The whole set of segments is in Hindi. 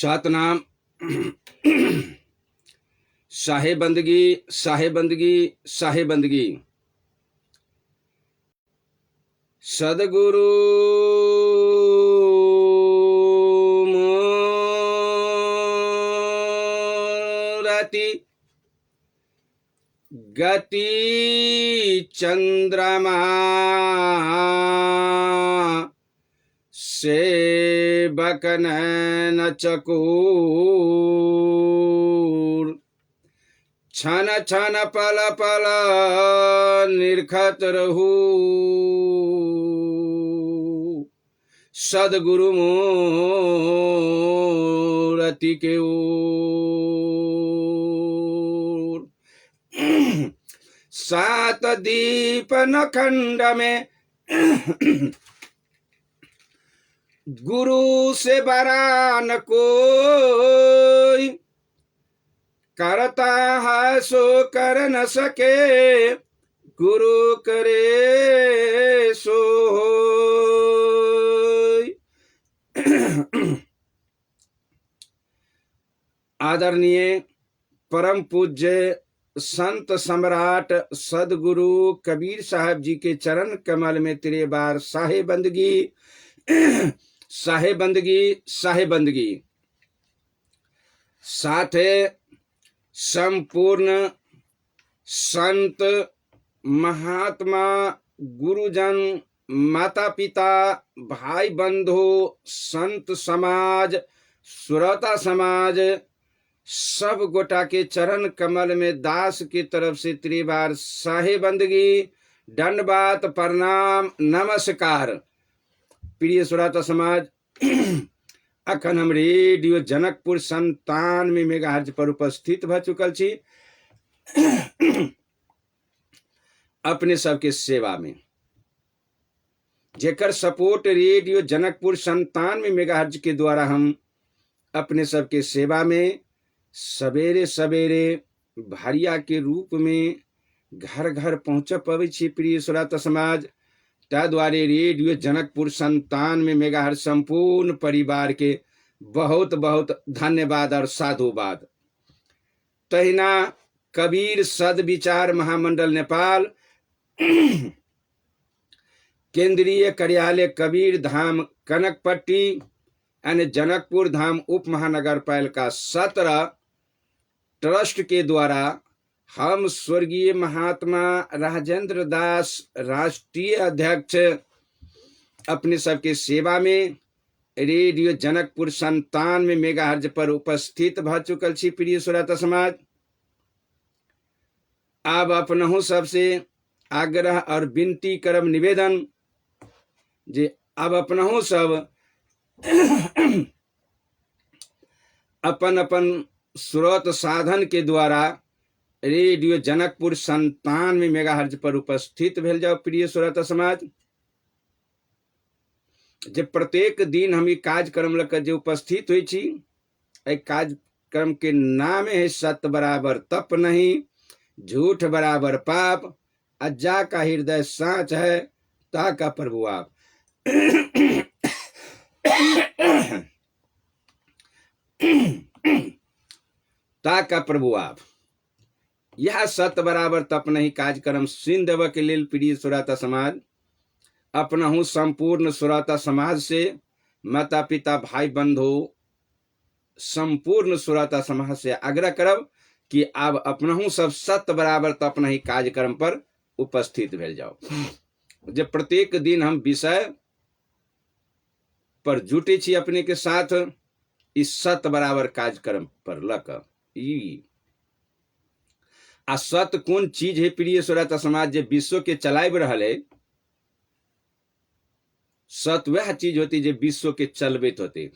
सतनाम। शाहे बंदगी, शाहे बंदगी, शाहे बंदगी। सदगुरु मोरति गति चंद्रमा सेवक नैन चकोर छन छन पल पल निरखत रहू सदगुरु मोरति के ओर। सात दीपन खंड में गुरु से बरा न कोई करता है सो कर न सके गुरु करे सो होय। आदरणीय परम पूज्य संत सम्राट सदगुरु कबीर साहब जी के चरण कमल में तेरे बार साहे बंदगी, साहे बंदगी, साहे बंदगी। साथ संपूर्ण संत महात्मा गुरुजन माता पिता भाई बंधु संत समाज श्रोता समाज सब गोटा के चरण कमल में दास की तरफ से त्रिबार साहे बंदगी, दंडवात, प्रणाम, नमस्कार। प्रिय श्रोता समाज, अखन हम रेडियो जनकपुर 97 मेगाहर्ट्ज पर उपस्थित भ चुकल छी अपने सबके सेवा में, जेकर सपोर्ट रेडियो जनकपुर 97 मेगाहर्ट्ज के द्वारा हम अपने सबके सेवा में सवेरे सवेरे भारिया के रूप में घर घर पहुँच पबै छी। प्रिय श्रोता समाज, द्वारे रेडियो जनकपुर 97 मेगाहर्ट्ज संपूर्ण परिवार के बहुत बहुत धन्यवाद और साधुवाद। तहिना कबीर सद विचार महामंडल नेपाल केंद्रीय कार्यालय कबीर धाम कनकपट्टी यानी जनकपुर धाम उप महानगर पालिका 17 ट्रस्ट के द्वारा हम स्वर्गीय महात्मा राजेंद्र दास राष्ट्रीय अध्यक्ष अपने सबके सेवा में रेडियो जनकपुर 97 मेगाहर्ट्ज पर उपस्थित भ चुकल छी। प्रिय श्रोता समाज, अब अपनहु सबसे आग्रह और विनती करब निवेदन जे अब अपनहु सब अपन अपन स्रोत साधन के द्वारा रेडियो जनकपुर 97 मेगाहर्ट्ज पर उपस्थित भेल जाओ। प्रिय श्रोता समाज, जे प्रत्येक दिन हम ई कार्यक्रम लक जे उपस्थित हुई छी, ए कार्यक्रम के नाम है सत्य बराबर तप नहीं, झूठ बराबर पाप, अज्जा का हृदय साँच है ता का प्रभु आप। ता का प्रभु आप। यह सत्य बराबर तप नहीं कार्यक्रम सुन देव के लिए प्रिय श्रोता समाज अपनहु संपूर्ण श्रोता समाज से माता पिता भाई बंधु संपूर्ण श्रोता समाज से आग्रह करब कि आप अपनहु सब सत्य बराबर तप नहीं कार्यक्रम पर उपस्थित भेल जाओ। जब प्रत्येक दिन हम विषय पर जुटे छी अपने के साथ इस सत्य बराबर कार्यक्रम पर लक आ सत्य कौन चीज है प्रिय श्रोता समाज जे विश्व के चलाइब रहल है। सत्य वह चीज होती जो विश्व के चलबैत होते,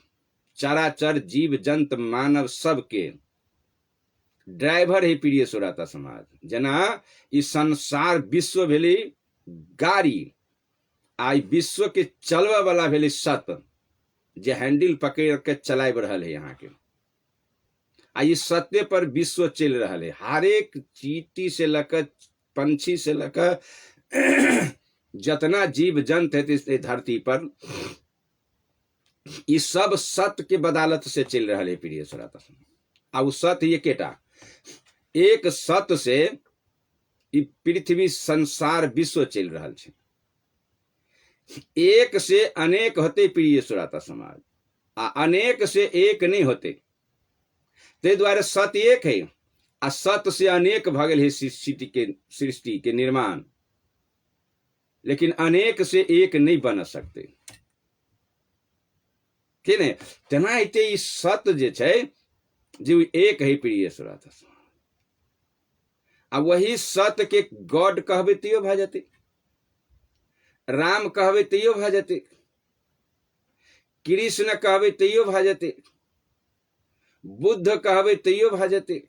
चराचर जीव जंत मानव सबके ड्राइवर है प्रिय श्रोता समाज। जना ई संसार विश्व भेली गाड़ी, आई विश्व के चलवा वाला भेली सत, जे हैंडल पकड़ के चलाए रहल है यहाँ के। इस सत्य पर विश्व चल रहा है। हर एक चींटी से लेकर पंछी से लेकर जितना जीव जंत है इस धरती पर, इस सब सत्य के बदालत से चल रहा है प्रिय श्रोता। अब सत्य ये केटा, एक सत्य से पृथ्वी संसार विश्व चल रहा है। एक से अनेक होते प्रिय श्रोता समाज, अनेक से एक नहीं होते। ते द्वारा सत्य एक है, आ सत्य से अनेक भगल है सृष्टि के निर्माण, लेकिन अनेक से एक नहीं बन सकते। कि नहीं? तेना ई सत्य जे छै जो एक है प्रिय श्रोता। आ वही सत्य के गॉड कहबे तैयो भ जेते, राम कहबे तैयो भ जेते, कृष्ण कहबे तैयो भ जेते, बुद्ध कहबे तैयो भ जेते,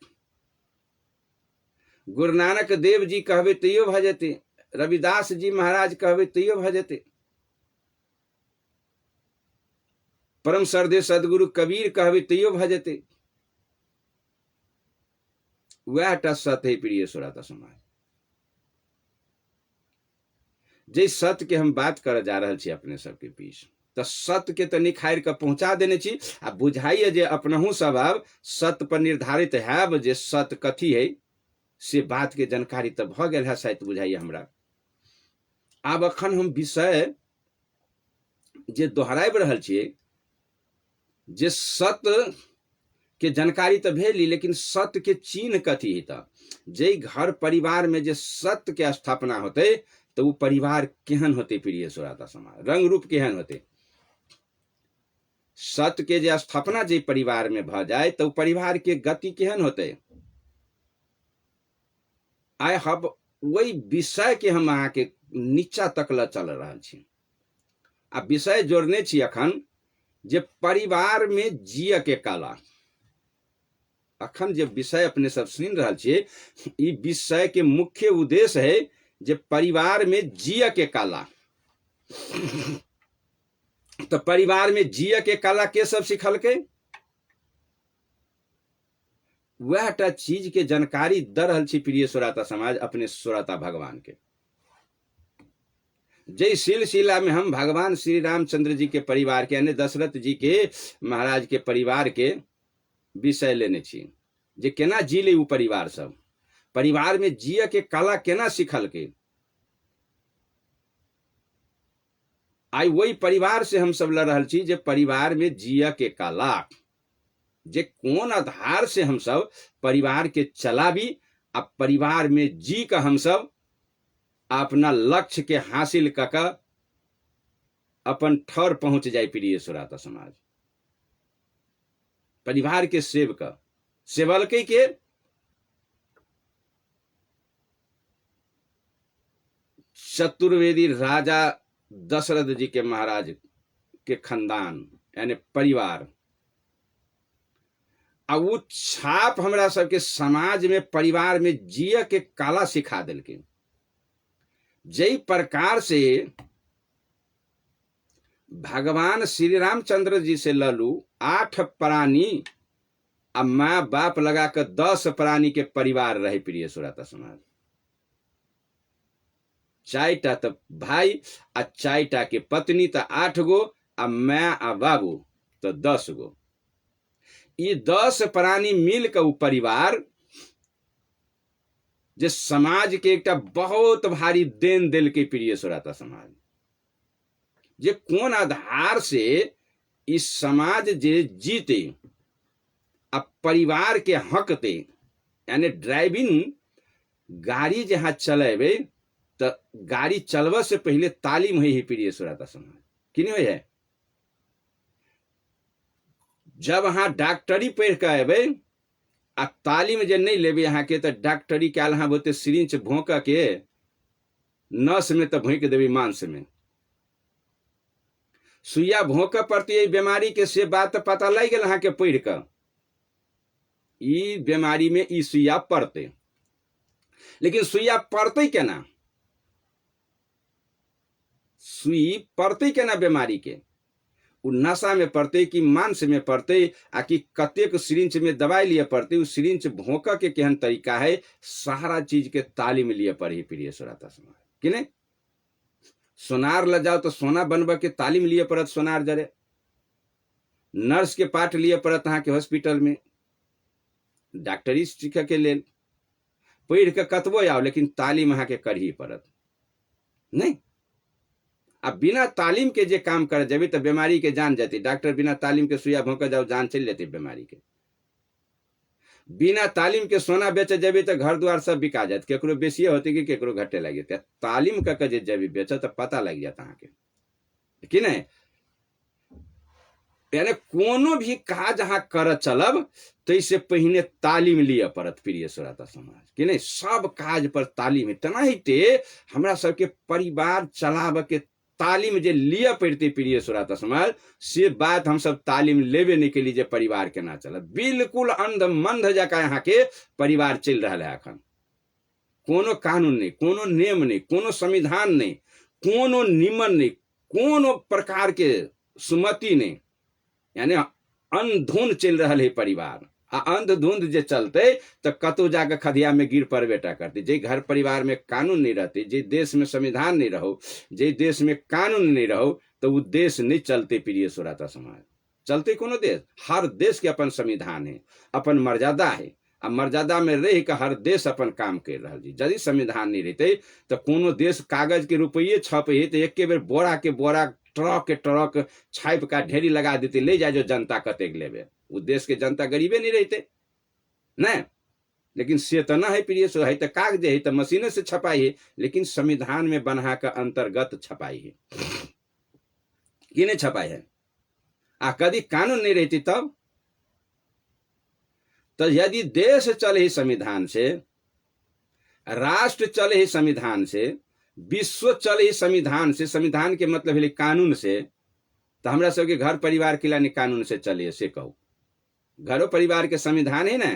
गुरु नानक देव जी कहबे तैयो भ जेते, रविदास जी महाराज कहबे तैयो भ जेते, परम श्रद्धेय सदगुरु कबीर कहबे तैयो भ जेते। वह टा सत्य है प्रिय श्रोता समाज। जे सत्य के हम बात कर जा रहे छी अपने सबके बीच, तो सत्य के तो निखार के पहुंचा देने छी। आ बुझाइए जे अपनहु स्वभाव सत्य पर निर्धारित है, जे सत्य कथी है से बात के जानकारी तो भ गेल है शायद बुझाइए हमरा। आब अखन हम विषय जे दोहराब रहल छियै, जे सत्य के जानकारी तो भेली, लेकिन सत्य के चिन्ह कथी है? तो जे घर परिवार में जे सत्य के स्थापना होते तो वो परिवार केहन होते प्रिय श्रोता समाज, रंग रूप केहन होते। सत्य के जे स्थापना जे परिवार में भ जाए तो परिवार के गति केहन होते। आइ हम वही विषय के हम अहाँ के नीचा तक ल चल रहा छी। आ विषय जोड़ने छी अखन जे परिवार में जिय के कला। अखन जे विषय अपने सब सुन रहा छियै, ई विषय के मुख्य उद्देश्य है जे परिवार में जिय के कला। तो परिवार में जिय के कला के सब सिखल के? वह टा चीज के जानकारी दे रहल छी प्रिय श्रोता समाज अपने श्रोता भगवान के। जय सिलसिला में हम भगवान श्री रामचंद्र जी के परिवार के यानी दशरथ जी के महाराज के परिवार के विषय लेने छी, जे केना जीले उ परिवार सब, परिवार में जिय के कला केना सिखल के। आई वही परिवार से हम सब लड़ रहल छी, जे परिवार में जिय के कला, जे कौन आधार से हम सब परिवार के चलाबी, आ परिवार में जी का हम सब अपना लक्ष्य के हासिल कक अपन ठौर पहुंच जाए प्रिय श्रोता समाज। परिवार के सेवक सेवलकै के चतुर्वेदी राजा दशरथ जी के महाराज के खानदान यानी परिवार। आ वो छाप हमरा सबके समाज में परिवार में जिय के कला सिखा दिलके। जई प्रकार से भगवान श्री रामचंद्र जी से ललू 8 प्राणी आ माँ बाप लगा कर 10 प्राणी के परिवार रहे प्रिय श्रोता समाज। 4टा तो भाई आ 4टा के पत्नी तो 8 गो आ माँ आ बाबू तो 10 गो। ये 10 प्राणी मिल के परिवार जे समाज के एक बहुत भारी देन दिल के प्रिय श्रोता समाज। जे कौन आधार से इस समाज जे जीते आ परिवार के हकते, यानी ड्राइविंग गाड़ी जहाँ चलेबे तो गाड़ी चलवा से पहले तालीम है प्रिय श्रोता समाज। कि नहीं है? जब अहाँ डॉक्टरी पढ़ के अबे आ तालीम जे नहीं लेबे यहाँ के, तो डॉक्टरी के अहाँ बोलते सिरिंच भोंक के नस में तो भोंक देबे मांस में, सुइया भोंक पड़ती है बीमारी के से बात पता लग गया अहाँ के पढ़ के। ई बीमारी में ई सुइया पड़ते, लेकिन सुइया पड़ते केना, सुई पड़ते केना बीमारी के, उ नशा में पड़ते कि मांस में पड़ते, आ कि कतेक सिरिंच में दवाई लिए पड़ते, उ सिरिंच भोंक के केहन तरीका है, सारा चीज के तालीम लिए पड़ी प्रिय श्रोता समाज कि नहीं। सोनार ल जाओ तो सोना बनब के तालीम लिए पड़त, सोनार जरे नर्स के पाठ लिए पड़त अहाँ के हॉस्पिटल में, डॉक्टरी सीख के लेल पढ़ के कतबो आओ, लेकिन तालीम अहाँ के करही पड़त नहीं। अब बिना तालीम के जे काम कर जेबे तो बीमारी के जान जाती, डॉक्टर बिना तालीम के सुइया भोंक जाओ जान चल जाती बीमारी के। बिना तालीम के सोना बेचे जेबे तो घर द्वार सब बिका जात, केकरो बेसिए होती कि केकरो घटे लगे, तालीम का जे जेबे बेचे तो पता लग जाता अहाँ के कि नहीं। यानी कोनो भी काज अहाँ कर चलब तो इससे पहले तालीम लिए पड़त प्रिय श्रोता समाज कि नहीं। सब काज पर तालीम है, तेनाहिते हमरा सबके परिवार चलाब के तालीम जे लिए पड़ते प्रिय श्रोता समाज, से बात हम सब तालीम लेबे नहीं के लिए परिवार केना चलत। बिल्कुल अंध मंध जका यहाँ के परिवार चल रहा है अखन, कोनो कानून नहीं, कोनो नियम नहीं, कोनो संविधान नहीं, कोनो नियमन नहीं, कोनो प्रकार के सुमति नहीं, यानी अंधुंध चल रहा है परिवार। आ अंधधुंध जे चलते तो कतो जाकर खदिया में गिर पड़बेटा करते। जे घर परिवार में कानून नहीं रहते, जे देश में संविधान नहीं रहो, जे देश में कानून नहीं रहो, तो वो देश नहीं चलते प्रिय श्रोता समाज। चलते कोनो देश, हर देश के अपन संविधान है, अपन मर्यादा है, अब मर्यादा में रह के हर देश अपन काम कर रहा जी। यदि संविधान नहीं रहते तो कोनो देश कागज के रुपये छपे तो एक बेर बोरा के बोरा, ट्रक के ट्रक छाप का ढेरी लगा देते, ले जाए जो जनता कतेक लेबे, उस देश के जनता गरीबे नहीं रहते नहीं। लेकिन से तो ना है प्रिय सो है, तो कागज है तो मशीने से छपाई है, लेकिन संविधान में बना का अंतर्गत छपाई है कि नहीं छपाई है। आ कभी कानून नहीं रहती तब तो यदि देश चले ही संविधान से, राष्ट्र चले ही संविधान से, विश्व चले ही संविधान से, संविधान के मतलब है कानून से, तो हमरा सबके घर परिवार के लिए कानून से चले से कहो। घरों परिवार के संविधान है ना,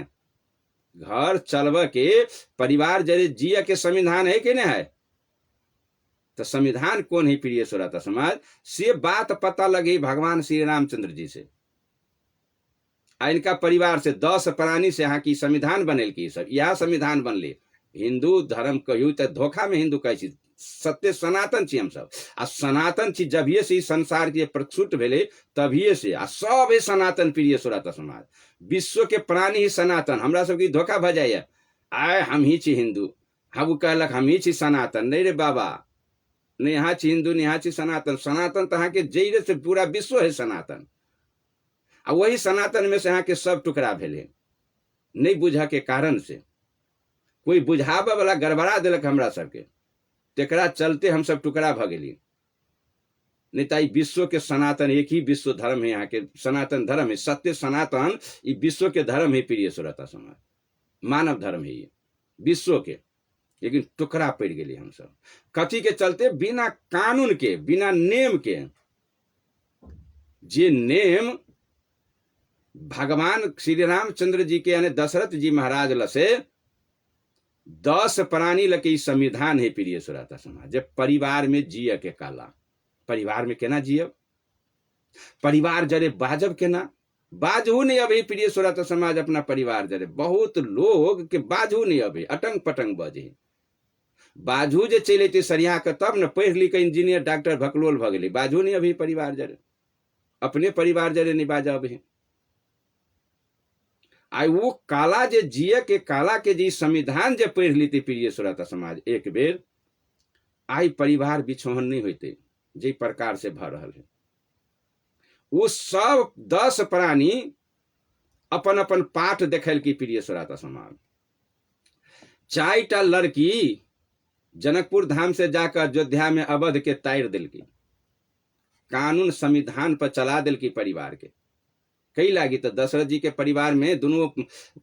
घर चलब के परिवार जरे जिया के संविधान है कि नहीं है। तो संविधान कौन है प्रिय श्रोता समाज, से बात पता लगे भगवान श्री रामचंद्र जी से। इनका परिवार से 10 प्राणी से यहाँ की संविधान बनेल की, सब यह संविधान बनले। हिंदू धर्म कहू तो धोखा में हिंदू कहे, सत्य सनातन छी हम सब, आ सनातन छी जभिए से संसार के प्रस्फुट भेले तभिए से, आ सब है सनातन प्रिय श्रोता समाज। विश्व के प्राणी ही सनातन, हमरा सबके धोखा भ जाए, आय हम ही छी हिंदू, हम कहलक हम ही छी सनातन, नहीं रे बाबा, नहीं यहाँ छी हिंदू, नहीं यहाँ छी सनातन। सनातन तो यहाँ के जैरे से पूरा विश्व है सनातन, आ वही सनातन में से यहाँ के सब टुकड़ा भेले, नहीं बुझा के कारण से कोई बुझावे वाला गड़बड़ा दिलक हमरा सबके, तेकरा चलते हम सब टुकड़ा भ गेली। नहीं तो विश्व के सनातन एक ही विश्व धर्म है, यहाँ के सनातन धर्म है, सत्य सनातन ये विश्व के धर्म है प्रिय श्रोता समाज, मानव धर्म है ये विश्व के। लेकिन टुकड़ा पड़ गए हम सब कथी के चलते, बिना कानून के, बिना नेम के। जे नेम भगवान श्री रामचंद्र जी के यानी दशरथ जी महाराज लसे 10 प्राणी लके संविधान है प्रिय श्रोता समाज। जब परिवार में जिय के काला, परिवार में केना जियब, परिवार जरे बाजब केना, बाजू नहीं अभी प्रिय श्रोता समाज अपना परिवार जरे। बहुत लोग के बाजू नहीं अभी, अटंग पटंग बजे, बाजू जे चलते सरिया के तब न पढ़ लिख इंजीनियर डॉक्टर भकलोल भ गए, बाजू नहीं अभी परिवार जरे, अपने परिवार जरे नहीं बाजा अभी। आई वो काला जे जिय के काला के जी संविधान जे पढ़ लीती प्रिय श्रोता समाज एक बेर, आई परिवार बिछोहन नहीं होते जे प्रकार से भ रहा है। वो सब 10 प्राणी अपन अपन पाठ देखल की प्रिय श्रोता समाज। 4टा लड़की जनकपुर धाम से जाकर अयोध्या में अवध के तार दिल की, कानून संविधान पर चला दिल की परिवार के। कई लागी तो दशरथ जी के परिवार में दोनों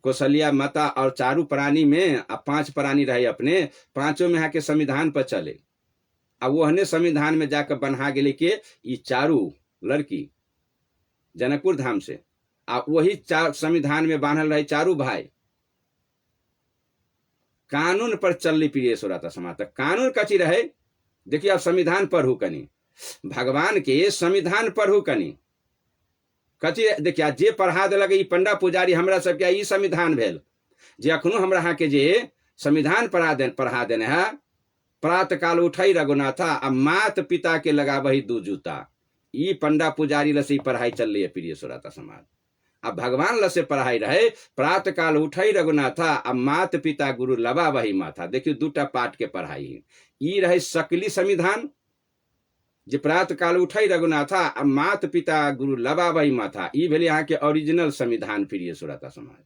कौशल्या माता और 4 प्राणी में 5 प्राणी रहे अपने, 5 में यहाँ के संविधान पर चले। अब वो संविधान में जाकर बना गेले के ये 4 लड़की जनकपुर धाम से आ वही संविधान में बांधल रहे चारू भाई। कानून पर चलनी प्रिय सुरता समाज। कानून कची रहे, देखिए अब संविधान पढ़ू कनी, भगवान के संविधान पढ़ू कनी कथी। देखिए जे पढ़ा देलक ई पंडा पुजारी हमरा सबके ई संविधान भेल, जे अखनो हमरा यहाँ के जे संविधान पढ़ा देने है, प्रात काल उठई रघुनाथा आ मात पिता के लगाबही दू जूता। ई पंडा पुजारी लसे पढ़ाई चल रही है प्रिय सुरता समाज। अब भगवान लसे पढ़ाई रहे, प्रात काल उठई रघुनाथा आ मात पिता गुरु लबा बही माथा। देखियो दूटा पाठ के पढ़ाई, ई रहे सकली संविधान जे प्रात काल उठई रघुनाथा आ मात पिता गुरु लबा बही माथा। ई भेले यहाँ के ओरिजिनल संविधान प्रिय सुरता समाज।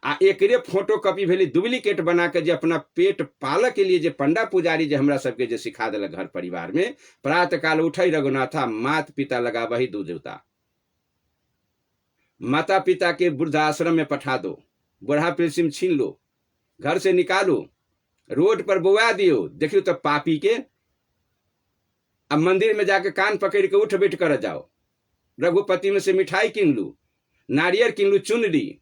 आ एकरे फोटो कॉपी भेली डुप्लीकेट बना के जे अपना पेट पालक के लिए जे पंडा पुजारी जे हमरा सबके जे सिखा देलक घर परिवार में, प्रात काल उठई रघुनाथा मात पिता लगा बही दू जूता। माता पिता के वृद्धाश्रम में पठा दो, बुढ़ा पेंशन छीन लो, घर से निकालो, रोड पर बुआ दियो। देखियो तो पापी के। अब मंदिर में जाके कान पकड़ के उठ बैठ कर जाओ, रघुपति में से मिठाई किन लू, नारियल किन लू, चुनरी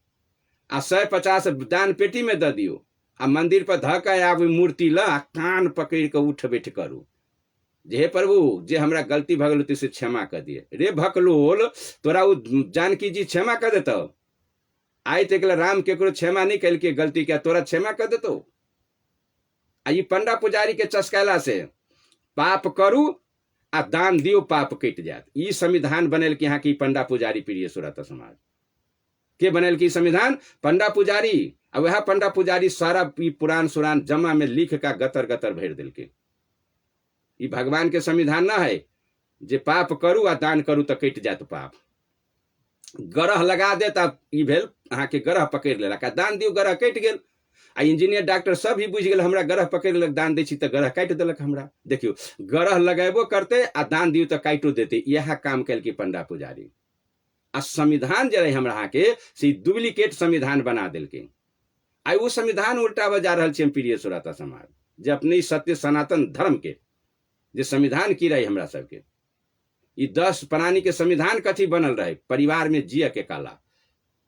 आ 150 दान पेटी में दे दियो। आ मंदिर पर धक्का आब मूर्ति ला कान पकड़ के उठ बैठ करू, जे हे प्रभु जे हमरा गलती भगल से क्षमा कर दिए। रे भकलोल, तोरा उ जानकी जी क्षमा कर देतो? आई तक राम केकरो क्षमा नहीं कल के गलती क्या तोरा क्षमा कर देतो? आ ई पंडा पुजारी के चस्कैला से पाप करू आ दान दियो, पाप कट जात। ई संविधान बनल के यहाँ की पंडा पुजारी प्रिय सुरता समाज। के बनल की संविधान? पंडा पुजारी। अब वह पंडा पुजारी सारा पुराण सुरान जमा में लिख का गतर गतर भर दिल के। ई भगवान के संविधान ना है जे पाप करू आ दान करू तो कट जात पाप। ग्रह लगा दे तब ई भेल अहाँ के ग्रह पकड़ लेलक, दान दियो ग्रह कट गेल। आ इंजीनियर डॉक्टर सब ही बुझ गेल हमरा ग्रह पकड़ लेलक, दान दै छी तो ग्रह काट देलक हमरा। देखियो ग्रह लगेबो करते आ दान दियो तो काटो देते। यह काम कल की पंडा पुजारी। आ संविधान जे रहे हमरा यहाँ के से डुप्लीकेट संविधान बना दिल के। आई वो संविधान उल्टा बजा रहा है प्रिय सुरता समाज, जे अपने सत्य सनातन धर्म के जे संविधान की रही हमरा सबके। ई 10 प्राणी के संविधान कथी बनल रहे? परिवार में जिय के काला।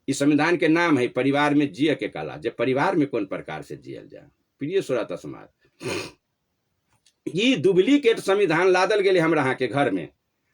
इस संविधान के नाम है परिवार में जिय के काला, जे परिवार में कौन प्रकार से जियल जाए प्रिय सुरता समाज। ई डुप्लीकेट संविधान लादल गेले हमरा यहाँ के घर में,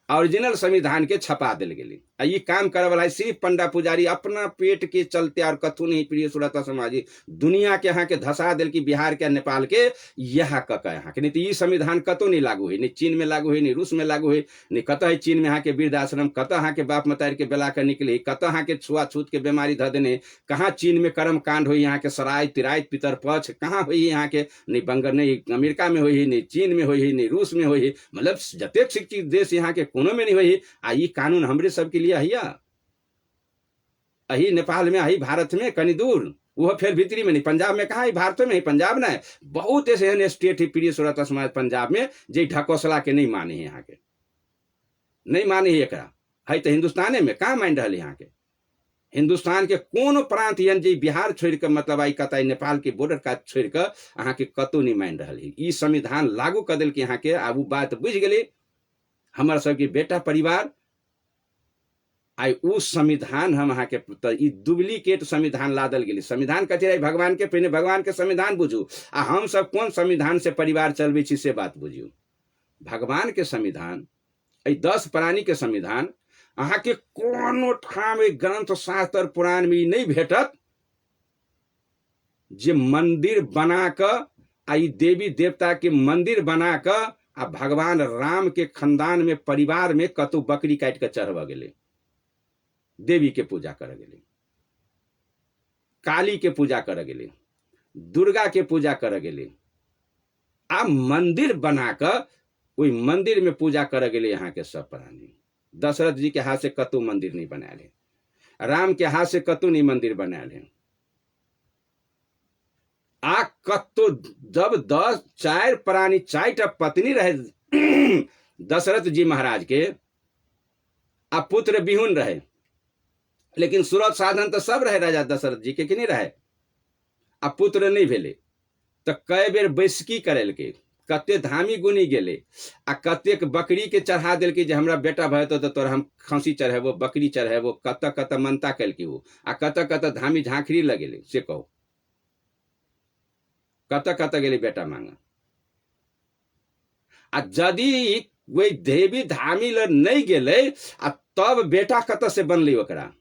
ओरिजिनल संविधान के छपा दिल गेली। आ ये काम करे वाला सिर्फ पंडा पुजारी अपना पेट के चलते और कथू नहीं प्रिय सुरता समाजी। दुनिया के यहाँ के धसा दिल की बिहार के नेपाल के यह कक यहाँ के। नहीं तो ये संविधान कतो नहीं लागू है, नहीं चीन में लागू है, नहीं रूस में लागू है, नहीं कतः है चीन में यहाँ के वृद्धाश्रम, कतः यहाँ के बाप मतारी के बेला कर निकले, कतः यहाँ के छुआछूत के बीमारी ध देने, कहाँ चीन में कर्म कांड हुई यहाँ के सराय तिरायत पितर पक्ष कहाँ हुई यहाँ के, नहीं बंगर नहीं अमेरिका में हुई, नहीं चीन में हुई, नहीं रूस में हुई, मतलब जतेक शिक्षित देश यहाँ के कोनो में नहीं हुई। आ ई कानून हमरे सबके लिए है अही नेपाल में, अही भारत में कनी दूर, वह फिर भीतरी में नहीं। पंजाब में कहा भारत में ही, पंजाब ना है। बहुत ऐसे स्टेट है प्रिय सुरता समाज पंजाब में जे ढकोसला के नहीं माने हैं, यहाँ के नहीं माने है। एकरा है तो हिंदुस्ताने में कहाँ मान रहा यहाँ के। हिंदुस्तान के कोनो प्रांत यानी जे बिहार छोड़ के मतलब आई कत नेपाल के बॉर्डर का छोड़ के अहाँ के कतो नहीं मान रहा है। ई संविधान लागू कर दिल के यहाँ के। आबू बात बुझ गए हमारा सबके बेटा परिवार। आई उस संविधान हम अहाँ के डुप्लीकेट संविधान लादल गेली। संविधान कथी रहे? भगवान के, पहले भगवान के संविधान बुझू आ हम सब कौन संविधान से परिवार चलबे छी से बात बुझियो। भगवान के संविधान, 10 प्राणी के संविधान अहाँ के कोनो ठाम ग्रंथ शास्त्र पुराण में नहीं भेटत जे मंदिर बना क आई देवी देवता के मंदिर बना क आ भगवान राम के खानदान में परिवार में कतौ बकरी काट के चढ़वा गेले, देवी के पूजा कर गेले, काली के पूजा कर गेले, दुर्गा के पूजा कर गेले, आ मंदिर बनाकर वही मंदिर में पूजा कर गेले। यहाँ के सब प्राणी दशरथ जी के हाथ से कतौ मंदिर नहीं बनायल है, राम के हाथ से कतौ नहीं मंदिर बनायल है। आ कतो जब 4 प्राणी 4टा पत्नी रहे दशरथ जी महाराज के, आ पुत्र बिहुन रहे, लेकिन स्रोत साधन तो सब रहे राजा दशरथ जी के कि नहीं रहे। आ पुत्र नहीं भेले तो कई बेर बैसकी करेल के, कते धामी गुनी गेले आ कतेक बकरी के चढ़ा दिल कि हमरा बेटा भयतो तो तोरा हम खसी चढ़ेबो, बकरी चढ़ेबो, कत कत मनता कल वो आ कत कत धामी झांखरी लगेले से कहो, कत कत गेले बेटा मांगा। आ यदि वही देवी धामी ल नहीं गेले आ तब बेटा कत से बनले, ओकरा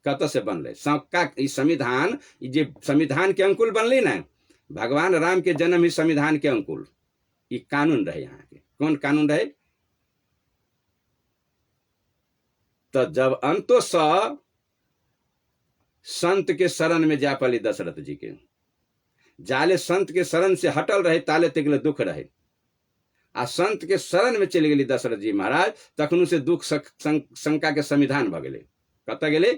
कत से बनले? सबका संविधान, जे संविधान के अंकुल बनले ना, भगवान राम के जन्म ही संविधान के अंकुल, ये कानून रहे यहाँ के। कौन कानून रहे? तो जब अंतो संत के शरण में जा पली दशरथ जी के, जाले संत के शरण से हटल रहे ताले तक दुख रहे, आ संत के शरण में चले गए दशरथ जी महाराज, तखनु से दुख शंका के संविधान भ गए। कत गेले?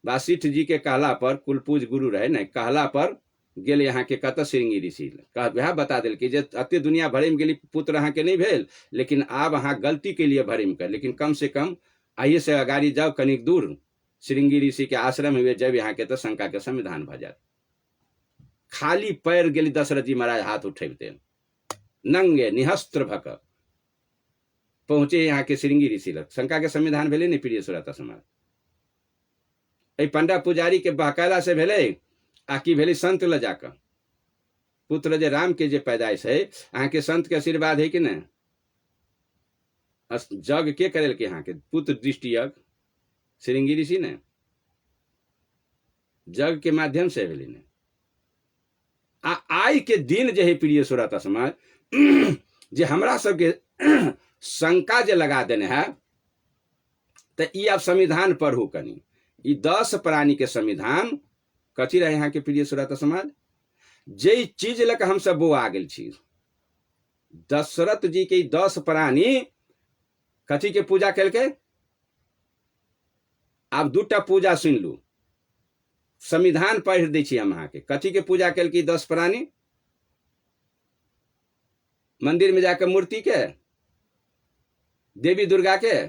वासिष्ठ जी के कहला पर, कुलपूज गुरु रहे न, कहला पर गेले यहाँ के कत श्रृंगी ऋषि वह बता दिल कि अति दुनिया भरे में गेली, पुत्र अहाँ के नहीं भेल, लेकिन आब अहाँ गलती के लिए भरे में कर, लेकिन कम से कम आइए से अगाड़ी जाओ कनिक दूर, श्रृंगी ऋषि के आश्रम हुए जब यहाँ के तो शंका के संविधान भ जात। खाली पैर गेली दशरथ जी महाराज हाथ उठेबते, नंगे निहस्त्र भक पहुंचे यहाँ के श्रृंगी ऋषि लग। शंका के संविधान भेले नहीं प्रिय सुरता समाज। पंडा पुजारी के बहकाला से भेले आ की भेली संत ल जाकर, पुत्र जे राम के जे पैदाइश है, अहाँ के संत के आशीर्वाद है कि न? जग के करेल के यहाँ के पुत्र दृष्टि यज्ञ श्रृंगी ऋषि ने जग के माध्यम से भेली ने। आई के दिन जे है प्रिय सुरता समाज, जे हमरा सबके शंका जे लगा देने है, तो ये अब संविधान पढ़ू कनी। ई 10 प्राणी के संविधान कथी रहे यहाँ के प्रिय सुरता समाज? जे चीज लक हम सब वो आ गेल छी। दशरथ जी के 10 प्राणी कथी के पूजा कल के? आप 2टा पूजा सुन लू, संविधान पढ़ दै छी हम अहाँ के। कथी के पूजा कल की 10 प्राणी? मंदिर में जाकर मूर्ति के, देवी दुर्गा के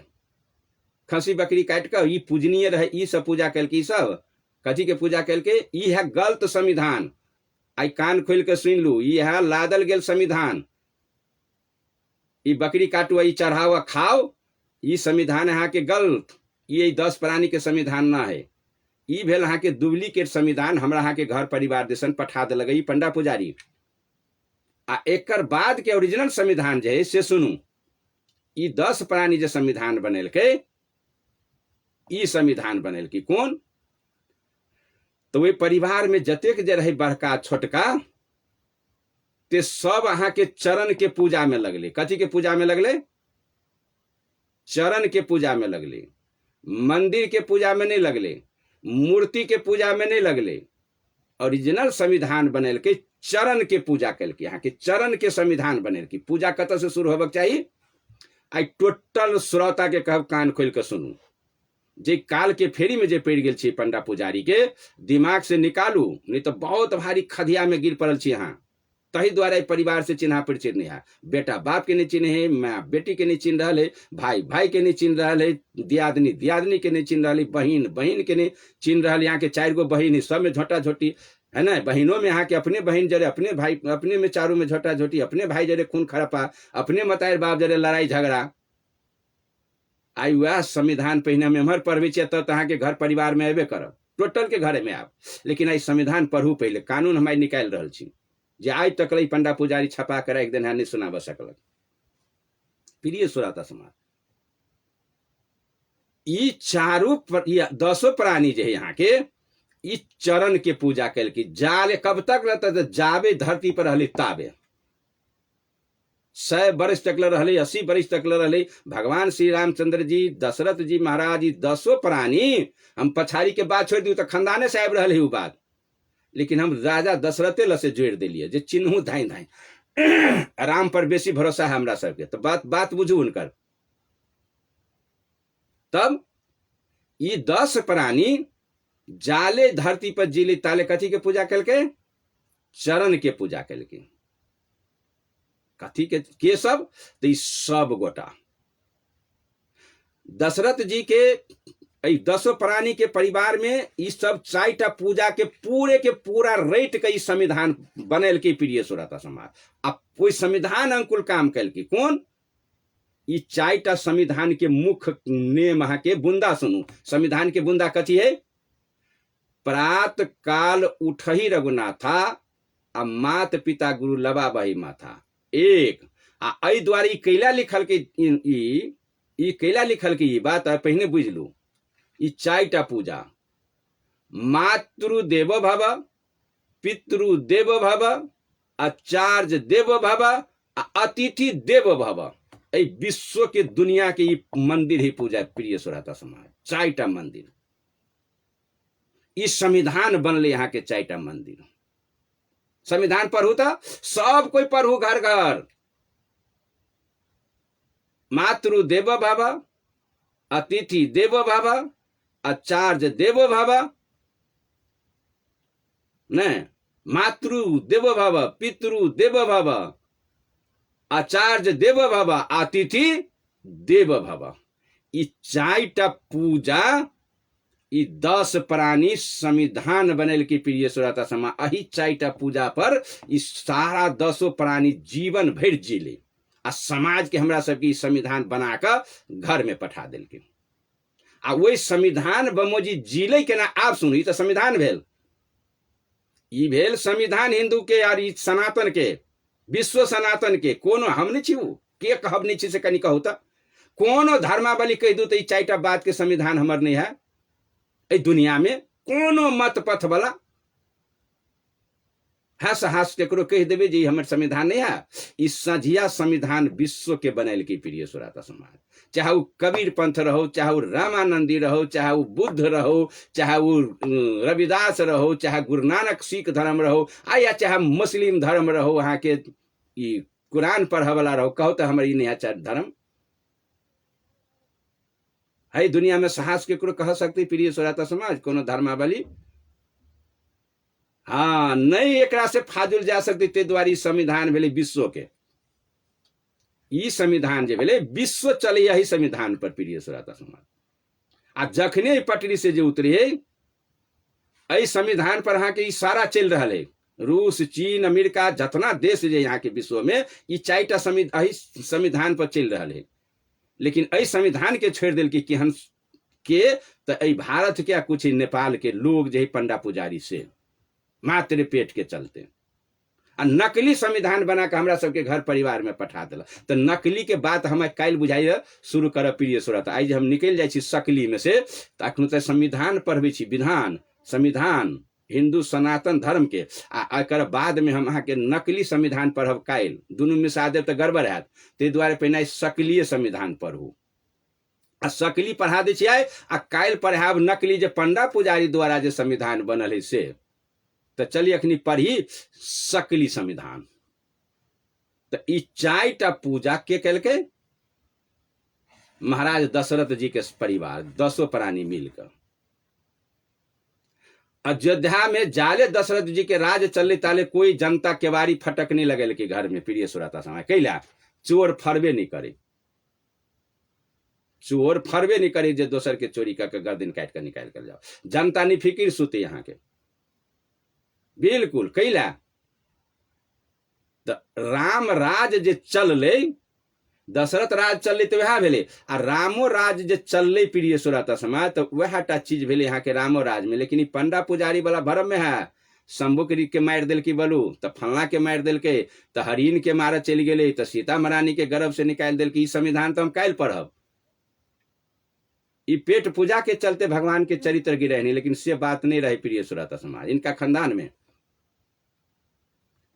खसी बकरी काट कर ई पूजनीय रहे, ई सब पूजा कल की। सब कथी के पूजा कल के? ई है गलत संविधान। आई कान खोल के सुन लू, ई है लादल गेल संविधान। ई बकरी काटू, ई चढ़ाओ खाओ, ई संविधान यहाँ के गलत। ये 10 प्राणी के संविधान ना है, ई भेल अहाँ के डुप्लीकेट संविधान हमरा अहाँ के घर परिवार दिसन पठा दे लगे पंडा पुजारी। आ एकर बाद के ओरिजिनल संविधान जे है से सुनू। ई 10 प्राणी जे संविधान बनेल के, ई संविधान बनेल की कौन? तो वे परिवार में जतेक जे रहे बड़का छोटका, ते सब अहाँ के चरण के पूजा में लगले। कथी के पूजा में लगले? चरण के पूजा में लगले। मंदिर के पूजा में नहीं लगले, मूर्ति के पूजा में नहीं लगले। ओरिजिनल संविधान बनेल के चरण के पूजा कल के, यहाँ के चरण के संविधान बनेल की। पूजा कत से शुरू होबक चाहिए? आई टोटल श्रोता के कहब कान खोल के सुनू। जे काल के फेरी में जे पड़ गेल छी पंडा पुजारी के, दिमाग से निकालू, नहीं तो बहुत भारी खदिया में गिर पड़ल छी यहाँ। तही द्वारा परिवार से चिन्हा परिचित नहीं है। बेटा बाप के नहीं चिन्ह है, माँ बेटी के नहीं चिन्ह रहा है, भाई भाई के नहीं चिन्ह रहा है, दियादनी दियादनी के नहीं चिन्ह रहा है, बहन बहन के नहीं चिन्ह रहा है। यहाँ के 4 गो बहन सब में झोटा झोटी है ना। बहनों में यहाँ के अपने बहन जरे अपने भाई, अपने में चारों में झोटा झोटी, अपने भाई जरे खून खरापा, अपने मतायर बाप जरे लड़ाई झगड़ा। आई वह संविधान पहिने में हमारे पढ़वे तब अहाँ के घर परिवार में अबे करब, टोटल के घरे में आब। लेकिन आई संविधान पढ़ू पहले, कानून हमारे निकाल रहा छी, जे आज तक पंडा पुजारी छपा कर एक दिन नहीं सुना सकलक। प्रिय सुरता समाज, ई 10 प्राणी जे है यहाँ के, ई चरण के पूजा कल की। जाले कब तक रहता? जाबे धरती पर रहले ताबे। 100 वर्ष तक रहे, 80 वर्ष तक रहे। भगवान श्री रामचंद्र जी, दशरथ जी महाराज, 10 प्राणी हम पछाड़ी के बात छोड़ दी तो खानदाने से आब रहे उ बात, लेकिन हम राजा दशरथे ल से जोड़ दिलिये जे चिन्हू धाई धाई। राम पर बेसी भरोसा है हमरा सबके, तो बात बुझू उनकर। तब ये 10 प्राणी जाले धरती पर जिले ताले कथी के पूजा कल के? चरण के पूजा कल के। कथी के सब? तो सब गोटा दशरथ जी के 10 प्राणी के परिवार में ई सब 4टा पूजा के पूरा रेट के संविधान बनल के प्रिय सुरता समाज। अब कोई संविधान अनुकूल काम कल के कौन ई 4टा संविधान के मुख्य नेम अहाँ के बुंदा सुनू। संविधान के बुंदा कथी है? प्रात काल उठही रघुनाथा आ मात पिता गुरु लबा बही माथा। एक आ द्वारा ई कैला लिखल के ई कैला लिखल के ई बात पहले बुझ लू। ई 4टा पूजा मातृ देव भव, पितृ देव भव, आचार्य देव भव, अतिथि देव भव। विश्व के दुनिया के ई मंदिर ही पूजा प्रिय सुरता समाज। 4टा मंदिर इस संविधान बनले यहाँ के 4टा मंदिर। संविधान पढ़ू था सब कोई पढ़ू घर घर। मातृ देव भव, अतिथि देव भव, आचार्य देव भव, न मातृ देव भव, पितृ देव भव, आचार्य देव भव, अतिथि देव भव। ई 4टा पूजा ई 10 प्राणी संविधान बनल के प्रिय सुरता समा। अही 4टा पूजा पर ई सारा 10 प्राणी जीवन भर जीले आ समाज के हमरा सबके संविधान बना कर घर में पठा दिल के। आ वही संविधान बमोजी जीले के ना। आप सुनी तो संविधान भेल, ई भेल संविधान हिंदू के और ई सनातन के, विश्व सनातन के। कोनो हम नहीं छी के कहब नहीं छी से कनी कहू तो कोनो धर्मावली कह दू तो ई 4टा बात के संविधान हमर नहीं है। ए दुनिया में कोनो मत पथ वाला हंस हंस केकरो कह देवे जी हमर संविधान नहीं है। इस सझिया संविधान विश्व के बनल की प्रिय सुरता समाज। चाहे वो कबीर पंथ रहो, चाहे वो रामानंदी रहो, चाहे वो बुद्ध रहो, चाहे वो रविदास रहो, चाहे गुरु नानक सिख धर्म रहो, या चाहे मुस्लिम धर्म रहो, वहां के कुरान पढ़ वाला रहो। कहो तो हमारी नहीं धर्म है दुनिया में साहस केकरो कह सकते प्रिय सुरता समाज कोनो धर्मावली? हाँ नहीं एकरा से फाजुल जा सकती। ते द्वारा संविधान भेले विश्व के। ई संविधान जे भेले विश्व चले यही संविधान पर प्रिय सुरता समाज। आ जखने पटरी से जो उतरे है संविधान पर अहाँ के सारा चल रहा है। रूस, चीन, अमेरिका जितना देश जे यहाँ के विश्व में ई 4टा संविधान पर चल रहा है। लेकिन ऐ संविधान के छोड़ दिल कि हम के तो ऐ भारत क्या कुछ नेपाल के लोग जे पंडा पुजारी से मात्र पेट के चलते आ नकली संविधान बना के हमरा सबके घर परिवार में पठा दिला। तो नकली के बात हमें काल बुझाइए शुरू कर प्रिय सुरत। आज हम निकल जाए सकली में से तखन तो संविधान पढ़बे छी, विधान संविधान हिंदू सनातन धर्म के आ एकर बाद में हम अहाँ के नकली संविधान पढ़ब काल। दुनू मिसा देव तो गड़बड़ हैत। ते द्वारे पहिने सकलीय संविधान पढ़ू आ सकली पढ़ा दै छियै आ काल पढ़ाब नकली जे पंडा पुजारी द्वारा जे संविधान बनल है से। तो चलिए अखनी पढ़ी सकली संविधान। तो ई 4टा पूजा के कलके? महाराज दशरथ जी के परिवार 10 प्राणी मिलकर अयोध्या में जाले दशरथ जी के राज चलले ताले कोई जनता केवारी फटकने लगल के घर में प्रिय सुरता समय। कैला? चोर फरबे नहीं करे। चोर फरबे नहीं करे जे दोसर के चोरी करके गर्दन काट कर निकाल कर जाओ। जनता नहीं फिकिर सुते यहाँ के बिल्कुल। कैला? राम राज जे चलले, दशरथ राज चलले तो वह भेले आ रामो राज जे चलले प्रिय सुरता समाज। तो वह चीज भेले यहाँ के रामो राज में। लेकिन पंडा पुजारी वाला भरम में है। शंभु के मार दिल की बलू तो फलना के मार दिल के तो हरिन के मारा चल गए तो सीता महारानी के गर्भ से निकाल दिल की। संविधान तो हम काल पढ़ब। ई पेट पूजा के चलते भगवान के चरित्र गिरे नहीं। लेकिन से बात नहीं रहे प्रिय सुरता समाज। इनका खानदान में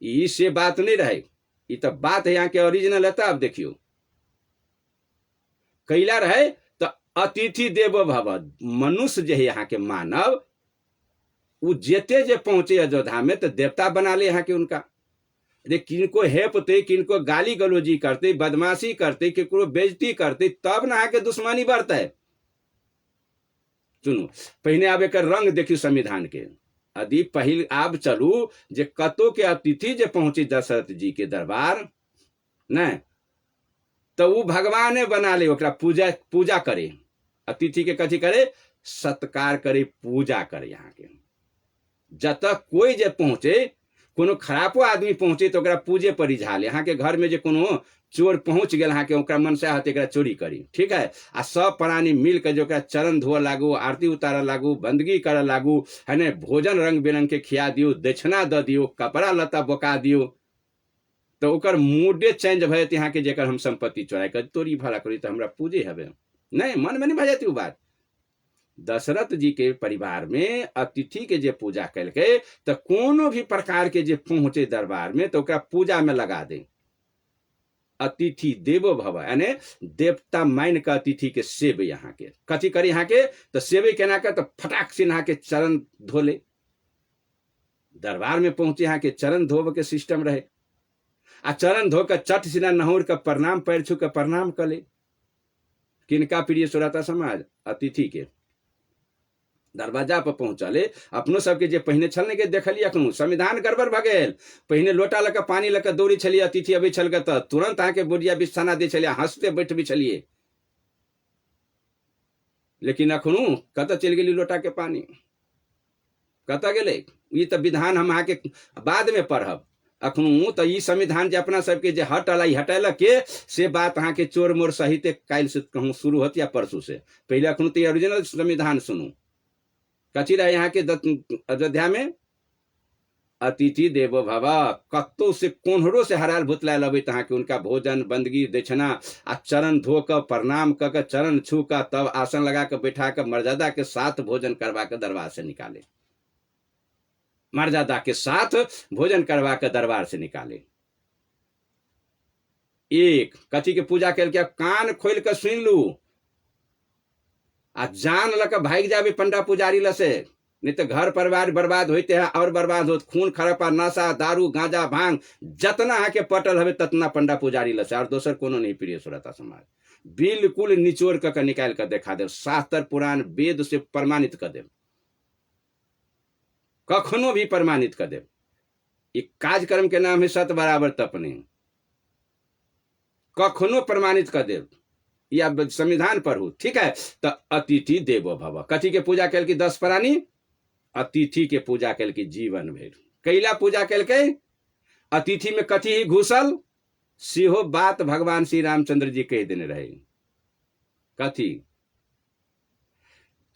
ई से बात नहीं रहे। ई तो बात है यहाँ के ओरिजिनल है। अब देखियो कैला रहे तो अतिथि देवो भव। मनुष्य जे है यहाँ के मानव वो जेते जे पहुंचे अयोध्या में तो देवता बना ले यहाँ के उनका। किनको हेपते, किनको गाली गलौजी करते, बदमाशी करते, किनको बेइज्जती करते, तब ना के दुश्मनी बढ़ता है। सुनो पहले अब एक रंग देखियो संविधान के। यदि पहिल आब चलू जे कतो के अतिथि जे पहुंचे दशरथ जी के दरबार न तो वो भगवाने बना ले, ओकरा पूजा करे। अतिथि के कथी करे? सत्कार करे, पूजा करे। यहाँ के जब तक कोई जे पहुंचे, कोनो खराबो आदमी पहुंचे तो ओकरा पूजे पर रिझाल। यहाँ के घर में जे कोनो चोर पहुंच गया, यहाँ के ओकरा मनसा हते एकरा चोरी करी, ठीक है। आ सब प्राणी मिल के जो ओकरा चरण धोए लागू, आरती उतारे लागू, बंदगी करे लागू, है ने, भोजन रंग बिरंग के खिया दियो, दक्षिणा द दियो, कपड़ा लता बोका दियो, तो ओकर मूडे चेंज भय यहाँ के जेकर हम संपत्ति चोराय कर तोरी भला करी तो हमरा पूजे हवे नहीं, मन में नहीं भय जाती बात। दशरथ जी के परिवार में अतिथि के जे पूजा कल के, तो कोनो भी प्रकार के जे पहुंचे दरबार में तो ओकरा पूजा में लगा दे। अतिथि देवो भव, यानी देवता मान के अतिथि के सेव। यहाँ के कथी करी, यहाँ के तो सेवे केना के, तो फटाक से यहाँ के चरण धोले। दरबार में पहुंचे यहाँ के चरण धोब के सिस्टम रहे, आ चरण धो के चट सिना नहुर के प्रणाम, पैर छू के प्रणाम कर ले। किनका प्रिय सुरता समाज, अतिथि के दरवाजा पर पहुंचले। अपनो सबके जे पहिने छलने के देखलिए, अखनो संविधान गड़बड़ भ गेल। पहिने लोटा लके पानी लके दौड़ी छलिए, अतिथि अबै छल के तो तुरंत आके बोरिया बिछाना दे छलिए, हंसते बैठ भी छलिए। लेकिन अखनो कत चल गेली लोटा के पानी, कत गेले? ये तो विधान हम आके बाद में पढ़ब। अखनू तो ई संविधान जे अपना सबके जे हटल के से बात अहाँ के चोर मोर सहित काल से कहूँ शुरू होती या परसों से पहले। अखनू तो ओरिजिनल संविधान सुनू। कथी रहे यहाँ के अयोध्या में, अतिथि देवो भव। कत्तो से कोन्हरो से हराल भुतला लबे तहाँ के उनका भोजन बंदगी दक्षिणा आ चरण धो कर प्रणाम कर चरण छू कर तब आसन लगा कर बैठा कर मर्यादा के साथ भोजन करवा कर दरबार से निकाले। मर्यादा के साथ भोजन करवा कर दरबार से निकाले। एक कथी के पूजा कर क्या, कान खोल कर सुन लू आ जान लक भाग जाबे पंडा पुजारी लसे, नहीं तो घर परिवार बर्बाद होते हैं और बर्बाद होत। खून खरापा, नशा, दारू, गांजा, भांग जतना आके पटल हवे ततना पंडा पुजारी लसे, और दोसर कोनो नहीं। प्रिय सुरता समाज, बिल्कुल निचोड़ कर निकाल कर देखा दे, शास्त्र पुराण वेद से प्रमाणित कर दे, कखनो भी प्रमाणित कर दे। एक कार्यक्रम के नाम है सत बराबर तपने, कखनो प्रमाणित कर दे, या संविधान पर हो, ठीक है। तो अतिथि देवो भव, कथी के पूजा कल की 10 प्राणी, अतिथि के पूजा कल की जीवन भर। कैला पूजा कल के अतिथि में कथी ही घुसल, सेहो बात भगवान श्री रामचंद्र जी कह देने रहे। कथी,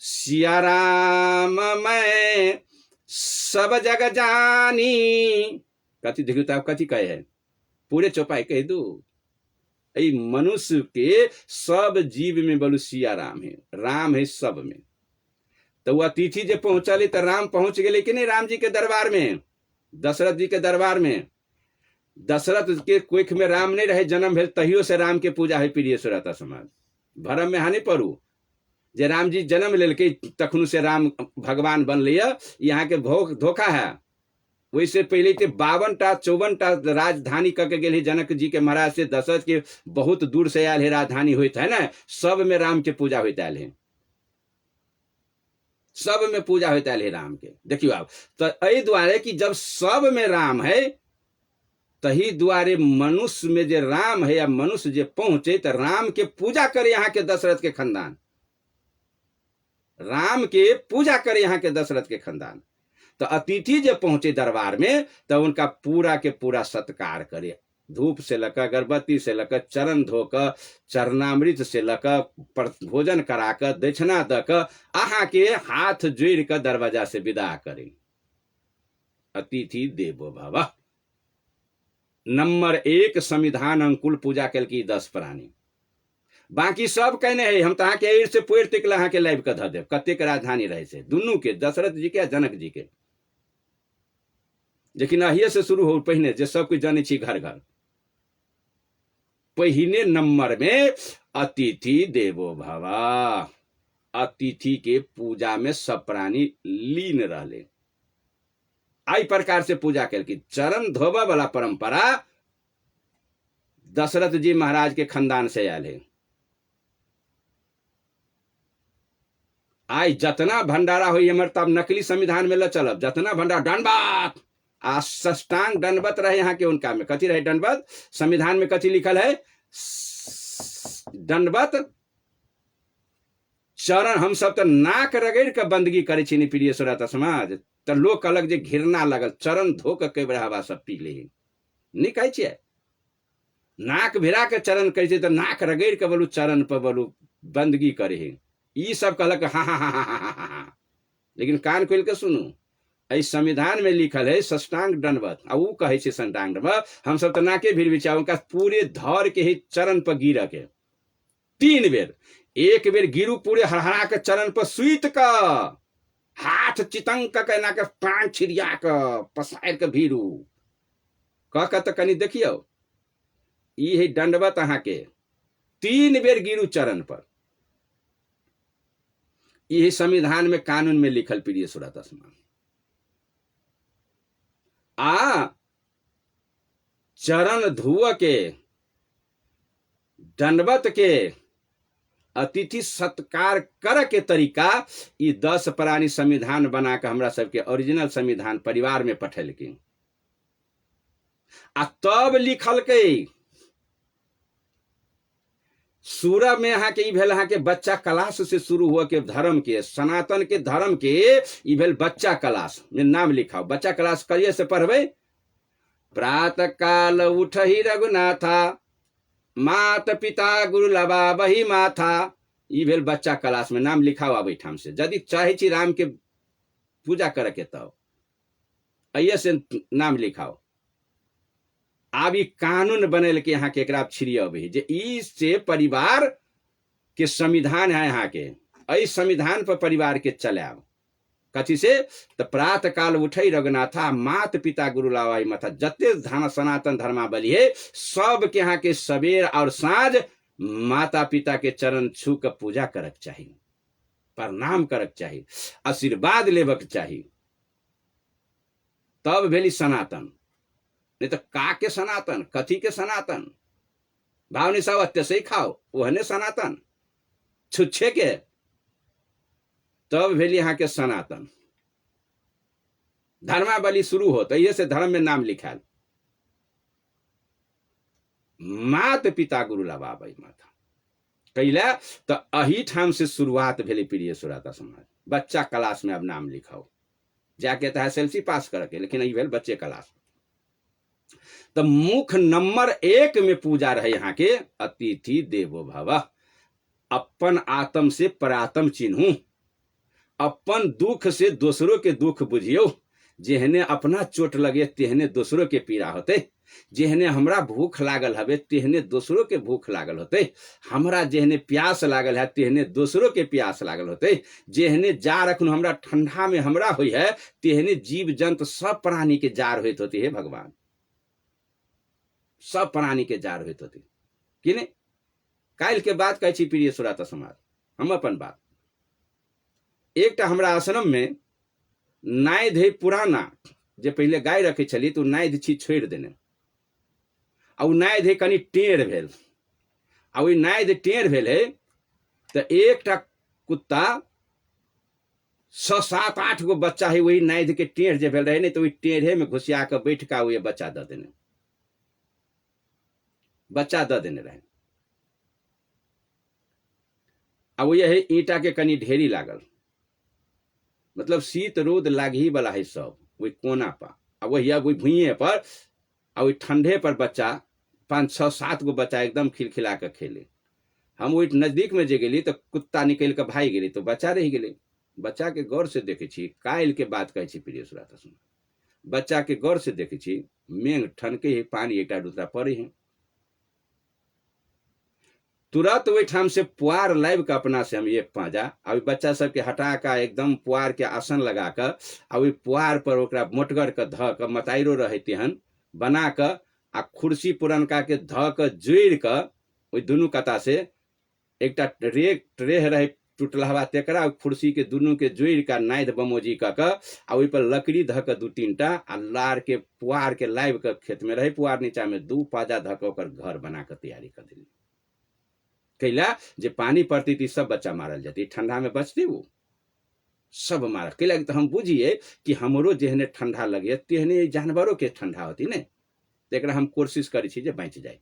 सिया राम मैं सब जग जानी। कथी देखो कथी कहे है, पूरे चौपाई कह दू। मनुष्य के सब जीव में बोलू सिया राम है, राम है सब में। तो वह अतिथि जो पहुंचले तो राम पहुंच गए कि नहीं राम जी के दरबार में, दशरथ जी के दरबार में। दशरथ के कोख में राम नहीं रहे, जन्म भेल तहियो से राम के पूजा है। प्रिय सुरता समाज, भरम में हानि पड़ू जे राम जी जन्म लेलके तखनु से राम भगवान बन लिया, यहाँ के धोखा है। वैसे पहले थे 52-54 राजधानी करके गेल जनक जी के महाराज से, दशरथ के बहुत दूर से आयल है राजधानी होता है ना, सब में राम के पूजा होता है, सब में पूजा होता है राम के। देखियो आप, तो यही द्वारे कि जब सब में राम है तही द्वारे मनुष्य में जे राम है या मनुष्य जे पहुंचे तो राम के पूजा करे। यहाँ के दशरथ के खानदान राम के पूजा करे, यहाँ के दशरथ के खानदान। तो अतिथि जब पहुंचे दरबार में तो उनका पूरा के पूरा सत्कार करे, धूप से लकर, अगरबत्ती से लकर, चरण धोकर, चरणामृत से लकर, भोजन कराकर, दक्षिणा दकर आहा के हाथ जोड़ कर दरवाजा से विदा करे। अतिथि देवो भव। नंबर 1 संविधान अंकुल पूजा कल की 10 प्राणी। बाकी सब कहने है हम तहाँ के से पेड़ तिकला के लाइव के ध देव। कतेक राजधानी रहे से दुनू के, दशरथ जी के जनक जी के। लेकिन अहिए से शुरू हो पहिने जे सब कुछ जाने छी घर घर। पहिने नंबर में अतिथि देवो भव। अतिथि के पूजा में सब प्राणी लीन रहले। आई प्रकार से पूजा कल की चरण धोबा वाला परंपरा दशरथ जी महाराज के खानदान से आयल है। आई जतना भंडारा हुई हमर तब नकली संविधान में ल चलब, जतना भंडारा दंडवत आ सष्टांग दंडवत रहे। यहाँ के उनका में कथी रहे दंडवत, संविधान में कथी लिखल है, दंडवत चरण हम सब तो नाक रगड़ के बंदगी करे छी प्रिय श्रोता समाज। तो लोग कहलक जे घृणा लगल, चरण धो के कई बढ़ावा सब पी ले, नहीं कहे छियै। नाक भिरा के चरण करे छै, तो नाक रगड़ के बोलू चरण पर बोलू बंदगी करे है। ई सब कहलक हाँ हाँ हाँ हाँ हाँ हाँ हाँ। लेकिन कान खोल के सुनू, इस संविधान में लिखल है साष्टांग दंडवत, आ ऊ कहे छै साष्टांग दंडवत। हम सब तो नाके भीड़ बिछा उनका पूरे धर के ही चरण पर गिर के 3 बेर, एक बेर गिरू पूरे हरहरा के चरण पर सुइत का, हाथ चितंक के ना के प्राण छिड़िया के पसार के भीरू कह के तो कनी देखियो। ई है दंडवत अहाँ के 3 बेर गिरू चरण पर। यही संविधान में कानून में लिखल प्रिय श्रोता समाज। आ चरण धुआ के दंडवत के अतिथि सत्कार कर के तरीका ई 10 प्राणी संविधान बना के हमरा सबके ओरिजिनल संविधान परिवार में पठेलकिन। आ तब लिखल के सूरभ में अहाँ के ई भेल अहाँ के बच्चा क्लास से शुरू हुआ के धर्म के, सनातन के धर्म के ई भेल बच्चा क्लास में नाम लिखाओ। बच्चा क्लास करिए से पढ़बे, प्रातः काल उठही रघुनाथा, मात पिता गुरु लबा बही माथा। ई भेल बच्चा क्लास में नाम लिखाओ। अब ठाम से यदि चाहे छी राम के पूजा करे के तब अये से नाम लिखाओ। आब ई कानून बनल के यहाँ के एकरा छिड़ियबे जे ई से परिवार के संविधान है यहाँ के, अई संविधान पर परिवार के चलाब। कथी से तो प्रातः काल उठई रघुनाथा, मात पिता गुरु लावाई माथा। जते धन सनातन धर्मावली है सब के यहाँ के सवेर और साँझ माता पिता के चरण छू के पूजा करक चाहिए, प्रणाम करक चाहिए, आशीर्वाद लेबक चाहिए, तब भेली सनातन। नहीं तो का के सनातन, कथी के सनातन, भाव सब अत्य खाओ ओहने सनातन छुच्छे के, तब भेली यहाँ के सनातन। धर्मावली शुरू हो तो ये से धर्म में नाम लिखाल, मात पिता गुरु लबाबई माता कैला। तो अही ठाम से शुरुआत भेली प्रिय श्रोता समाज। बच्चा क्लास में अब नाम लिखाओ, जाके तो एसएलसी पास करके, लेकिन यही भेल बच्चे क्लास। तो मुख्य नंबर 1 में पूजा रहे यहाँ के अतिथि देवो भव। अपन आत्म से परात्म चिन्हू, अपन दुख से दूसरों के दुख बुझियो। जेहने अपना चोट लगे तेहने दूसरों के पीड़ा होते, जेहने हमरा भूख लागल हवे तेहने दूसरों के भूख लागल होते, हमरा जेहने प्यास लागल है तेहने दूसरों के प्यास लागल होते, जेहने जार अखन हमरा ठंडा में हमरा हुई है तेहने जीव जंतु सब प्राणी के जार होते होते है भगवान, सब प्राणी के जार होते होते कि नहीं। काल के बात कहे छी प्रिय श्रोता समाज, हम अपन बात। एक हमरा आश्रम में नाइद है पुराना, जे पहले गाय रखे छली तो नाइद छी छोड़ देने, आ नाइद है कनी टेढ़ भेल, आ वही नाइद टेढ़ भेल है तो एक कुत्ता 6-7-8 गो बच्चा है वही नाइद के टेढ़ जे भेल रहे नहीं तो वही टेढ़े में घुसिया के बैठ का हुए बच्चा दे देने, बच्चा दे देने रहे। अब वो है ईटा के कनी ढेरी लागल, मतलब शीत रोद लागी वाला है सब वही कोना पर, आ वही अब वही भुइये पर, आ वही ठंडे पर बच्चा 5-6-7 गो बच्चा एकदम खिलखिला के खेले। हम वही नजदीक में जे गेली तो कुत्ता निकल के भाई गेली तो बच्चा रह गेले। बच्चा के गौर से देखे छी, काल के बात कहे छी प्रिय श्रोता सुन, बच्चा के गौर से देखे छी मेघ ठनके ही पानी एकटा दूसरा पड़े हैं, तुरंत वही ठाम से पुआर लाइव का अपना से हम एक पाजा, अभी बच्चा सबके हटा का एकदम पुआर के आसन लगा कर, अभी पुआर पर ओकरा मोटगर के ध के मताइरो रहे तेहन बना कर, आ कुर्सी पुरनका के ध के जोड़ कर वही दुनू कता से एकटा ट्रेह रहे टूटलहवा तेकरा कुर्सी के दुनू के जोड़ का नाइद बमोजी क आ वही पर लकड़ी ध के 2-3टा आ लार के पुआर के लाइव के खेत में रहे, पुआर नीचा में 2 पाजा ध के ओकर घर बना के तैयारी कर दिली। कैला जे पानी पड़ती थी सब बच्चा मारल जाती, ठंडा में बचती वो सब मार कैला। तो हम बुझिए कि हमरो जेहने ठंडा लगे तेहने जानवरों के ठंडा होती ने, तो एक हम कोशिश करी जे बच जाए,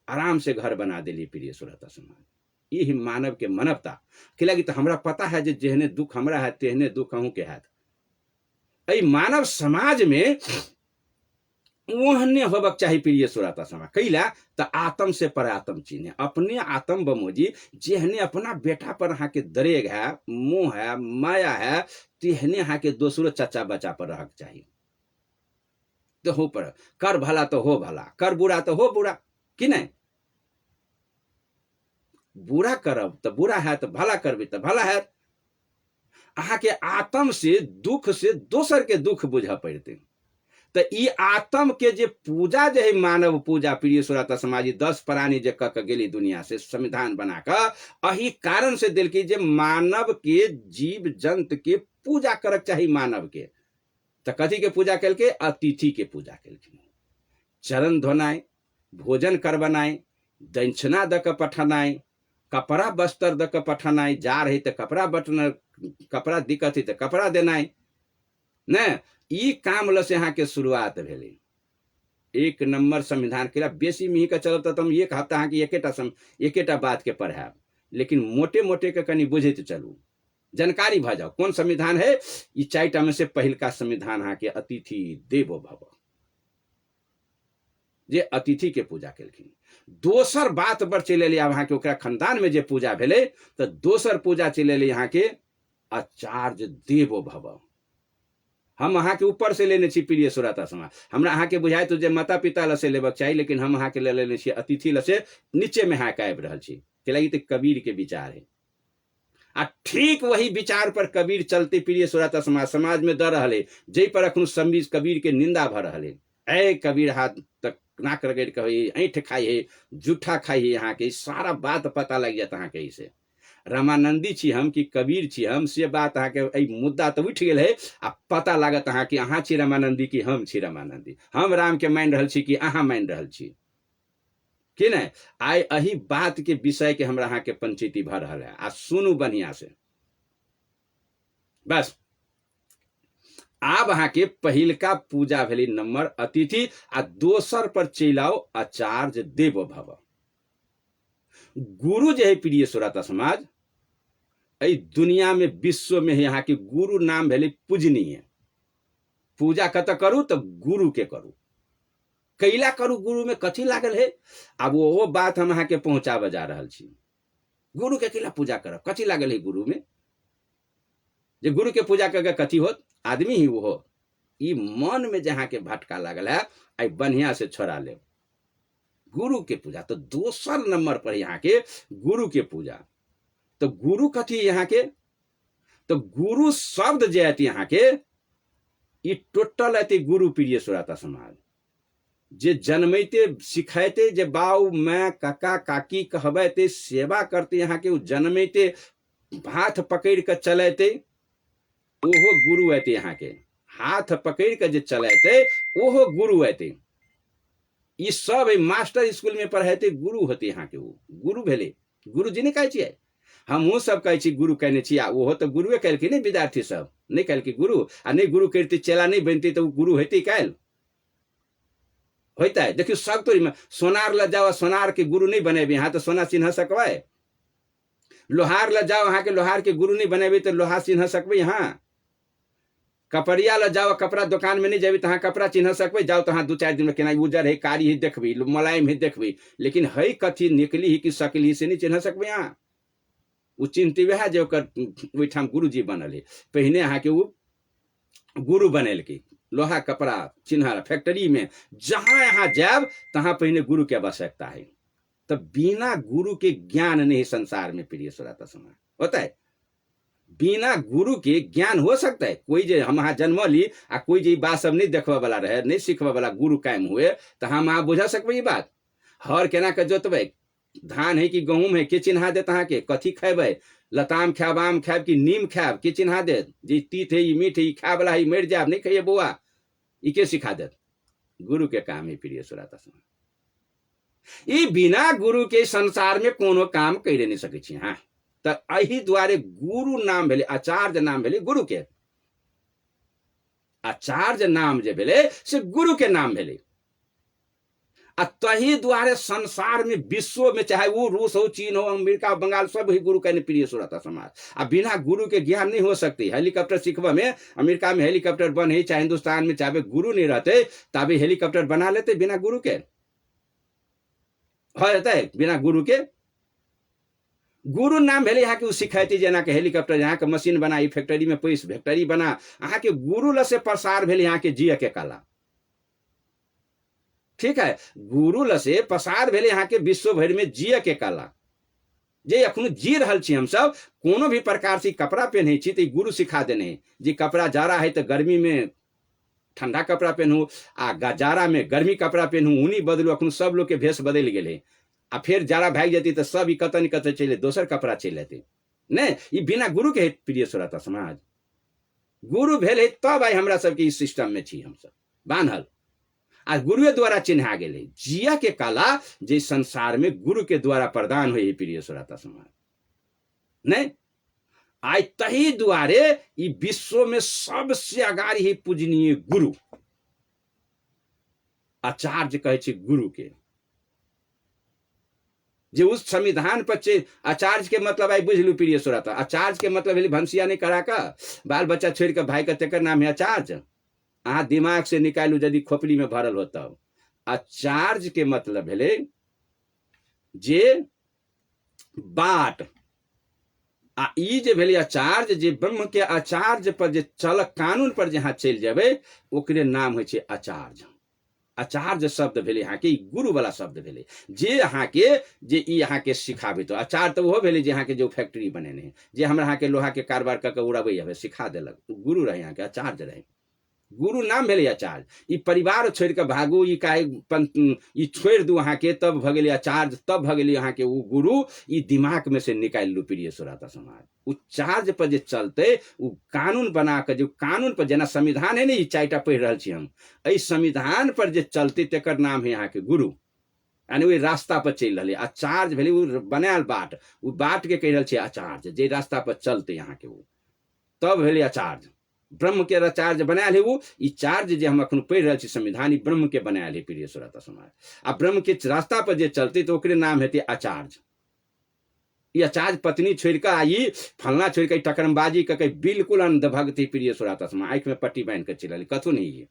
आराम से घर बना दिली प्रिय श्रोता समाज। यही मानव के मानवता के लगी। तो हमरा पता है जे जेहने दुख हमरा है तेहने दुख अहूँ के है। अई मानव समाज में ओहने होबक चाहिए प्रिय सुराता समा कैला। तो आत्म से पर आत्म चिन्ह अपने आत्म बमोजी जेहने अपना बेटा पर अहाँ के दरेग है, मोह है, माया है, तेहने अहाँ के दोसरो चचा बच्चा पर रहक चाहिए। तो हो पर कर भला तो हो भला, कर बुरा तो हो बुरा, कि नहीं? बुरा करब तो बुरा है, तो भला करबी तो भला है। अहाँ के आत्म से दुख से दोसर के दुख बुझा पड़ते। तो ई आत्म के जे पूजा जे है मानव पूजा प्रिय सुराता समाजी 10 प्राणी जे कक गेली दुनिया से संविधान बना कर अही कारण से दिल की जे मानव के जीव जंत के पूजा करक चाहिए मानव के। तो कथी के पूजा कल के? अतिथि के पूजा कल। चरण धोनाय, भोजन करबनाय, दक्षिणा द के पठनाय, कपड़ा बस्तर द के पठनाय, जा रही तो कपड़ा बटन कपड़ा दिक्कत है तो कपड़ा देनाय न। ई काम ल से यहाँ के शुरुआत भेले। एक नंबर संविधान के बेसी मिही के चलत तो हम एक हफ्ता अहाँ के एकेटा बात के पढ़ाब, लेकिन मोटे मोटे के कनी बुझे चलू, जानकारी भ जाओ कौन संविधान है। ई 4टा में से पहिल का संविधान अहाँ के अतिथि देवो भव, जे अतिथि के पूजा केलखिन। दोसर बात पर चले यहाँ के ओकरा खानदान में जे पूजा भेले तो दोसर पूजा चले यहाँ के आचार्य देवो भव। हम अहाँ के ऊपर से लेने छी प्रिय सुराता समाज। हमरा अहाँ के बुझाय तो जे माता पिता ल से लेबक चाहिए, लेकिन हम अहाँ के ले लेने छी अतिथि ल से नीचे में अहाँ के आबि रहल छी। के लगी तो कबीर के विचार है। आ ठीक वही विचार पर कबीर चलते प्रिय सुराता समाज में दर रहे, जै पर अखनु संबीज कबीर के निंदा भ रहे। ऐ कबीर हाथ तक नाक रगड़ कहे, ऐठ खाई है, जूठा खाई है, यहाँ के सारा बात पता लग जाता अहाँ के। इसे रामानंदी छी हम कि कबीर छी हम, से बात अहाँ के मुद्दा तो उठ गेल है। आ पता लागत अहाँ कि अहाँ छी रामानंदी कि हम छी रामानंदी, हम राम के मान रहल छी कि अहाँ मान रहल छी, कि नहीं? आइ अही बात के विषय के हमरा अहाँ के पंचायती भ रहा है। आ सुनू बढ़िया से। बस आब अहाँ के पहिलका पूजा भेली नंबर अतिथि, आ दोसर पर चलि आओ आचार्य देव भव। गुरु जे है प्रिय सुराता समाज, अई दुनिया में विश्व में यहाँ के गुरु नाम भेले पूजनीय। पूजा कत करू तो गुरु के करू, कैला करू गुरु में कथी लागल है। अब वो बात हम अहाँ के पहुंचाबे जा रहल छी। गुरु के कैला पूजा करब, कथी लागल है गुरु में? जे गुरु के पूजा करके कथी होत? आदमी ही वो हो। ई मन में जहाँ के भटका लागल है, आई बढ़िया से छोड़ा ले गुरु के पूजा। तो दोसर नंबर पर यहाँ के गुरु के पूजा। तो गुरु कथी यहाँ के? तो गुरु शब्द जे है यहाँ के ई टोटल है गुरु प्रिय सुराता समाज। जे जन्मैते सिखाते, जे बाऊ मैं काका काकी कहबैते, सेवा करते यहाँ के, जन्मैते हाथ पकड़ के चलते, ओहो गुरु है यहाँ के। हाथ पकड़ के जे चलते ओहो गुरु है। ई सब मास्टर स्कूल में पढ़ाते गुरु होते यहाँ के। वो गुरु भेले। गुरु जी ने कहे छिए, हमहूँ सब कहे छी गुरु कहने छी। आ वो तो गुरुए कहलखिन नहीं, विद्यार्थी सब नहीं कहलखिन गुरु। आ नहीं गुरु करते चेला नहीं बनते तो गुरु होते कैल होता है। देखियो सब तोरी में सोनार ल जाओ, सोनार के गुरु नहीं बनेबे यहाँ तो सोना चिन्ह सकबे। लोहार ल जाओ, यहाँ के लोहार के गुरु नहीं बनेबे तो लोहा चिन्ह सकबे। यहाँ कपड़िया ल जाओ, कपड़ा दुकान में नहीं जाबे तो कपड़ा चिन्ह सकबे। जाओ तो 2-4 दिन में केना उजर है, कारी ही देखबी, मुलायम ही देखबी, लेकिन है कथी निकली ही कि सकली से नहीं चिन्ह सकबे। यहाँ वो चिन्हती वह जो ओठाम गुरु जी बनल है। पहने यहाँ के वो गुरु बनेल की लोहा कपड़ा चिन्ह फैक्ट्री में जहां यहाँ जाब तहां पहले गुरु के आवश्यकता है। तो बिना गुरु के ज्ञान नहीं संसार में प्रिय सुराता समाज होता है। बिना गुरु के ज्ञान हो सकता है। कोई जे हम यहाँ जन्म ली आ कोई जे बात सब नहीं देखबा वाला रहे, नहीं सीखबा वाला गुरु कायम हुए तो हम यहाँ बुझा सकबे। ये बात हर केना के जोतबे, धान है कि गहूम है, के चिन्हा देत अहाँ के? कथी खेबे? लताम खाब, आम खाब कि नीम खाब, के चिन्हा देत? जे तीत है, मीठ है, खाए वाला है, मर जाब नहीं खाइए बउआ, ई के सिखा देत? गुरु के काम है प्रिय सुराता समाज। ई बिना गुरु के संसार में कोनो काम करे नहीं सके छी। हाँ, तो अही द्वारे गुरु नाम भेले, आचार्य नाम भेले गुरु के। आचार्य नाम जे भेले से गुरु के नाम भेले। आ तही द्वारे संसार में विश्व में चाहे वो रूस हो, चीन हो, अमेरिका, बंगाल, सब ही गुरु कहने प्रिय सुरता समाज। अब बिना गुरु के ज्ञान नहीं हो सकती। हेलीकॉप्टर सीखवा में अमेरिका में हेलीकॉप्टर बने, चाहे हिंदुस्तान में, चाहे गुरु नहीं रहते तभी हेलीकॉप्टर बना लेते बिना गुरु के। हो जाता है बिना गुरु के। गुरु नाम भेले यहाँ के सिखाती जना के हेलीकॉप्टर यहाँ के मशीन बना, फैक्ट्री में पैस फैक्ट्री बना, यहाँ के गुरु लसे प्रसार भेले यहाँ के जिया के कला। ठीक है, गुरु लसे प्रसार भेले यहाँ के विश्व भर में जिया के कला। जे अखनो जी रहल छी हम सब, कोनो भी प्रकार से कपड़ा पहने छी तो गुरु सिखा देने जी कपड़ा जाड़ा है तो गर्मी में ठंडा कपड़ा पहनू, आ जाड़ा में गर्मी कपड़ा पहनू, ऊनी बदलू। अखनो सब लोग के भेष बदल गेले, आ फिर जाड़ा भाग जाती तो सब इकतन चले दोसर कपड़ा चल लेते। नहीं, ये बिना गुरु के प्रिय सुरता समाज। गुरु भेले तब आई हमरा सबके इस सिस्टम में छी हम सब बांधल, आ गुरु द्वारा चिन्हा गेले जिया के कला जे संसार में गुरु के द्वारा प्रदान हुई प्रिय सुरता समाज। नहीं, आई तही द्वारे ई विश्व में सबसे अगाड़ी ही पूजनीय गुरु आचार्य कहे छे गुरु के। जे उस संविधान पर आचार्य के मतलब आई बुझलू प्रिय सुरता। आचार्य के मतलब भंसिया नहीं करा का बाल बच्चा छोड़ के भाई का तेकर नाम है आचार्य। अहाँ दिमाग से निकालू यदि खोपड़ी में भरल हो तब। आचार्य के मतलब है जे बाट, आ ई जे भेले आचार्य, जे ब्रह्म के आचार्य पर जे चल कानून पर जहाँ चल जाबे ओकरे नाम होइ छे आचार्य। आचार्य शब्द भेले यहाँ के गुरु वाला शब्द भेले जे यहाँ के जे ई यहाँ के सिखाबे। तो आचार्य तो वो भेले जे यहाँ के जो फैक्ट्री बने जे हमरा यहाँ के लोहा के कारोबार करके उड़ाबे हवे सिखा देलक, गुरु रहे यहाँ के आचार्य रहे। गुरु नाम भेले आचार्य। ई परिवार छोड़ के भागू, ई काहे ई छोड़ दू अहाँ के तब भगेले आचार्य, तब भगेले यहाँ के वो गुरु। ई दिमाग में से निकाल लू प्रिय सुराता समाज। उ चार्ज पर जे चलते उ कानून बना के, जो कानून पर जना संविधान है नहीं, चारिटा पढ़ रहा छी हम, एहि संविधान पर जे चलते तेकर नाम है यहाँ के गुरु। यानी वही रास्ता पर चल रहे आचार्य भेले उ बनायल बाट, उ बाट के कह रहा छे आचार्य। जे रास्ता पर चलते यहाँ के वो तब भेले आचार्य। ब्रह्म के आचार्य बनायल है वो। ई चार्ज जे हम अखन पढ़ रहे छी संविधान, ई ब्रह्म के बनायल है प्रिय सुरता समाज। आ ब्रह्म के रास्ता पर जे चलते तो ओकरे नाम हेते आचार्य। ई आचार्य पत्नी छोड़ के आई फलना छोड़ के टकरमबाजी करके बिल्कुल अंधभक्ति प्रिय सुरता समाज। आंख में पट्टी बांध के चल कथू नहीं, ये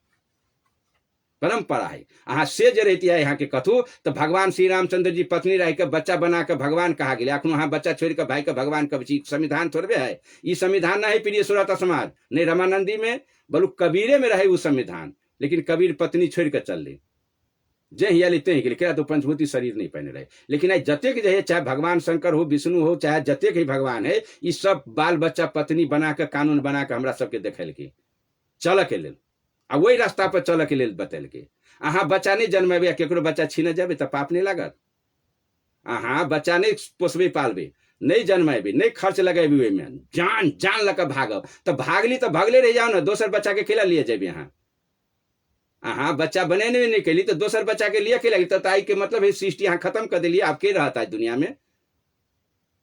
परंपरा है। अहाँ से जे रहती है यहाँ के कथू तो भगवान श्री रामचंद्र जी पत्नी रह के बच्चा बना के भगवान कहा गया। अखनो अहाँ बच्चा छोड़ के भाई के भगवान कब छी? संविधान थोड़े है, ई संविधान ना है प्रिय सुरता समाज। नहीं रामानंदी में बोलू कबीरे में रहे वो संविधान, लेकिन कबीर पत्नी छोड़ के चल ले जे हिया लेते हैं कि तो पंचभूति शरीर नहीं पहने रहे। लेकिन आई जतेक जो है, चाहे भगवान शंकर हो, विष्णु हो, चाहे जतेक ही भगवान है, ये सब बाल बच्चा पत्नी बना के कानून बना के हमरा सबके देखल के चल के लेल, आ वही रास्ता पर चल के लेल बतल के। अहाँ बच्चा नहीं जन्मेबे, केकरो बच्चा छीने जाबे तो पाप नहीं लागत। अहाँ बच्चा नहीं पोसबे पालबे, नहीं जन्मेबे, नहीं खर्च लगेबे, ओहि में जान जान लग भागब तो भागली तो भागले रह जाओ ना, दोसर बच्चा के खिला लिए जेबे। अहाँ बच्चा बने नहीं कैली तो दोसर बच्चा के लिए खिला तो आई के मतलब है सृष्टि यहाँ खत्म कर दिलिए। आप के रहता है दुनिया में?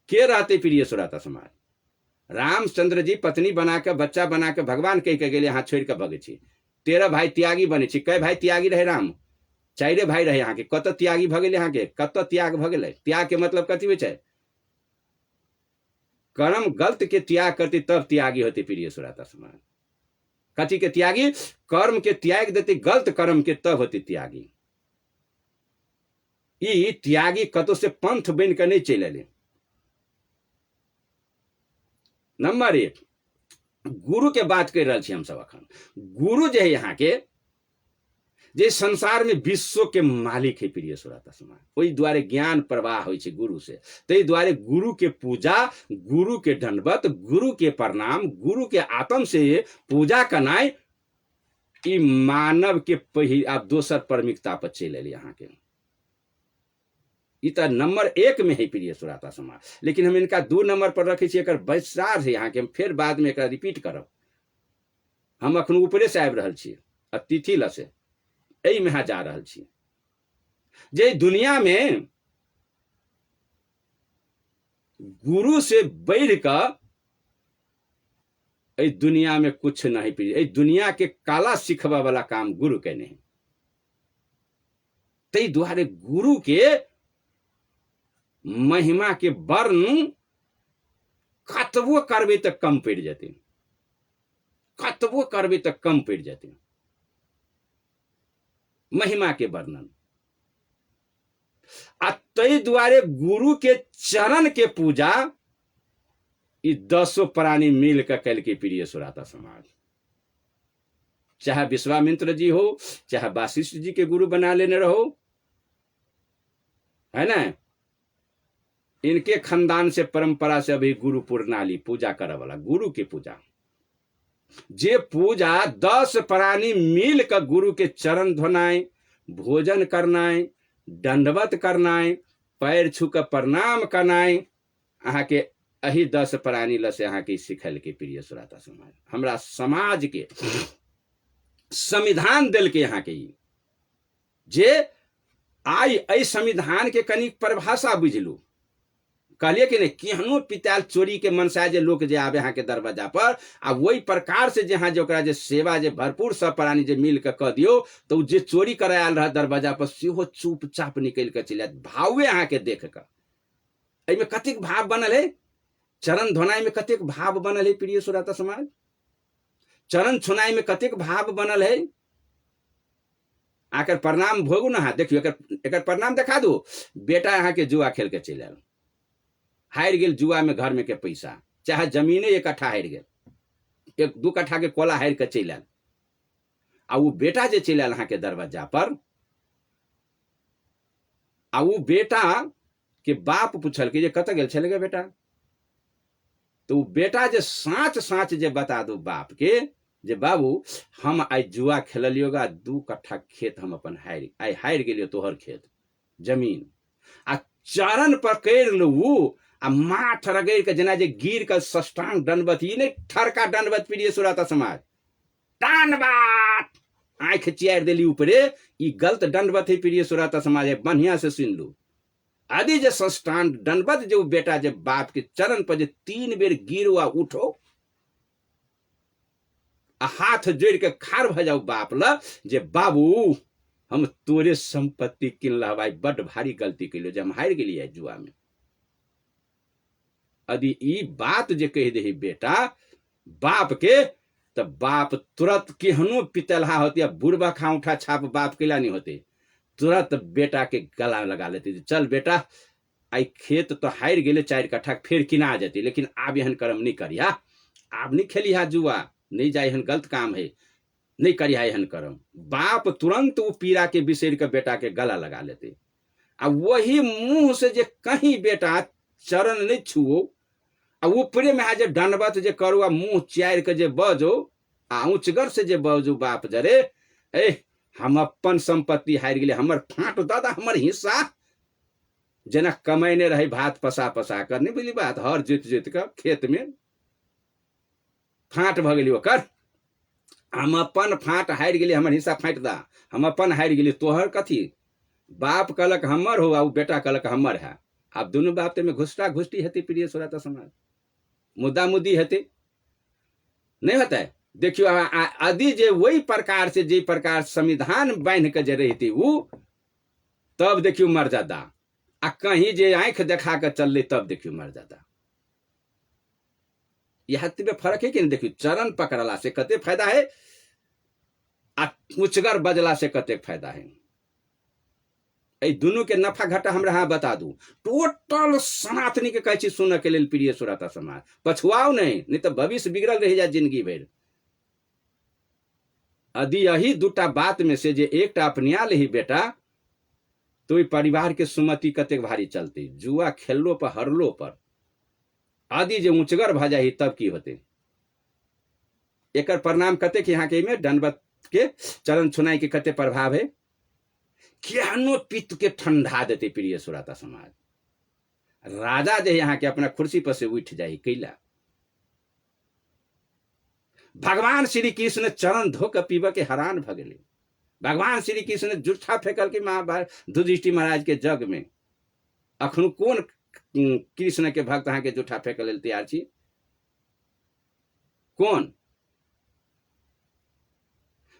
के रहते प्रिय सुराता समाज? रामचंद्र जी पत्नी बना के बच्चा बना के भगवान कह के गेले, हाथ छोड़ के भगे छी। 13 भाई त्यागी बने छी। कै भाई त्यागी रहे? राम 4 भाई रहे यहाँ के। कत त्यागी भगेले यहाँ के? कत त्याग भगेले? त्याग के मतलब कथी होइ छै? कर्म गलत के त्याग करते तब त्यागी होते प्रिय सुराता समाज। कथी के त्यागी? कर्म के त्याग देते, गलत कर्म के तब होते त्यागी। ई त्यागी कतो से पंथ बन के नहीं चले। नंबर 1 गुरु के बात कर रहे हम सब अखन। गुरु जो है यहाँ के जे संसार में विश्व के मालिक है प्रिय सुराता समाज। ओहि द्वारे ज्ञान प्रवाह होइ छै गुरु से। तै द्वारे गुरु के पूजा, गुरु के दंडवत, गुरु के प्रणाम, गुरु के आत्म से पूजा करनाई ई मानव के पहिल आप दोसर प्राथमिकता पर चल एले। यहाँ के ई तो नंबर 1 में है प्रिय सुराता समाज। लेकिन हम इनका 2 नंबर पर रखे छी। एकर विस्तार है यहाँ के हम फिर बाद में एकरा रिपीट करब। हम अखन ऊपरे से आबि रहल छी, अतिथि ल से एहि में जा रहल छी। जे दुनिया में गुरु से बढ़ कर एहि दुनिया में कुछ नहीं प्रिय। एहि दुनिया के काला सिखवा वाला काम गुरु के नहीं। तई द्वारे गुरु के महिमा के वर्ण कतबो करबे तो कम पड़ जाते, कतबो करबे तो कम पड़ जाते महिमा के वर्णन। आ तई द्वारे गुरु के चरण के पूजा ये 10 प्राणी मिल कर कल के प्रिय सुराता समाज, चाहे विश्वामित्र जी हो, चाहे वासिष्ठ जी के गुरु बना लेने रहो, है ना, इनके खानदान से परंपरा से अभी गुरु पूर्णाली पूजा करे वाला गुरु की पूजा, जे पूजा 10 प्राणी मिल कर गुरु के चरण धोनाए, भोजन करनाए, दंडवत करनाए, पैर छू कर प्रणाम करनाए, अहाँ के अही 10 प्राणी लसे अहाँ के सिखल के प्रिय सुराता समाज, हमरा समाज के संविधान दिल के यहाँ के जे आई ऐ संविधान के कनी परिभाषा बुझलू, कहलिए कि नहीं केहनो पिताल चोरी के मनसा जे लोग जे आवे यहाँ के दरवाजा पर आ वही प्रकार से जहाँ जोकरा जे सेवा जे भरपूर सब प्राणी जे मिल के कह दियो तो जे चोरी करे आयल रहा दरवाजा पर सेहो चुपचाप निकल के चले भावे यहाँ के देख कर। एमे कतिक भाव बनल है, चरण धोनाई में कतिक भाव बनल है प्रिय सुराता समाज, चरण छुनाई में कतिक भाव बनल है। आकर प्रणाम भोगू ना, देखियो एकर प्रणाम देखा दो, बेटा यहाँ के जुआ खेल के चल आयल, हार गेल जुआ में घर में के पैसा, चाहे जमीने 1 कट्ठा हार गेल, 1-2 कट्ठा के कोला हार के चल आयल, आ वो बेटा जे चल आयल अहाँ के दरवाजा पर, आ वो बेटा के बाप पूछल कि जे कत गेल छल गे बेटा, तो बेटा जे साँच साँच जे बता दो बाप के जे बाबू हम आई जुआ खेलियोगा, 2 कट्ठा खेत हम अपन हार गेलियो तोहर खेत जमीन, आ चरण पकड़ लू आ माथ रगड़ के जना जे गिर के सष्टांग दंडवत, ई नहीं ठरका दंडवत प्रिय सुराता समाज, दंडवत आंख चियार देली ऊपरे, ई गलत दंडवत है प्रिय सुराता समाज, है बढ़िया से सुन लू। आदि जे सष्टांग दंडवत जो बेटा जे बाप के चरण पर जे 3 बेर गिरो आ उठो आ हाथ जोड़ के खार भ जाओ बाप ल जे बाबू हम तोरे संपत्ति किनला भाई, बड़ भारी गलती कैलो जे हम हार गेलिए जुआ में। यदि ई बात जे कह दे बेटा बाप के, तो बाप तुरंत केहनो पितलहा होती या बुढ़बा खाउठा छाप बाप केला नहीं होते, तुरंत बेटा के गला लगा लेते, चल बेटा आई खेत तो हार गेले 4 कट्ठा फिर किना जाती, लेकिन आब एहन कर्म नहीं करिया, आब नहीं खेलिया जुआ, नहीं जाए एहन गलत काम है, नहीं करिया एहन कर्म। बाप तुरंत वो पीड़ा के बिसेर के बेटा के गला लगा लेते, आ वही मुंह से जे कहीं बेटा चरण नहीं छुओ आ ऊपरे में आज दंडवत जे करो आ मुंह चार के जे बजो आ ऊंचगर से जे बजो बाप जरे ए हम अपन संपत्ति हार गेले, हमर फाट दादा हमर हिस्सा, जना कमाइने रहे भात पसा पसा कर, नहीं बुझली बात, हर जोत जोत कर खेत में फाट भ गेली ओकर, हम अपन फाट हार गेली, हमर हिस्सा फाट दा, हम अपन हार गेली, तोहर कथी, बाप कहलक हमर हो आ बेटा कहलक हमर है, अब दोनों बाप में घुसटा घुसटी हेती प्रिय सुराता समाज, मुद्दा मुद्दी हेते नहीं होता है। देखियो आदि जे वही प्रकार से जे प्रकार संविधान बांध के जे रहती वो, तब देखियो मर्यादा, आ कहीं जे आंख देखा के चल तब देखियो मर्यादा, यह में फर्क है कि नहीं। देखियो चरण पकड़ला से कते फायदा है आ उचगर बजला से कते फायदा है, दोनों के नफा घाटा हमरा यहाँ बता दू, टोटल सनातनी के कहे सुन के लिए प्रिय सुराता समाज, पछुआओ नहीं तो भविष्य बिगड़ल रह जाए जिंदगी भर। यदि यही 2टा बात में से जे एकटा अपनिया ले ही बेटा, तो परिवार के सुमति कते भारी चलते, जुआ खेललो पर हरलो पर आदि जे ऊंचगर भ जाही तब की होते। एकर परिणाम कते के यहाँ के में दंडवत के चरण छुनाई के कते प्रभाव है, केहनो पित्त के ठंडा देते प्रिय सुराता समाज। राजा जे यहाँ के अपना कुर्सी पर से उठ जाही कैला, भगवान श्री कृष्ण चरण धो के पीब के हैरान भ गए, भगवान श्री कृष्ण जूठा फेंकल के महाभारत युधिष्ठिर महाराज के जग में, अखनो कौन कृष्ण के भक्त अहाँ के जूठा फेंकल लेल तैयार छी, कौन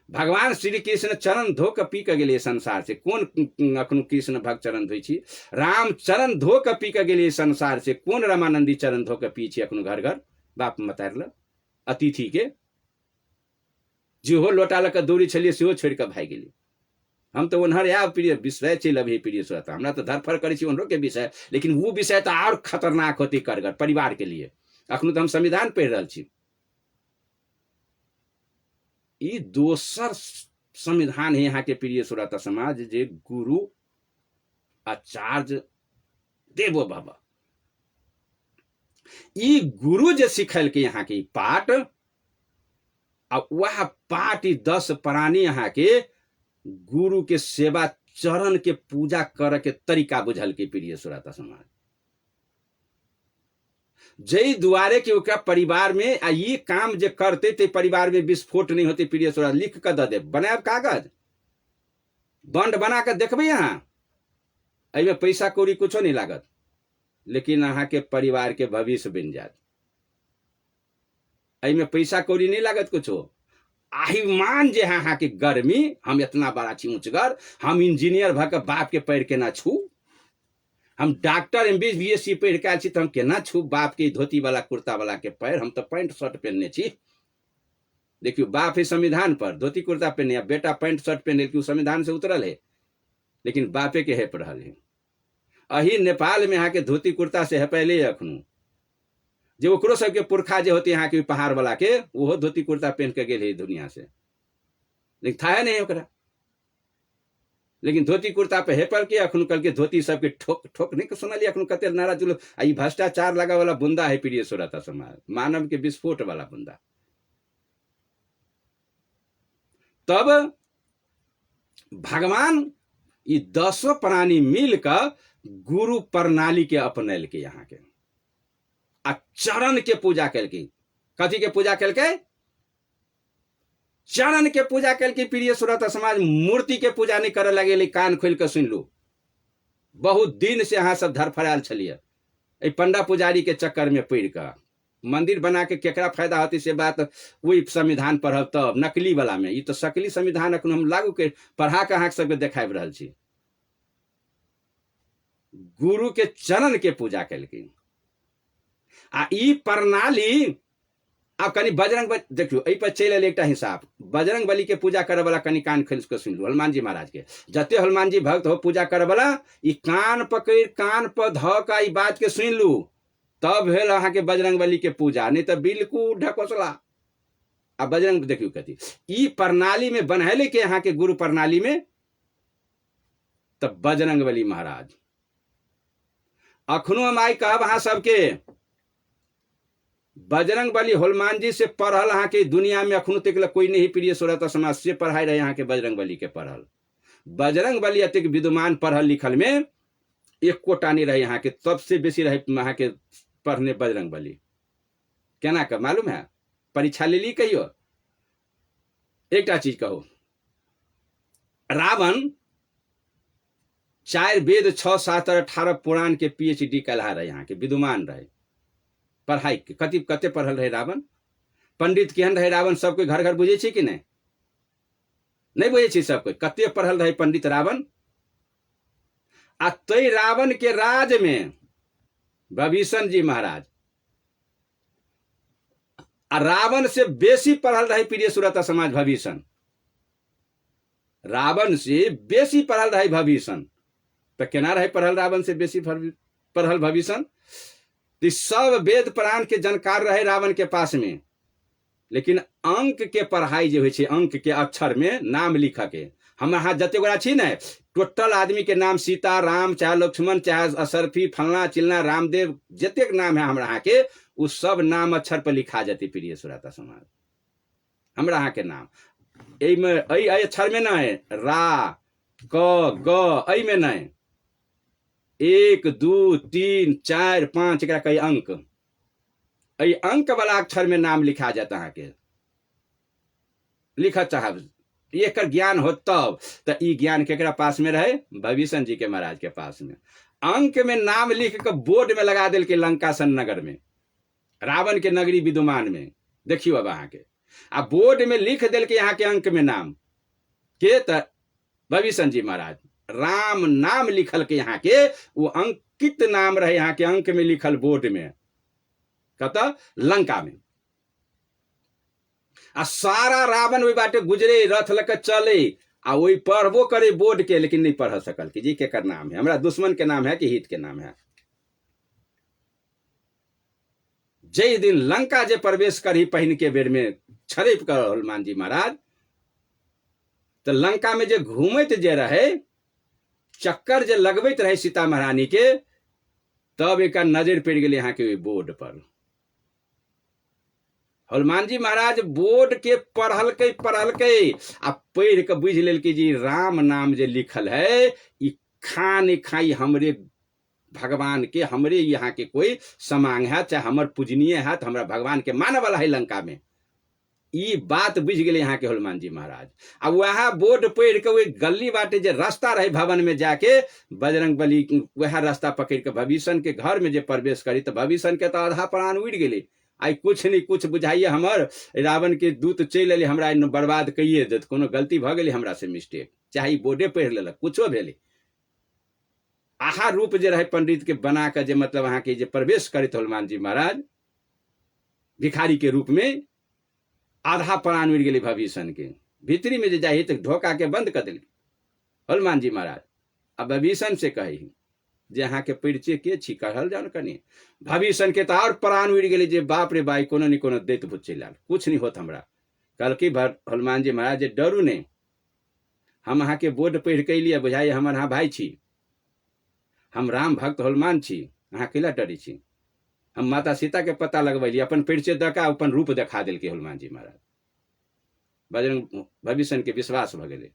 भगवान श्री कृष्ण चरण धो के पी के गेलिए संसार से। कौन अखनो कृष्ण भक्त चरण धोई छी? राम चरण धो के पी के गेलिए संसार से। कौन रामानंदी चरण धो के पी छी अखनो घर घर बाप मतार ल अतिथि के? जेहो लोटा लऽ के दौड़ी छलिए सेहो छोड़ के भाग गेली। हम तो उन्हर आब प्रिय विषय चल अभी प्रिय श्रोता, हमरा तो धरफड़ करै छी उन्हरो के विषय, लेकिन वो विषय तो और खतरनाक होती करगर परिवार के लिए। अखनो तो हम संविधान पढ़ि रहल छी, ई दोसर संविधान है यहाँ के प्रिय श्रोता समाज, जे गुरु आचार्य देवो बाबा ई गुरु जे सिखल के यहाँ के पाठ, आ वह पाठ 10 प्राणी यहाँ के गुरु के सेवा चरण के पूजा कर के तरीका बुझल के प्रिय श्रोता समाज। जय दुआरे के ओकरा परिवार में आ ये काम जे करते ते परिवार में विस्फोट नहीं होते प्रिय श्रोता। लिख के दे बनाब कागज बंड बना के देखबे यहाँ, अमे पैसा कौड़ी कुछो नहीं लागत, लेकिन अहाँ के परिवार के भविष्य बन जात। अमे पैसा कौड़ी नहीं लागत कुछो। आहिमान जे अहाँ के गर्मी, हम इतना बड़ा छी ऊंचगर, हम इंजीनियर भ के बाप के पैर के ना छू, हम डॉक्टर MBBS पढ़ के आयल छी, तो हम केना छू बाप के धोती वाला कुर्ता वाला के पैर? हम तो पैंट शर्ट पहनने छी। देखियो बाप है संविधान पर धोती कुर्ता पहने, बेटा पैंट शर्ट पहने, कि संविधान से उतरल है, लेकिन बापे के हेप रहल है। अही नेपाल में यहाँ के धोती कुर्ता से हेपैले अखनो, जे ओकरो सबके पुरखा जे होते यहाँ के पहाड़ वाला के, वो धोती कुर्ता पहन के गेल है दुनिया से, लेकिन था नहीं ओकरा। लेकिन धोती कुर्ता पे हेपल के अखनो कल के धोती सबके ठोक ठोक नहीं सुनलिए अखनो कते नारा जुल। आई भ्रष्टाचार लगा वाला बुंदा है प्रिय श्रोता समाज, मानव के विस्फोट वाला बुंदा। तब भगवान ये 10 प्राणी मिलकर गुरु प्रणाली के अपनैल के यहाँ के आ चरण के पूजा कल की। कथी के पूजा कल के? चरण के पूजा कल की प्रिय श्रोता समाज। मूर्ति के पूजा नहीं करे लगे। कान खोल के सुन लो, बहुत दिन से अहाँ सब धरफड़ायल छलिए पंडा पुजारी के चक्कर में पड़ के। मंदिर बना के केकरा फायदा होती से बात वही संविधान पढ़ब तब नकली वाला में। ये तो सकली संविधान अखन हम लागू के पढ़ा के अहाँ सबके देखाब रहल छी। गुरु के चरण के पूजा कल की आ ई प्रणाली। अब कनी बजरंग बली देखियो, एहि पर चल एक हिसाब। बजरंग बली के पूजा करे वाला कनी कान खोल के सुन लो। हनुमान जी महाराज के जते हनुमान जी भक्त हो पूजा करे वाला, ई कान पकड़ कान पर ध का ई बात के सुन लू, तब भेल अहाँ के बजरंग बली के पूजा, नहीं तो बिल्कुल ढकोसला। अब बजरंग देखियो कथी ई प्रणाली में बनहले के यहाँ के गुरु प्रणाली में, तब बजरंग बली महाराज। अखनो हम आई कहब अहाँ सबके, बजरंग बली हनुमान जी से पढ़ल अहाँ के दुनिया में अखनो तक कोई नहीं प्रिय श्रोता समाज से पढ़ाई रहे यहाँ के बजरंग बली के पढ़ल। बजरंग बली अतिक विद्वान पढ़ल लिखल में एक कोटा नहीं रहे यहाँ के, सबसे बेसी रहे यहाँ के पढ़ने बजरंग बली। केना कर मालूम है? परीक्षा ले ली कहियो। एक चीज कहो, रावण 4 वेद 6 7 18 पुराण के PhD कला रहे यहाँ के विद्वान रहे। पढ़ाई के कति कते पढ़ल रहे रावण। पंडित केहन रहे रावण सबके घर घर बुझे कि नहीं? नहीं बुझे छी सबको कते पढ़ल रहे पंडित रावण। आ तै रावण के राज में विभीषण जी महाराज आ रावण से बेसी पढ़ल रहे प्रिय श्रोता समाज विभीषण। रावण से बेसी पढ़ल रहे विभीषण। तो केना रहे पढ़ल रावण से बेसी पढ़ल विभीषण? सब वेद पुराण के जानकार रहे रावण के पास में, लेकिन अंक के पढ़ाई जो है अंक के अक्षर में नाम लिख के। हम अहाँ जते गोरा छी ने टोटल आदमी के नाम, सीता राम चाहे लक्ष्मण चाहे असरफी फलना चिलना रामदेव जतेक नाम है हमरा अहाँ के, उ सब नाम अक्षर पर लिखा जाती प्रिय श्रोता समाज। हमरा अहाँ के नाम एहि अक्षर में ना है, रा क ग एहि में नहीं, 1 2 3 4 5 एकरा कई अंक, अई अंक वाला अक्षर में नाम लिखा जाता है के लिखा चाहब एक ज्ञान हो तब। तो ई ज्ञान केकरा पास में रहे? विभीषण जी के महाराज के पास में। अंक में नाम लिख के बोर्ड में लगा दिल के लंकासन नगर में, रावण के नगरी विद्यमान में। देखियो अब अहाँ के आ बोर्ड में लिख दिल के यहाँ के अंक में नाम के भविष्य जी महाराज राम नाम लिखल के यहाँ के वो अंकित नाम रहे यहाँ के अंक में लिखल बोर्ड में कत लंका में आ सारा रावण वही बाटे गुजरे रथ लक चले आ वही पढ़बो करे बोर्ड के लेकिन नहीं पढ़ सकल कि जी केकर नाम है हमरा दुश्मन के नाम है कि हित के नाम है। जय दिन लंका जे प्रवेश करी पहिन के बेर में छरेप कर हनुमान जी महाराज तो लंका में जे घूमत जे रहे चक्कर जे लगबैत रहे सीता महारानी के तब एक नजर पड़ गई यहाँ के बोर्ड पर। हनुमान जी महाराज बोर्ड के पढ़ल के आ पढ़ के बुझ लेल कि जी राम नाम जे लिखल है ई खान खाई हमरे भगवान के हमरे यहाँ के कोई समांग है चाहे हमर पूजनीय है तो हमरा भगवान के माने वाला है लंका में ई बात बुझ गए यहाँ के हनुमान जी महाराज। अब वह बोर्ड पढ़ के वही गली बाटे जे रास्ता रहे भवन में जाके बजरंग बली वह रास्ता पकड़ के भविष्य के घर में जे प्रवेश करी तो भविष्य के तो आधा प्राण उड़ गए आई कुछ नहीं कुछ बुझाइए हमर रावण के दूत चल अले हमरा बर्बाद कहिए देत कोनो गलती भ गई हमरा से मिस्टेक चाहे बोर्डे पढ़ लेलक कुछो भेले आहा रूप जे रहे पंडित के बना के जे मतलब अहाँ के जे प्रवेश करत हनुमान जी महाराज भिखारी के रूप में आधा प्राण उड़ गए भविष्य के भीतरी में जे जाइए तो ढोका के बंद कर दिल हनुमान जी महाराज। अब भविष्य से कही जे अहाँ के परिचय के छी कहल जान कनी भविष्य के तो और प्राण उड़ गए जे बाप रे बाई कोनो नहीं कोनो दैत भूत चल कुछ नहीं होत हमरा कल की हनुमान जी महाराज जे डरू ने हम अहाँ के बोर्ड पढ़ के लिए बुझाइए हमर अहाँ भाई छी हम राम भक्त हनुमान छी अहाँ कैला डरी छी हम माता सीता के पता लगवैली अपन परिचय दका अपन रूप देखा दिल के हनुमान जी महाराज बजरंग भविष्य के विश्वास भ गए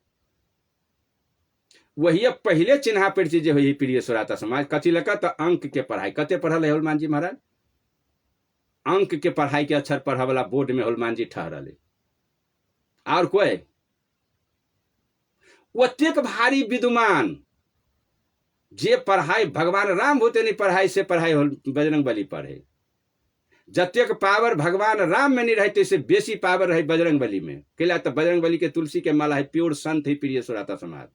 वही पहले चिन्हा परिचय जे हुई प्रिय सुराता समाज कथी लगा तो अंक के पढ़ाई कते पढ़ल है हनुमान जी महाराज अंक के पढ़ाई के अक्षर पढ़ा वाला बोर्ड में हनुमान जी ठहरल है और कोई ओतेक भारी विद्वान जे पढ़ाई भगवान राम होते नहीं पढ़ाई से पढ़ाई बजरंग बली पढ़े जतेक पावर भगवान राम में नहीं रहे तैसे बेसी पावर रहे बजरंग बली में कैला तो बजरंग बली के तुलसी के माला है प्योर संत है प्रिय सुराता समाज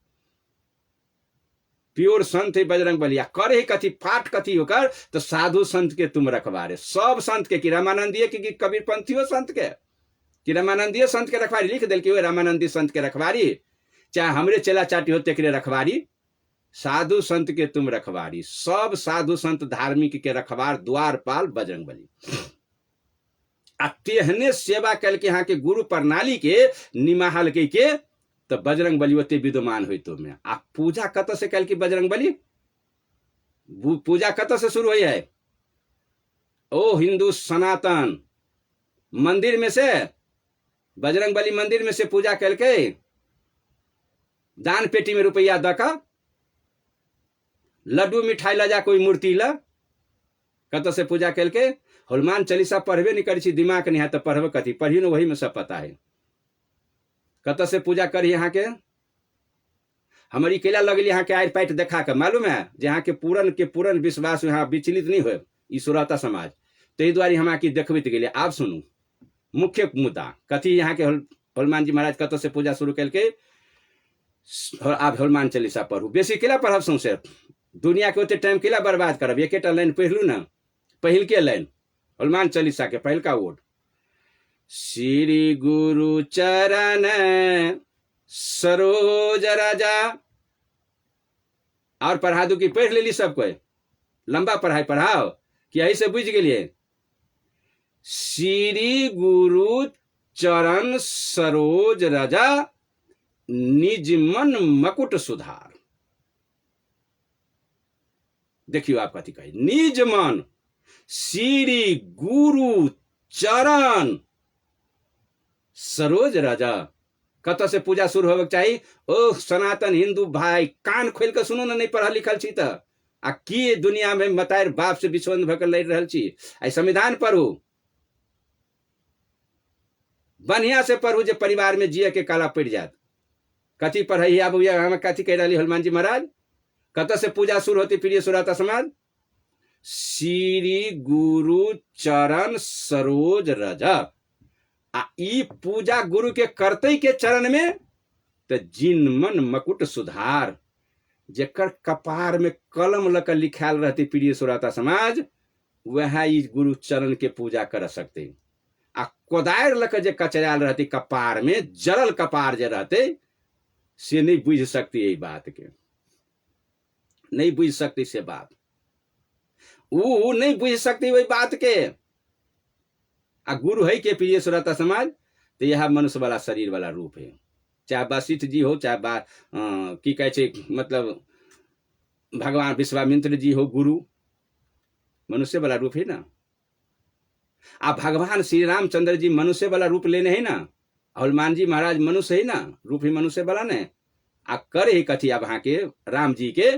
प्योर संत है बजरंग बली करे कथी पाठ कथी होकर तो साधु संत के तुम रखवारे सब संत के कि रामानंदीय की कबीर पंथियो संत के कि रामानंदीय संत के रखवारी लिख दिल कि रामानंदी संत के रखवारी चाहे हमरे चेला चाटी होते के रखवारी साधु संत के तुम रखवारी सब साधु संत धार्मिक के रखवार द्वारपाल बजरंग बली आ तेहने सेवा कल के यहाँ के गुरु प्रणाली के निमाहल के तो बजरंग बली ओते विद्यमान हुई तो में आ पूजा कत से कल की बजरंग बली पूजा कत से शुरू हुई है ओ हिंदू सनातन मंदिर में से बजरंग बली मंदिर में से पूजा कल के दान पेटी में रुपया दका लड्डू मिठाई ला जा कोई मूर्ति ला कत से पूजा कल के हनुमान चालीसा पढ़बे नहीं करी दिमाग नहीं है तो पढ़बे कथी पढ़ी न वही में सब पता है कत से पूजा करी यहाँ के हमारी केला लगली यहाँ के आयर पैट देखा के मालूम है जहाँ के पूरन विश्वास यहाँ विचलित नहीं हो ईश्वरता समाज तही द्वारे हम की देखबैत गेलिए। आप सुनू मुख्य मुद्दा कथी यहाँ के हनुमान जी महाराज कत से पूजा शुरू कल के आप हनुमान चालीसा पढ़ू बेसी केला पढ़ब सौंसे दुनिया के ओते टाइम केला बर्बाद करब एकेटा लाइन पढ़लू ना पहिल के लाइन हनुमान चालीसा के पहिल का वर्ड श्री गुरु चरण सरोज राजा और पढ़ा दू कि पढ़ लेली सब कोई लंबा पढ़ाई पढ़ाओ कि यही से बुझ गए श्री गुरु चरण सरोज राजा निज मन मकुट सुधार। देखियो आप कथी कही निज मन श्री गुरु चरण सरोज राजा कत से पूजा शुरू होबे चाहिए। ओ सनातन हिंदू भाई कान खोल के सुनो ना नहीं पढ़ल लिखल छी त आ की दुनिया में मतायर बाप से विश्वंद भकर लड़ रहल छी आई संविधान पढ़ू बढ़िया से पढ़ू जे परिवार में जिए के काला पड़ जात कथी पढ़ाई अब हम कथी कह रही हनुमान जी महाराज कत से पूजा शुरू होती प्रिय सुराता समाज श्री गुरु चरण सरोज राजा आ ई पूजा गुरु के करते के चरण में तो जिन मन मकुट सुधार, जेकर कपार में कलम लक लिखाल रहते प्रिय श्रोता समाज, वह इस गुरु चरण के पूजा कर सकते। आ कोदार लक जे कचराल रहते कपार में, जरल कपार जे रहते, से नहीं बुझ सकती यही बात के, नहीं बुझ सकती से बात, वो नहीं बुझ सकती वही बात के। आ गुरु है के प्रिय श्रोता समाज, तो यह मनुष्य वाला शरीर वाला रूप है, चाहे वशिष्ठ जी हो, चाहे की कहे छे मतलब भगवान विश्वामित्र जी हो, गुरु मनुष्य वाला रूप है ना। आ भगवान श्री रामचंद्र जी मनुष्य वाला रूप लेने है ना, हनुमान जी महाराज मनुष्य है ना, रूप ही मनुष्य वाला ने। आ करे ही कथी अब वहां के राम जी के,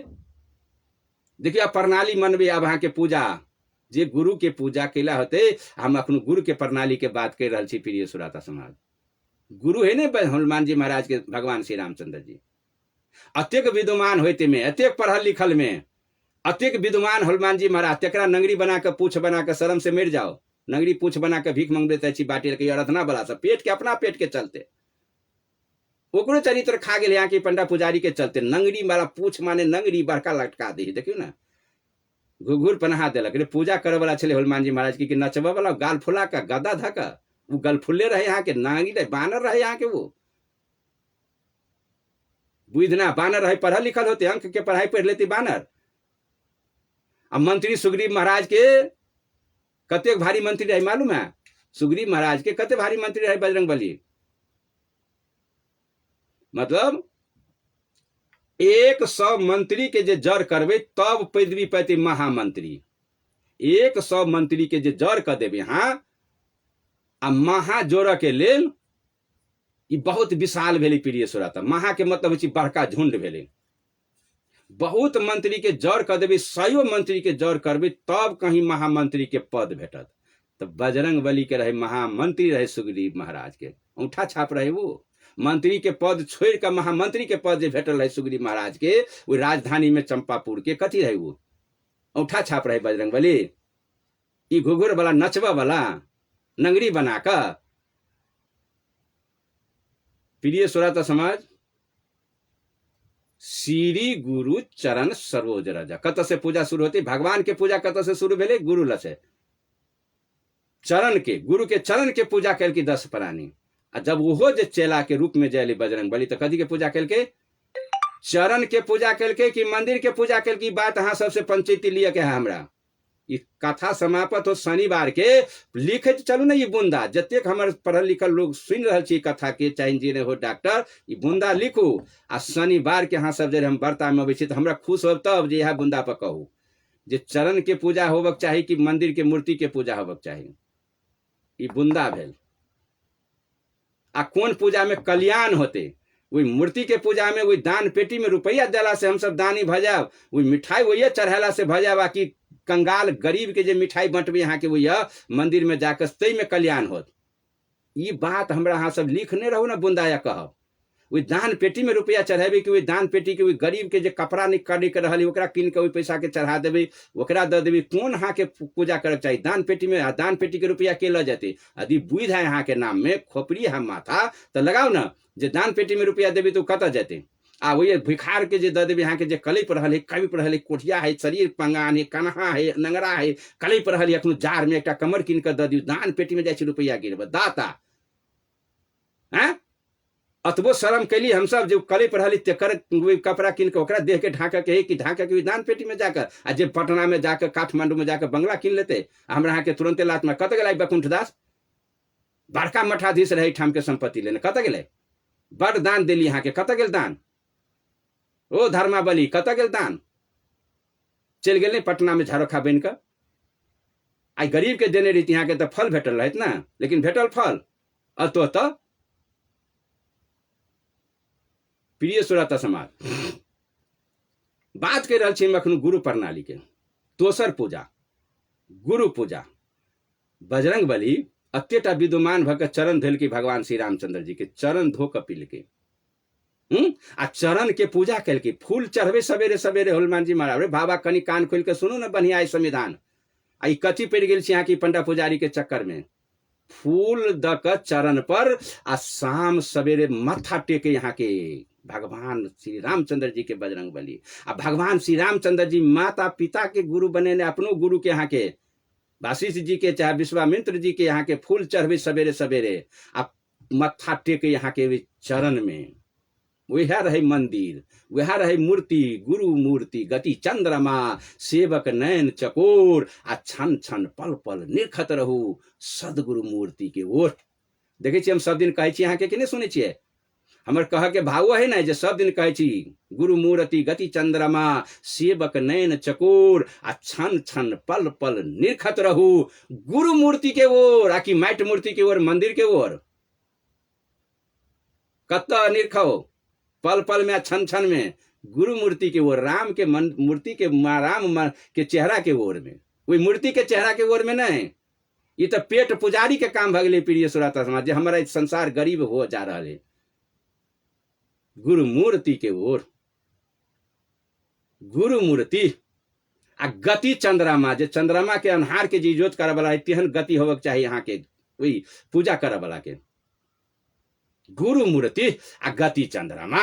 देखिए प्रणाली मनबे अब वहां के पूजा, जे गुरु के पूजा केला होते। हम अपन गुरु के प्रणाली के बात कर रहे छी प्रिय श्रोता समाज। गुरु है ने हनुमान जी महाराज के भगवान श्री रामचंद्र जी, अत्यक विद्वान होते में, अत्यक पढ़ल लिखल में, अत्यक विद्वान हनुमान जी महाराज, तेकरा नंगरी बना के पूछ बना के शर्म से मर जाओ, नंगरी पूछ बना के भीख मंगते छी बाटी के अरथना बला सब, पेट के अपना पेट के चलते ओकरो चरित्र खा गए यहाँ के पंडा पुजारी के चलते। नंगरी वाला पूछ माने नंगरी बड़का लटका दे, देखियो ना घुघुर पनहा दिलक रे। पूजा करे वाला छे हनुमान जी महाराज की नचबा वाला गाल फुला का गदा धका, वो गल फुल्ले रहे यहाँ के, नांगी रहे, बानर रहे यहाँ के, वो बुधना बानर रहे, पढ़ल लिखल होते, अंक के पढ़ाई पढ़ लेते बानर। अब मंत्री सुग्रीव महाराज के कते भारी मंत्री रहे मालूम है? सुग्रीव महाराज के कते भारी मंत्री रहे बजरंग बली, मतलब 100 मंत्री के जे जर करबे तब पैदवी पैते महामंत्री। 100 मंत्री के जे जर कर देवे हाँ, आ महा जोड़ के लेल ई बहुत विशाल भेले प्रिय श्रोता। महा के मतलब है बड़का झुंड भेले। बहुत मंत्री के जड़ कर देवे, 100 मंत्री के जड़ करबे तब कहीं महामंत्री के पद भेटत। तो बजरंग बली के रहे महामंत्री रहे सुग्रीव महाराज के, औंठा छाप रहे। वो मंत्री के पद छोड़ कर महामंत्री के पद जो भेटल रहे सुग्रीव महाराज के, वो राजधानी में चंपापुर के कथी रहे, वो औंठा छाप रहे बजरंग बली। ई घुघुर वाला नचवा वाला नंगरी बनाकर प्रिय श्रोता समाज, श्री गुरु चरण सरोज रज, कत से पूजा शुरू होती? भगवान के पूजा कत से शुरू भेले? गुरु लसे चरण के, गुरु के चरण के पूजा कल की 10 प्राणी। जब वो जे चेला के रूप में जयली बजरंग बली, तो कथी के पूजा कल के? चरण के पूजा कल के कि मंदिर के पूजा कल की बात अहाँ सबसे पंचायती लिया के है हमरा। ई कथा समाप्त हो शनिवार के, लिखे चलू ना। ये बूंदा जतेक हमारे पढ़ल लिखल लोग सुन रहे छी कथा के, चाहे इंजीनियर हो डॉक्टर, ये बूंदा लिखू। आ शनिवार के अहाँ सब जे हम व्रता में अबै छी, तो हमरा खुश हो तब जे यह बूंदा पर कहू जे चरण के पूजा होबक चाही कि मंदिर के मूर्ति के पूजा होबक चाही। ई बूंदा भेल। आ कौन पूजा में कल्याण होते? वही मूर्ति के पूजा में, वही दान पेटी में रुपया दिला से हम सब दानी भजाब, वही मिठाई वही चढ़ाला से भजाब। आ कि कंगाल गरीब के जे मिठाई बंटबे यहाँ के वही मंदिर में जाकर तई में कल्याण होत। ये बात हमरा अहाँ सब लिखने रहो ना बूंदा या कहब। वही दान पेटी में रुपया चढ़ेबे कि वही दान पेटी के वही गरीब के जे कपड़ा निकल के रहल ओकरा कीन के वही पैसा के चढ़ा देवे, ओकरा दे देवे। कौन यहाँ के पूजा करे चाहिए? दान पेटी में। दान पेटी के रुपया के ल जाते? यदि बुध है यहाँ के नाम में, खोपड़ी है माथा, तो लगाओ ना जे दान पेटी में रुपया देवे तो कत जाते? आ वही भिखार के जे दे देवे यहाँ के जे कलई पर रहल है, कवि पर रहल है, कोठिया है, शरीर पंगान है, कन्हा है, नंगरा है, कलई पर रहल है, अखनो जार में एक कमर कीन कर दे दियो। दान पेटी में जाए रुपया गिरब दाता है। अतबो शर्म कैली हम सब जो कले पर रहली तेकर कपड़ा कीन के ओकरा देह के ढाका के कि ढाका के दान पेटी में जाकर, आ जे पटना में जाकर काठमांडू में जाकर बंगला कीन लेते, हमरा यहाँ के तुरंते लात में कत गए बकुंठ दास बड़का मठाधीश रहे ठाम के संपत्ति लेने, कत गए? बड़ दान दिली यहाँ के, कत गेल दान? ओ धर्मा बली कत गेल दान? चल गए पटना में झारोखा बन कर। आई गरीब के देने रही यहाँ के तो फल भेटल रहे ना, लेकिन भेटल फल तो प्रिय श्रोता समाज, बात कर रहे अखन गुरु प्रणाली के। दोसर पूजा गुरु पूजा। बजरंग बली अत्यटा विद्वान भक चरण धोल के भगवान श्री रामचंद्र जी के चरण धो कपिल के आ चरण के पूजा कल के, फूल चढ़बे सवेरे सवेरे हनुमान जी महाराज। रे बाबा कनी कान खोल के सुनो ना बढ़िया संविधान। आई कथी पड़ गई यहाँ की पंडा पुजारी के चक्कर में। फूल दक चरण पर आ शाम सवेरे माथा टेके यहाँ के भगवान श्री रामचंद्र जी के बजरंग बली। आ भगवान श्री रामचंद्र जी माता पिता के गुरु बने ने, अपनो गुरु के यहाँ के वाशिष्ठ जी के चाहे विश्वामित्र जी के यहाँ के फूल चढ़वे सवेरे सवेरे आ मत्था टेके यहाँ के चरण में। वह रहे मंदिर, वह रहे मूर्ति, गुरु मूर्ति गति चंद्रमा सेवक नयन चकोर आ छन छन पल पल निरखत रहू सदगुरु मूर्ति के ओर। देखे छी हम सब दिन कहे छी यहाँ के कि नहीं सुने छिए, हमर कह के भाव है ना, जे सब दिन कहे छी गुरु मूर्ति गति चंद्रमा सेवक नयन चकोर आ छन छन पल पल निरखत रहू गुरु मूर्ति के ओर, आकि माइट मूर्ति के ओर, मंदिर के ओर। कत निरखो पल पल में, छन छन में गुरु मूर्ति के ओर, राम के मूर्ति के, राम के चेहरा के ओर में, वही मूर्ति के चेहरा के ओर में नहीं। ये तो पेट पुजारी के काम भगले प्रिय श्रोता समाज, जे हमारा संसार गरीब हो जा रहा है। गुरु मूर्ति के ओर, गुरु मूर्ति आ गति चंद्रमा, जे चंद्रमा के अन्हार के जी जोत करे वाला है, तेहन गति होबक चाहिए यहाँ के, वही पूजा करे वाला के गुरु मूर्ति आ गति चंद्रमा।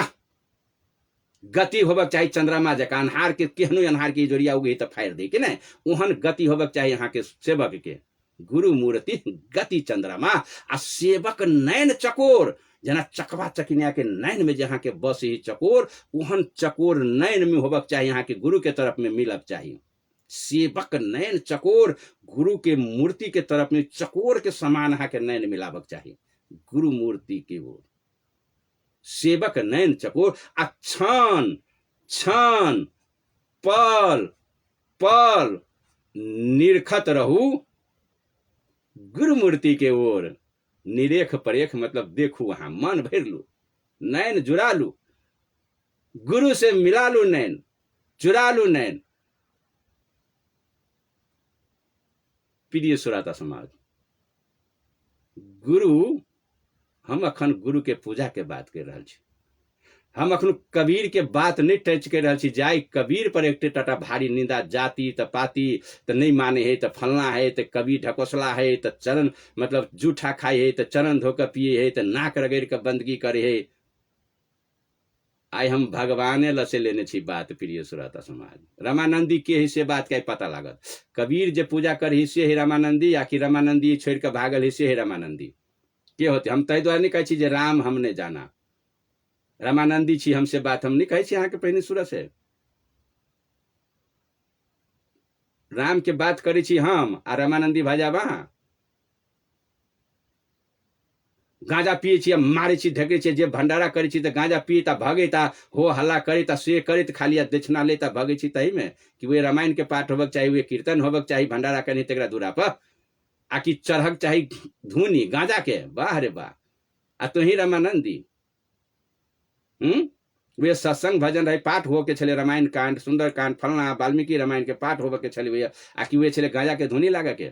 गति होबक चाहिए चंद्रमा जका, अन्हार के केहनो अन्हार के जोड़िया उगे तो फायर दे के ना, ओहन गति होबक चाहिए यहाँ के सेवक के गुरु मूर्ति गति चंद्रमा आ सेवक नयन चकोर। जना चकवा चकिनिया के नयन में जहाँ के बस ही चकोर, ओहन चकोर नयन में होबक चाहिए यहाँ के गुरु के तरफ में मिलक चाहिए। सेवक नयन चकोर, गुरु के मूर्ति के तरफ में चकोर के समान यहाँ के नयन मिलावक चाहिए गुरु मूर्ति के ओर। सेवक नयन चकोर आ छन छन पल पल निरखत रहू गुरु मूर्ति के ओर। निरेख परेख मतलब देखू, वहां मन भर लू, नैन जुड़ा लू, गुरु से मिला लू, नैन चुरा लू नैन। प्रिय श्रोता समाज, गुरु, हम अखन गुरु के पूजा के बात कर रहा छी, हम अखन कबीर के बात नहीं टच कर रहा छी। जाय कबीर पर एक टटा भारी निंदा जाति त पाती त नहीं माने है, त फलना है, त कबीर ढकोसला है, त चरण मतलब जूठा खाए है, त चरण धोकर पिए है, त नाक रगड़ के बंदगी करे है। आई हम भगवाने लसे लेने छी बात प्रिय श्रोता समाज। रामानंदी के हिस्से बात का पता लागत, कबीर जे पूजा कर हिस्से है रामानंदी, आखिर रामानंदी छोड़ के भागल हिस्से है रामानंदी के होते। हम तय द्वारा नहीं कहे छी जे राम हमने जाना, रामानंदी छी हमसे बात हम नहीं कहे छी। यहाँ के पहले सूरत है राम के बात करे छी हम, आ रामानंदी भाजा वहां गांजा पिए छी, मारे छी ढके छी, जे भंडारा करे छी त गांजा पिए ता भगे ता हो हल्ला करे ता से करे त खाली दक्षिणा ले ता भगे छी। तही में कि वे रामायण के पाठ होबक चाहिए, वे कीर्तन होबक चाहिए, भंडारा करनी तेरा दूरा पर आकि चढ़क चाहिए धुनी गांजा के। वाह रे वाह, आ तो ही रामानंदी वे सत्संग भजन रहे, पाठ हो के चले, रामायण कांड सुंदर कांड फलना वाल्मीकि रामायण के पाठ होबक के चले, वे आकि वे चले गांजा के धुनी लागा के।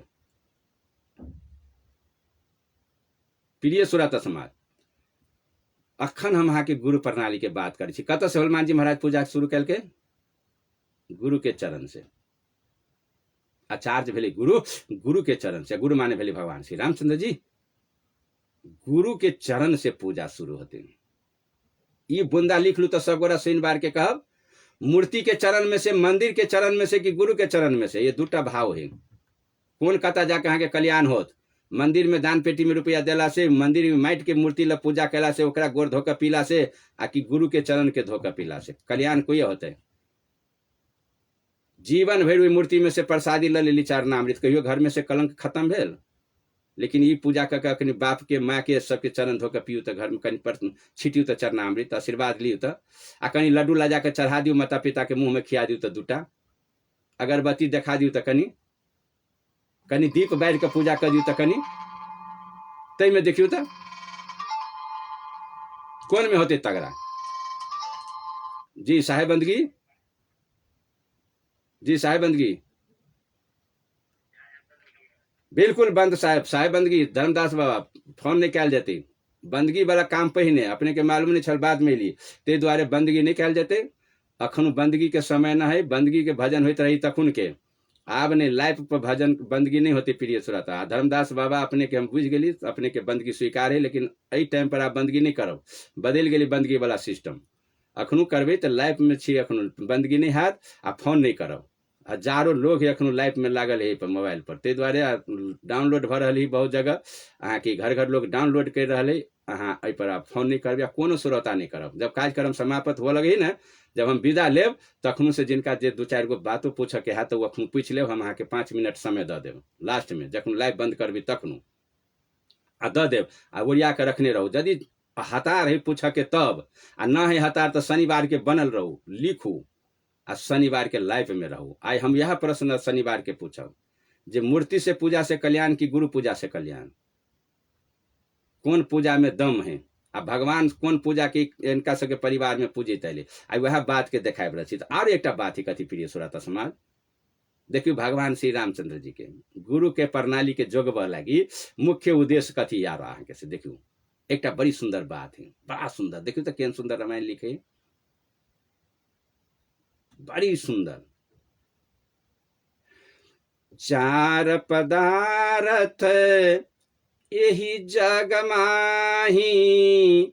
प्रिय श्रोता समाज, अखन हम यहाँ के गुरु प्रणाली के बात करे छी। कत से हनुमान जी महाराज पूजा शुरू कल के? गुरु के चरण से। आचार्य भेले गुरु, गुरु के चरण से। गुरु माने भेले भगवान श्री रामचंद्र जी। गुरु के चरण से पूजा शुरू होते। ये बुंदा लिख लू तो सब गोरा शनिवार के कहब, मूर्ति के चरण में से, मंदिर के चरण में से कि गुरु के चरण में से। ये दूटा भाव है। कौन कहता जाके यहाँ के कल्याण होत? मंदिर में दान पेटी में रुपया देला से, मंदिर में माइट के मूर्ति ला पूजा कैला से, ओकरा गोर धोकर पीला से, आ कि गुरु के चरण के धोकर पीला से कल्याण कोई होते? जीवन भर मूर्ति में से प्रसादी ल लेली चरणामृत, कहियो घर में से कलंक खत्म भेल। लेकिन ये पूजा करके कनी बाप के माँ के सबके चरण धोकर पियू तो घर में कनी छिटियू तो चरणामृत आशीर्वाद लियू तो, आ कनी लड्डू ला जाकर चढ़ा दियो, माता पिता के मुंह में खिया दियो तो दूटा, अगरबत्ती देखा दियो तो कनी दीप बैठ के पूजा कर दियो तो कनी तई में देखियो तो कौन में होते तगड़ा। जी साहेबंदगी, जी साहेबंदगी बिल्कुल बंद साहब, साहेबंदगी धर्मदास बाबा फोन नहीं कैल जाती। बंदगी वाला काम पहिने अपने के मालूम नहीं छल, बाद में ली ते द्वारे बंदगी नहीं कैल जाते। अखन बंदगी के समय न है, बंदगी के भजन होते रही तखुन के आपने लाइफ पर भजन बंदगी नहीं होती प्रिय श्रोता। धर्मदास बाबा अपने के हम बुझ गेली, अपने के बंदगी स्वीकार है, लेकिन एहि टाइम पर आप बंदगी नहीं करब, बदल गेली बंदगी वाला सिस्टम। अखनू करबे तो लाइफ में छी, अखनू बंदगी नहीं हाथ आ फोन नहीं करब। हजारों लोग अखनू लाइफ में लागल है पर मोबाइल पर, ते दुआरे डाउनलोड भ रही बहुत जगह, अहाँ के घर घर लोग डाउनलोड कर रहे, अहाँ एहि पर आप फोन नहीं करब, कोनो श्रोता नहीं करब। जब कार्यक्रम समाप्त हो लगे ना, जब हम विदा लेब तखनू से जिनका जे दू चारि गो बातो पूछे के है तो वो अखनू पूछ लेब, हम अहाँ के 5 मिनट समय दे देब लास्ट में, जखन लाइव बंद करबी तखनू आ दे देब, आ ओरिया के रखने रहू। यदि हतार है पूछे के तब, आ ना है हतार तो शनिवार के बनल रहू, लिखू आ शनिवार के लाइव में रहू। आई हम यह प्रश्न शनिवार के पूछब, जे मूर्ति से पूजा से कल्याण की गुरु पूजा से कल्याण, कौन पूजा में दम है, आ भगवान कौन पूजा के इनका सबके परिवार में पूजित अले, आ वह बात के देखाब रही। तो और एक बात ही कथी प्रिय श्रोता समाज, देखियो भगवान श्री रामचंद्र जी के गुरु के प्रणाली के जोगब लगी मुख्य उद्देश्य कथी यार अहाँ के से देखियो, एक बड़ी सुंदर बात है, बड़ा सुंदर। देखियो तो केन सुंदर रामायण लिखे, बड़ी सुंदर। चार पदार्थ यही जग माही,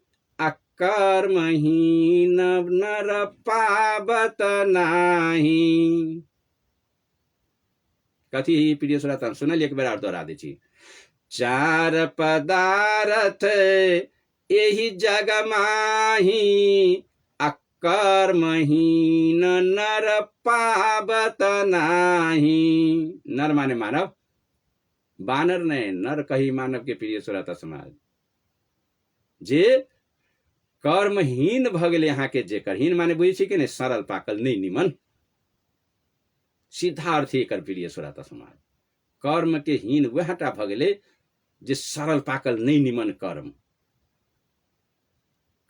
कर्महीन नर पावत नाही। कथी प्रिय श्रोता सुनल, एक बार और दोहरा दै छी। चार पदार्थ यही जग माही, कर्महीन नर पावत नाही। नर माने मानव, बानर नहीं, नर कही मानव के प्रिय श्रोता समाज। जे कर्महीन भ गेले अहाँ के, जेकर हीन माने बुझे छी कि नहीं, सरल पाकल नहीं निमन, सीधा अर्थ एकर प्रिय श्रोता समाज। कर्म के हीन वहटा भ गेले जे सरल पाकल नहीं निमन कर्म,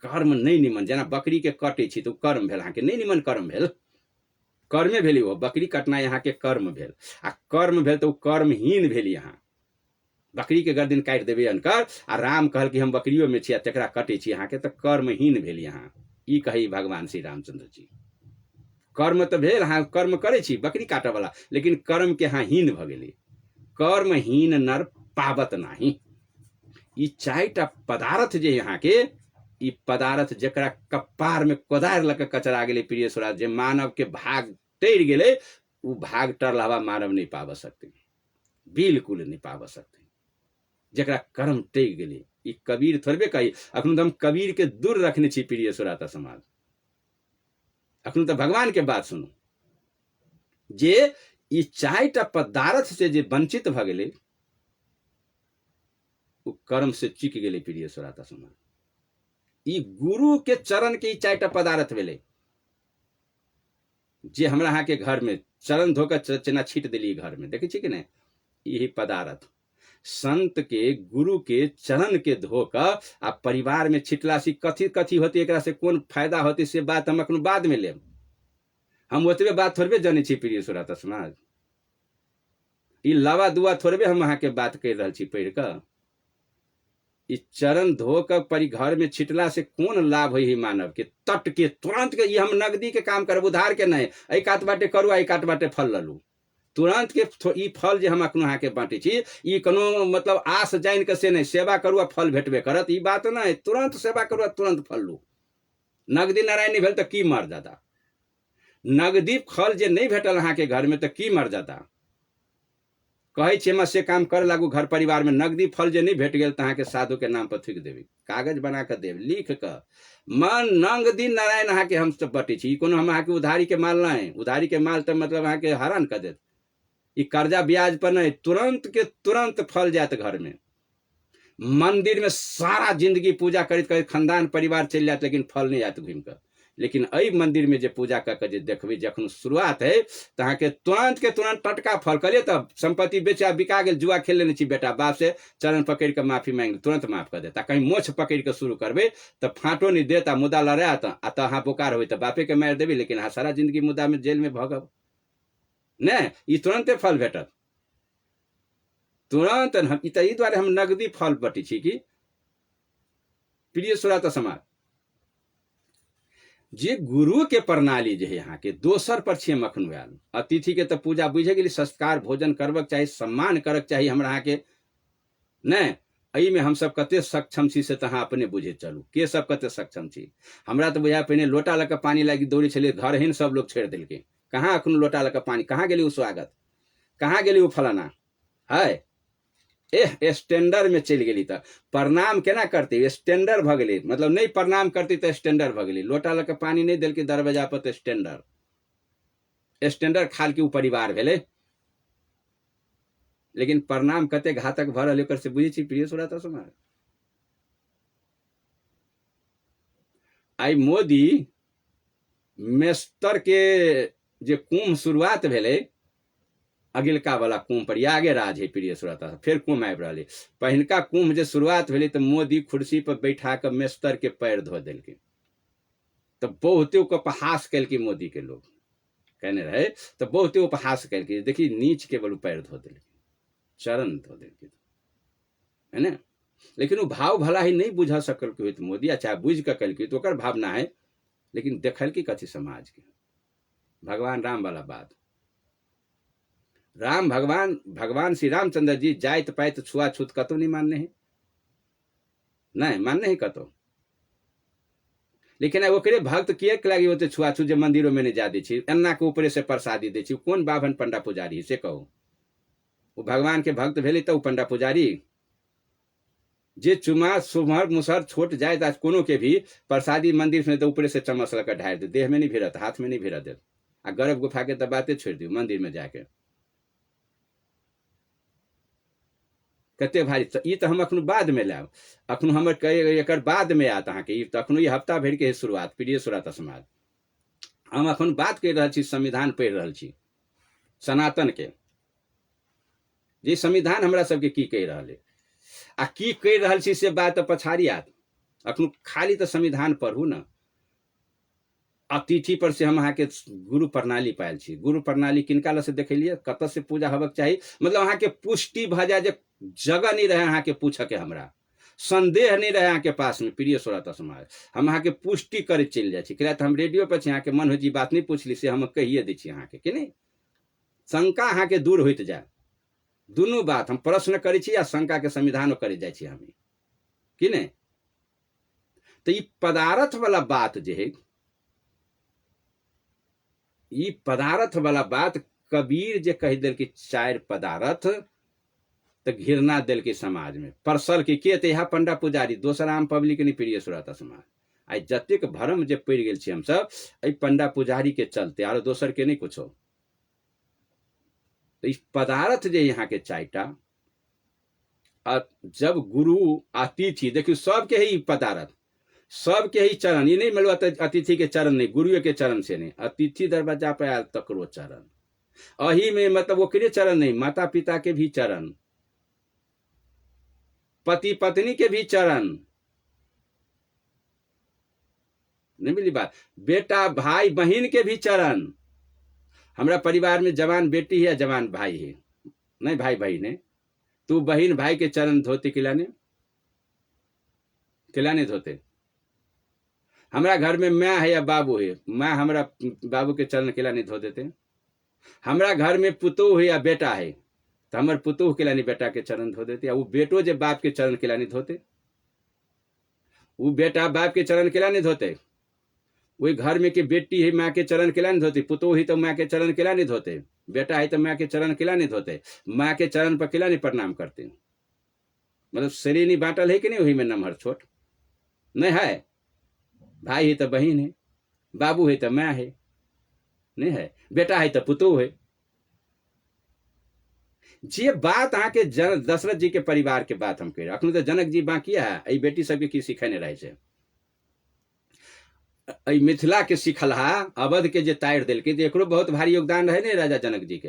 कर्म नहीं निमन। जेना बकरी के कटे छी तो कर्म भेल, अहाँ के नहीं निमन कर्म भेल, कर्मे भेली वो बकरी कटनाई अहाँ के कर्म भेल, आ कर्म भेल तो कर्महीन भेली। अहाँ बकरी के गर्दन काटि देबे अनकर, आ राम कहल कि हम बकरियों में छी तकरा कटे छी, अहाँ के तो कर्महीन भेली। अहाँ ई कही भगवान श्री रामचंद्र जी, कर्म तो भेल, अहाँ कर्म करे छी बकरी काटे वाला, लेकिन कर्म के अहाँ हीन भ गेली। कर्महीन नर पावत नाही। ई 4टा पदार्थ जे यहाँ के, ई पदार्थ जकरा कपार में कोदार लग कचरा गेले प्रिय श्रोता, जे मानव के भाग टर गेले, उ भाग टरलावा मानव नहीं पाव सकते, बिल्कुल नहीं पाव सकते। जकरा कर्म टेक गेले, ई कबीर थोड़बे कही, अखन तो हम कबीर के दूर रखने छी प्रिय श्रोता समाज। अखन तो भगवान के बात सुनो, जे ई 4टा पदार्थ से जे वंचित भ गेले, उ कर्म से चिक गेले प्रिय श्रोता समाज। ई गुरु के चरण के 4टा पदार्थ भेले, जे हमरा अहाँ के घर में चरण धोकर चना छीट दिली घर में, देखे छी कि नहीं, यही पदार्थ संत के गुरु के चरण के धोकर आ परिवार में छिटला से कथी कथी होती, एकरा से कौन फायदा होती, से बात हम अखन बाद में लेब। हम ओतबे बात थोड़बे जाने छी प्रिय श्रोता समाज। ई लवा दुआ थोड़बे हम अहाँ के बात कर रहा छी पढ़ कर। ई चरण धोकर परि घर में छिटला से कौन लाभ है मानव के, तट के तुरंत के। हम नगदी के काम करब, उधार के नहीं, एहि कात बाटे करू, एहि कात बाटे फल ललू, तुरंत के। ई फल जे हम अखनो अहाँ के बांटे छी, ई कोनो मतलब आस जान के से नहीं, सेवा करू आ फल भेटबे करत, ई बात नहीं। तुरंत सेवा करू आ तुरंत फल लू। नगदी नारायण नहीं भेल तो की मर्यादा, नगदी फल जे नहीं भेटल अहाँ के घर में तो की मर्यादा। कहे छे से काम कर लागू, घर परिवार में नगदी फल जे नहीं भेट गए तो अहाँ के साधु के नाम पर थूक देवी, कागज बना कर देव, लिख कर मन नगदी नारायण अहाँ के हम सब बटे छी। कोनो हम अहाँ के उधारी के माल नहीं, उधारी के माल तो मतलब अहाँ के हैरान कर देत। ई कर्जा ब्याज पर नहीं, तुरंत के तुरंत फल जात घर में। मंदिर में सारा जिंदगी पूजा करित करित खानदान परिवार चल जात, लेकिन फल नहीं आत घूम कर। लेकिन एहि मंदिर में जे पूजा करके जे देखबे, जखन शुरुआत है तो अहाँ के तुरंत टटका फल। करिए तब संपत्ति बेचा बिका गेल, जुआ खेल लेने छी बेटा बाप से, चरण पकड़ के माफी मांग, तुरंत माफ कर देता। कहीं मोछ पकड़ के शुरू करबे तो फाँटो नहीं देता, मुद्दा लड़ात आ तो अहाँ बोकार हो तो बापे के मार देवी, लेकिन अहाँ सारा जिंदगी मुद्दा में जेल में भगब नहीं। ई तुरंते फल भेटत, तुरंत। ई द्वारे हम नगदी फल बटी छी कि प्रिय श्रोता समाज। जे गुरु के प्रणाली जे है यहाँ के दोसर पर छे मखन आयल अतिथि के तो पूजा बुझे गेली संस्कार भोजन करबक चाही सम्मान करक चाही हमरा अहाँ के नहीं अई में हम सब कते सक्षम छी से तहाँ अपने बुझे चलू के सब कते सक्षम छी हमरा तो बुझा पहिने लोटा लऽ कऽ पानी लागी दौड़े छले घर हिन सब लोग छेड़ दिलके कहाँ अखनो लोटा लऽ कऽ पानी कहाँ गेली उ स्वागत कहाँ गेली उ फलाना है स्टैंडर्ड में चल गेली त प्रणाम केना करते स्टैंडर्ड भ गेली मतलब नहीं प्रणाम करती तो स्टैंडर्ड भ गेली लोटा लऽ कऽ पानी नहीं दिल के दरवाजा पर तो स्टैंडर्ड खाल के उ परिवार भेले लेकिन प्रणाम कते घातक भरल एकर से बुझे छी प्रिय श्रोता समाज आई मोदी मेस्तर के जे कुंभ शुरुआत भेले अगिलका वाला कुंभ पर आगे राज है प्रिय श्रोता फिर कुंभ आबि रहा पहिनका कुंभ जे शुरुआत भेले तो मोदी कुर्सी पर बैठा के मेस्तर के पैर धो दिलके तो बहुते उपहास कैलके मोदी के लोग कहने रहे तो बहुते उपहास कैलके देखी नीच के बल पैर धो दिलके चरण धो दिलके है ना लेकिन वो भाव भला ही नहीं बुझा सकल के तो मोदी अच्छा बुझ के कल तो ओकर भावना है लेकिन देखल की कथी समाज के भगवान राम वाला बात राम भगवान श्री रामचंद्र जी जाइत पाइत छुआछूत कतो नहीं मानने हैं नहीं मानने हैं कतो लेकिन ओकरे भक्त किए लागी होते छुआछूत जो मंदिरों में नहीं जा दी अन्ना के ऊपरे से प्रसादी दे कौन बाभन पंडा पुजारी से कहो वो भगवान के भक्त भेले तो पंडा पुजारी जे चुमा सुमर मुसर छोट जाए आज कोनो के भी प्रसादी मंदिर में तो ऊपरे से चम्मच लगा ढार दे देह में नहीं भिड़त हाथ में नहीं भिड़ा दे आ गर्भ गुफा के दबाते छोड़ दियो मंदिर में जाके कते भारी ई तो हम अखनो बाद में लाब अखनो हमर एकर बाद में आत अहाँ के अखनो ये हफ्ता भर के शुरुआत प्रिय श्रोता समाज हम अखन बात कर रहा छी संविधान पढ़ रहा छी सनातन के जे संविधान हमरा सबके की कह रहा है आ की कह रहा छी से बात पछाड़ी आत अखनो खाली तो संविधान पढ़ू न अतिथि पर से हम अहाँ के गुरु प्रणाली पायल छी गुरु प्रणाली किनका ल से देखलिए कत से पूजा होबक चाहिए मतलब अहाँ के पुष्टि भ जाए जे जगह नहीं रहे अहाँ के पूछे के हमरा संदेह नहीं रहे अहाँ के पास में प्रिय श्रोता समाज हम अहाँ के पुष्टि करे चल जाए किया तो हम रेडियो पर अहाँ के मन हो जी बात नहीं पूछली से हम कहिए दी अहाँ के कि नहीं शंका अहाँ के दूर होत जाए दुनू बात हम प्रश्न करे छी या शंका के समाधान करे जाए छी हम कि नहीं तो ये पदार्थ वाला बात जे है ये पदार्थ वाला बात कबीर जे कह दिल कि चार पदार्थ तो घृणा दिल के समाज में परसल के यहाँ पंडा पुजारी दोसर आम पब्लिक नहीं प्रिय श्रोता समाज आई जतेक भरम जे पड़ गए हम सब आई पंडा पुजारी के चलते आरो दोसर के नहीं कुछो तो इस पदार्थ जे यहाँ के चारिटा जब गुरु अतिथि देखियो सबके ही पदार्थ सबके ही चरण ये नहीं मिलो अतिथि के चरण नहीं गुरु के चरण से नहीं अतिथि दरवाजा पे आयल तकरो चरण अही में मतलब ओकरे चरण नहीं माता पिता के भी चरण पति पत्नी के भी चरण नहीं मिली बात बेटा भाई बहन के भी चरण हमारा परिवार में जवान बेटी है या जवान भाई है नहीं भाई बहन है तू बहन भाई के चरण धोते खिलाने धोते हमारा घर में माँ है या बाबू है माँ हमारा बाबू के चरण खिलाने धो देते हमारा घर में पुतोह है या बेटा है तो हमारे पुतोह खिलानी बेटा के चरण धो देते वो बेटो जे बाप के चरण खिलाने धोते वो बेटा बाप के चरण खिलाने धोते वही घर में के बेटी है माँ के चरण खिलाने धोती पुतोह ही तो माँ के चरण खिलाने धोते बेटा है तो माँ के चरण खिलाने धोते माँ के चरण पर खिलाने प्रणाम करते मतलब श्रेणी बांटल है कि नहीं वही में नमहर छोट नहीं है भाई है तो बहन है बाबू है तो माँ है नहीं है बेटा है तो पुतोह है जे बात अहाँ के दशरथ जी के परिवार के बात हम कह रहे अखन तो जनक जी बाकी है बेटी सबके की सिखेने रहे छै मिथिला के सिखलहा अवध के जे तार दिल के एकरो बहुत भारी योगदान रहे ने राजा जनक जी के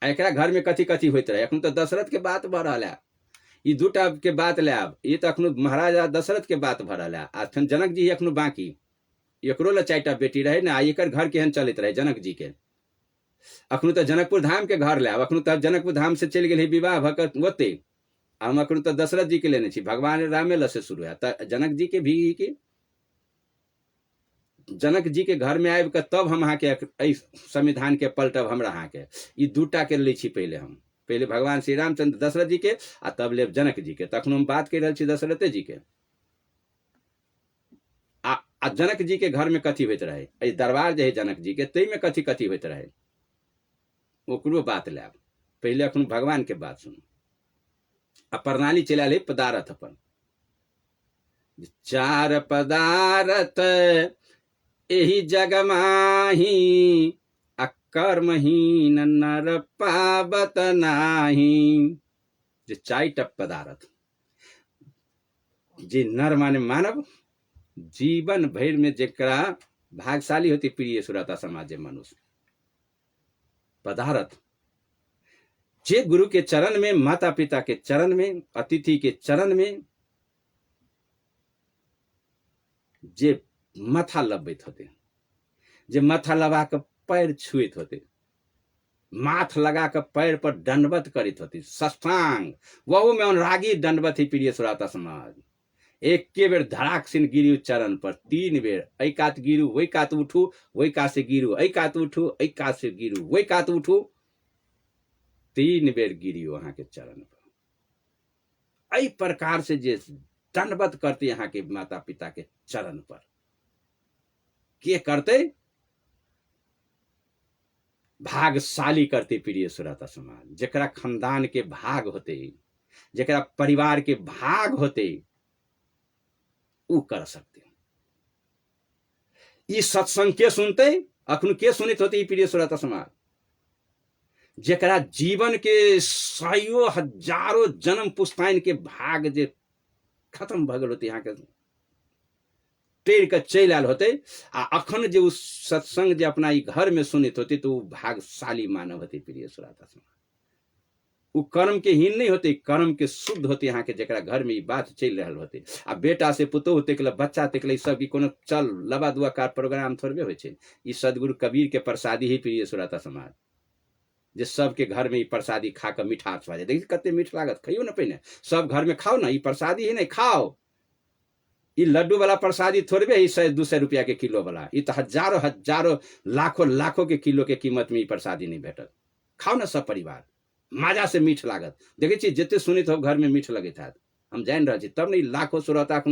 एकरा घर में कथी कथी होते रहे अखन तो दशरथ के बात भ रहा है ये दूटा के बात लाब ये तो अखनो महाराजा दशरथ के बात भ रहा है अखन जनक जी अखनो बाकी एकरो ल चारिटा बेटी रहे ना एकर घर केहन चलत रहे जनक जी के अखनो तो जनकपुर धाम के घर लाब अखनो तो जनकपुर धाम से चल गए विवाह भक्त ओते हम अखनो तो दशरथ जी के लेने छी भगवान रामे ल से शुरू है जनक जी के भी की जनक जी के घर में आबि के तब हम अहाँ के संविधान के पलटब हमरा अहाँ के ई दूटा के लै छी पहले हम पहले भगवान श्री रामचंद्र दशरथ जी के आ तब लेब जनक जी के तखन हम बात कर रहल छी दशरथे जी के आ जनक जी के घर में कथी होइत रहे एहि दरबार जे है जनक जी के तई में कथी कथी होइत रहे ओकरो बात लेब पहले अखन भगवान के बात सुनू आ प्रणाली चला ले पदारथ अपन चार पदारथ एही जग माही आ कर्महीन नर पावत नाही जे चारिटा पदार्थ जे नर माने मानव जीवन भर में जेकरा भागशाली होती प्रिय सुरता समाज मनुष्य पदार्थ जे गुरु के चरण में माता पिता के चरण में अतिथि के चरण में जे माथा लबैत होते जे माथा लगा के पैर छुएत होते माथ लगा के पैर पर दंडवत करित होती सष्टांग वहु में रागी दंडवत ही प्रिय सुराता समाज एक के बेर धड़ाक सिन गिरी चरण पर 3 बेर ऐ कात गिरू वही कात उठू वही कात से गिरू ऐ कात उठू ऐ कात से गिरू वही कात उठू 3 बेर गिरी वहां के चरण पर ऐ प्रकार से जे दंडवत करते यहाँ के माता पिता के चरण पर के करते भागशाली करते प्रिय सुरता समाज जकरा खानदान के भाग होते जकरा परिवार के भाग होते उ कर सकते ई सत्संग के सुनते अखन के सुनित होते प्रिय सुरता समाज जकरा जीवन के सयो हजारों जन्म पुस्ताइन के भाग जे खत्म भ गेल होते यहाँ के टेर के चल आयल होते आ अखन जे उस सत्संग जे अपना ई घर में सुनित होते तो भागशाली मानव होते प्रिय सुराता समाज उ कर्म के हीन नहीं होते कर्म के शुद्ध होते यहाँ के जरा घर में ई बात चल रहा होते आ बेटा से पुतोह होते के बच्चा तक सब की कोनो चल लबा दुआ कार प्रोग्राम थोड़बे हो ई सदगुरु कबीर के प्रसादी ही प्रिय सुराता समाज जे सबके घर में ई प्रसादी खा के मीठा छुआ जाए देखिए कते मीठ लागत खाइयो ना पहले सब घर में खाओ ना ई प्रसादी ही नहीं खाओ ई लड्डू वाला प्रसादी थोड़बे ही 100-200 रुपया के किलो वाला ई तो हजारों हजारों लाखों लाखों के किलो के कीमत में ई प्रसादी नहीं भेटत खाओ ना सब परिवार मजा से मीठ लागत देखे छी जिते सुनित हो घर में मीठ लगत है हम जान रहे तब नहीं लाखों श्रोता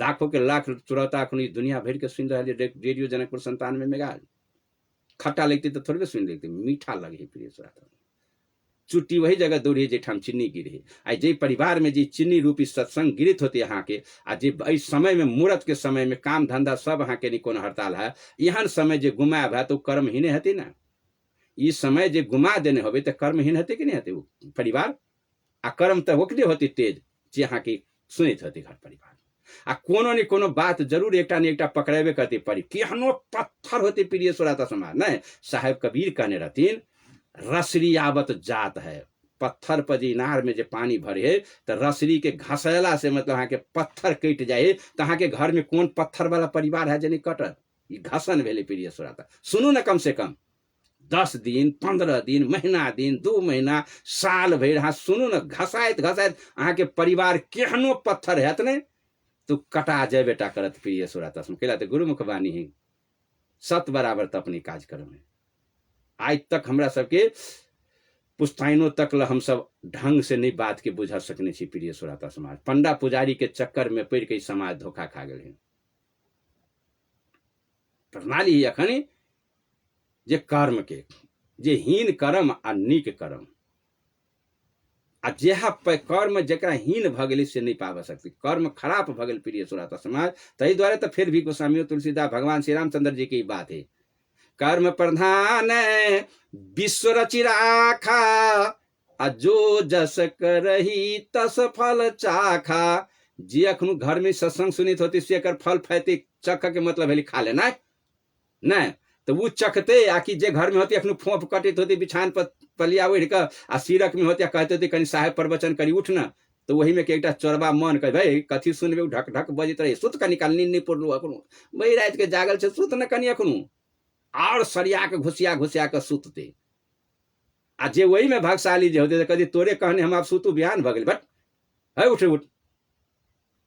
लाखों के लाख श्रोता दुनिया भर के सुन रहे रेडियो जनकपुर 97 मेगा खट्टा लगती तो थोड़े सुन लेते मीठा लगे प्रिय श्रोता चुट्टी वही जगह दौड़ी जेठाम चीनी गिरे आ जे परिवार में जी चीनी रूपी सत्संग गिरित होते यहाँ के आ जे समय में मुहूर्त के समय में काम धंधा सब अहाँ के कोनो हड़ताल है यहाँ समय जे गुमाब है तो कर्म हीने हती ना ई समय जे गुमा देने होबे तो कर्महीन हते कि नहीं हते परिवार आ कर्म तो ओकरे होती तेज जे अहाँ के सुनित होती घर परिवार आ कोनो ने कोनो बात जरूर एकटा ने एकटा पकड़ेबे करती पड़ी केहनो पत्थर होते प्रिय सुराता समाज नहीं साहेब कबीर कहने रहतीन रसरी आवत जात है पत्थर पर जे इनार में जे पानी भरे तो रसरी के घसेला से मतलब अहाँ के पत्थर कट जाए तो अहाँ के घर में कौन पत्थर वाला परिवार है जे नहीं कटत ई घसन भेले प्रिय सुराता सुनू ना कम से कम 10 दिन 15 दिन महीना दिन 2 महीना साल भर हाँ सुनू ना घसाइत घसाइत अहाँ के परिवार केहनो पत्थर है ने तो कटा जाए बेटा करत प्रिय सुराता कैला तो गुरुमुख वाणी है सत बराबर तो अपनी काज कर्म है आज तक हमरा सबके पुस्ताइनों तक हम सब ढंग से नहीं बात के बुझा सकने छी प्रिय सुराता समाज पंडा पुजारी के चक्कर में पड़ के समाज धोखा खा गए प्रणाली अखन जे कर्म के जे हीन कर्म आ नीक कर्म आ जेहा कर्म जरा हीन भ गई से नहीं पाव सकती कर्म खराब भ गई प्रिय सुराता समाज तही द्वारा तो फिर भी गोस्वामी तुलसीदास भगवान श्री रामचंद्र जी की बात है कर्म प्रधान विश्व रचि राखा आ जो जस करही तस फल चाखा जी अखनु घर में सत्संग सुनित होती से फल फैती चख के मतलब है खा लेना नहीं तो वो चखते आकि जे घर में होती अखनु फोप कटित होती बिछान पर पलिया उड़ कर आ सिरक में होती कहते होती कहीं साहेब प्रवचन करी उठ न तो वही में एक चोरबा मन कह भाई कथी सुनबे ढक ढक बजित रहे सुत कनी काल नींद नहीं पुरलू अखनु वही रात के जागल से सुत न कनी अखनु और सरिया के घुसिया घुसिया के सुतते आ जे वही में भागशाली जे होते कदी तोरे कहने हम आप सुतू बिहान भगल बट है उठ उठ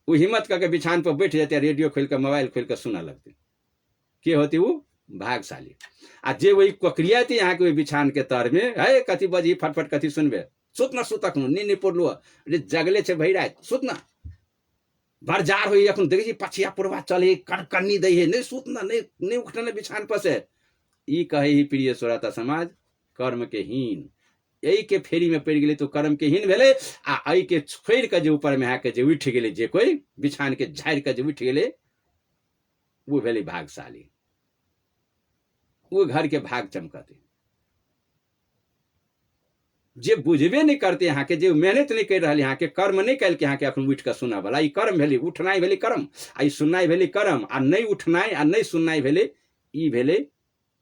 वो हिम्मत करके बिछान पर बैठ जाते रेडियो खोल कर मोबाइल खोल कर सुना लगते के होती वो भागशाली। आ जे वही कोकरिया थी यहाँ के वही बिछान के तर में है कथी बजी फटफट कथी सुनबे सुत न सुतक नी पड़लो रे जगले छे भैरा सुत न बरजार होई अखन देखी पछिया पुरवा चले कड़कन्नी दई है नहीं सुत न नहीं उठने बिछान पर से ई कहे ही प्रिय श्रोता समाज कर्म के हीन यही के फेरी में पड़ गए तो कर्म के हीन भेले आ आई के छोड़ के जे ऊपर में आके जे उठ गए जे कोई बिछान के झाड़ के जे उठ गए वो भेले भागशाली वो घर के भाग चमकते जे बुझबे नहीं करते यहाँ के जे मेहनत नहीं कर रहा यहाँ के कर्म नहीं कल के यहाँ के अखन उठ के सुना वाला ई कर्म भेले उठनाई भेले कर्म आ सुननाई भेले कर्म आ नहीं उठनाई आ नहीं सुननाई भेले ई भेले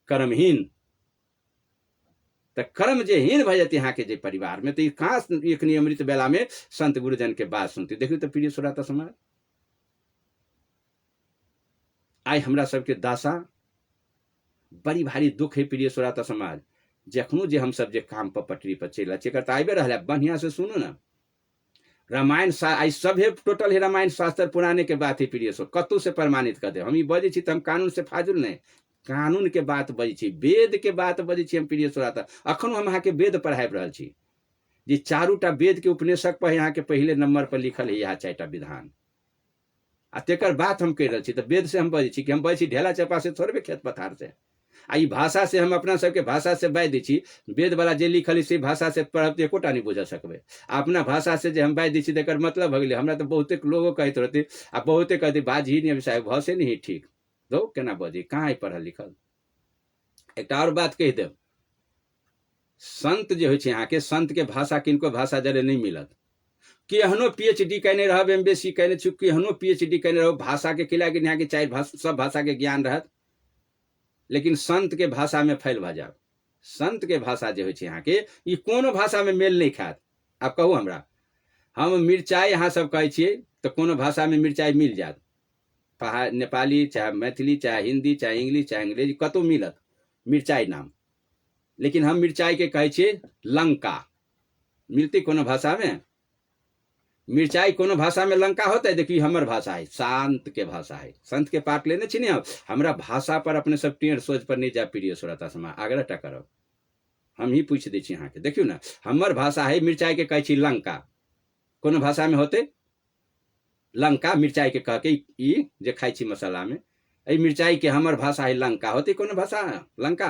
कर्महीन। तो कर्म जे हीन भ जाते यहाँ के जे परिवार में तो कहाँ एक नियमित बेला में संत गुरुजन के बात सुनते देखियो तो प्रिय श्रोता समाज आई हमरा सबके दासा बड़ी भारी दुख है प्रिय श्रोता समाज जखनो जे हम सब जे काम पर पटरी पर चल तो आबे रहा बढ़िया से सुनो ना रामायण आई सब है टोटल है रामायण शास्त्र पुराने के बात है प्रिय सो कतु से प्रमाणित कर दे हम बजे छी हम कानून से फाजुल नहीं कानून के बात बजे छी वेद के बात बजे छी हम प्रिय श्रोता अखनो हम यहाँ के वेद पढ़ाई रहा छी जे चारूटा वेद के उपनिषद पर यहाँ के पहले नंबर पर लिखल है यहाँ 4टा विधान आ तेकर बात हम कह रहा छी तो वेद से हम बजे छी कि हम बजे छी ढेला चपा से थोड़े खेत पथार से आ भाषा से हम अपना सबके भाषा से बाजि दै छी वेद वाला जे लिखल से भाषा से पढ़ब तो एकोटा नहीं बुझ सकबे अपना भाषा से जे हम बाजि दै छी तेकर मतलब भ गेलै हमरा तो बहुते लोगो कहते रहते आ बहुते कहते बाजी नहीं साहब भाषे नहीं ठीक दो केना बजी कहाँ है पढ़ल लिखल। एक और बात कह देव संत जे होइ छै यहाँ के संत के भाषा किनको भाषा जरे नहीं मिलत केहनो PhD कहने रहब MBSc कहने छु केहनो PhD कहने रहब भाषा के किला के यहाँ के 4 भाषा सब भाषा के ज्ञान रहत लेकिन संत के भाषा में फैल भ जाब संत के भाषा जे होइ छै यहाँ के ई कोनो भाषा में मेल नहीं खात। अब कहू हमरा हम मिर्चाई यहाँ सब कहै छियै तो कोनो भाषा में मिर्चाई मिल जात नेपाली चाहे मैथिली चाहे हिंदी चाहे इंग्लिश चाहे अंग्रेजी कतौ मिलत मिर्चाई नाम लेकिन हम मिर्चाई के कहे छियै लंका मिलती कोनो भाषा में मिर्चाई कोनो भाषा में लंका होता है देखिए हमर भाषा है शांत के भाषा है संत के पाठ लेने छी नहीं हमरा भाषा पर अपने सब टेढ़ सोच पर नहीं जा प्रिय श्रोता समाज आग्रह टा करब हम ही पूछ दै छी यहाँ के देखियो ना हमर भाषा है मिर्चाई के कहे छी लंका कोनो भाषा में होते लंका मिर्चाई के कह के ई जे खाई छी मसाला में ए मिर्चाई के हमर भाषा है लंका होती कोनो भाषा लंका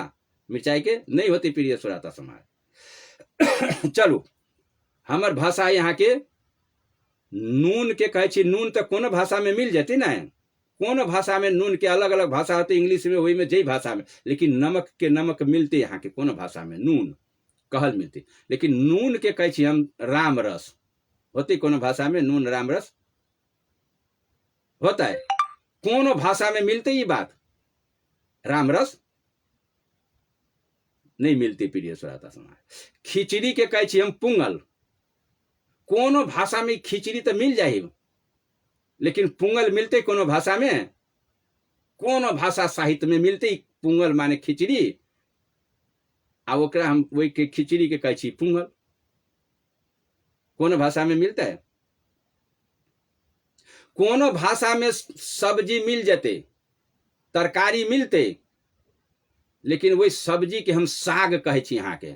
मिर्चाई के नहीं होती प्रिय श्रोता समाज। चलू हमर भाषा है यहाँ के नून के कहे छी नून तो कोनो भाषा में मिल जाती ना कोनो भाषा में नून के अलग अलग भाषा होती इंग्लिश में वही में जई भाषा में लेकिन नमक के नमक मिलते यहाँ के कोनो भाषा में नून कहल मिलती लेकिन नून के कहे छी हम राम रस होती कोनो भाषा में नून राम रस होता है कोनो भाषा में मिलते ही बात राम रस नहीं मिलती प्रिय श्रोता समाज। खिचड़ी के कहे छी हम पुंगल कोनो भाषा में खिचड़ी तो मिल जाए लेकिन पुंगल मिलते कोनो भाषा में कोनो भाषा साहित्य में मिलते पुंगल माने खिचड़ी आ ओकरा हम वही के खिचड़ी के कहे छी पुंगल कोनो भाषा में मिलता है कोनो भाषा में सब्जी मिल जाते तरकारी मिलते लेकिन वही सब्जी के हम साग कहे छी यहाँ के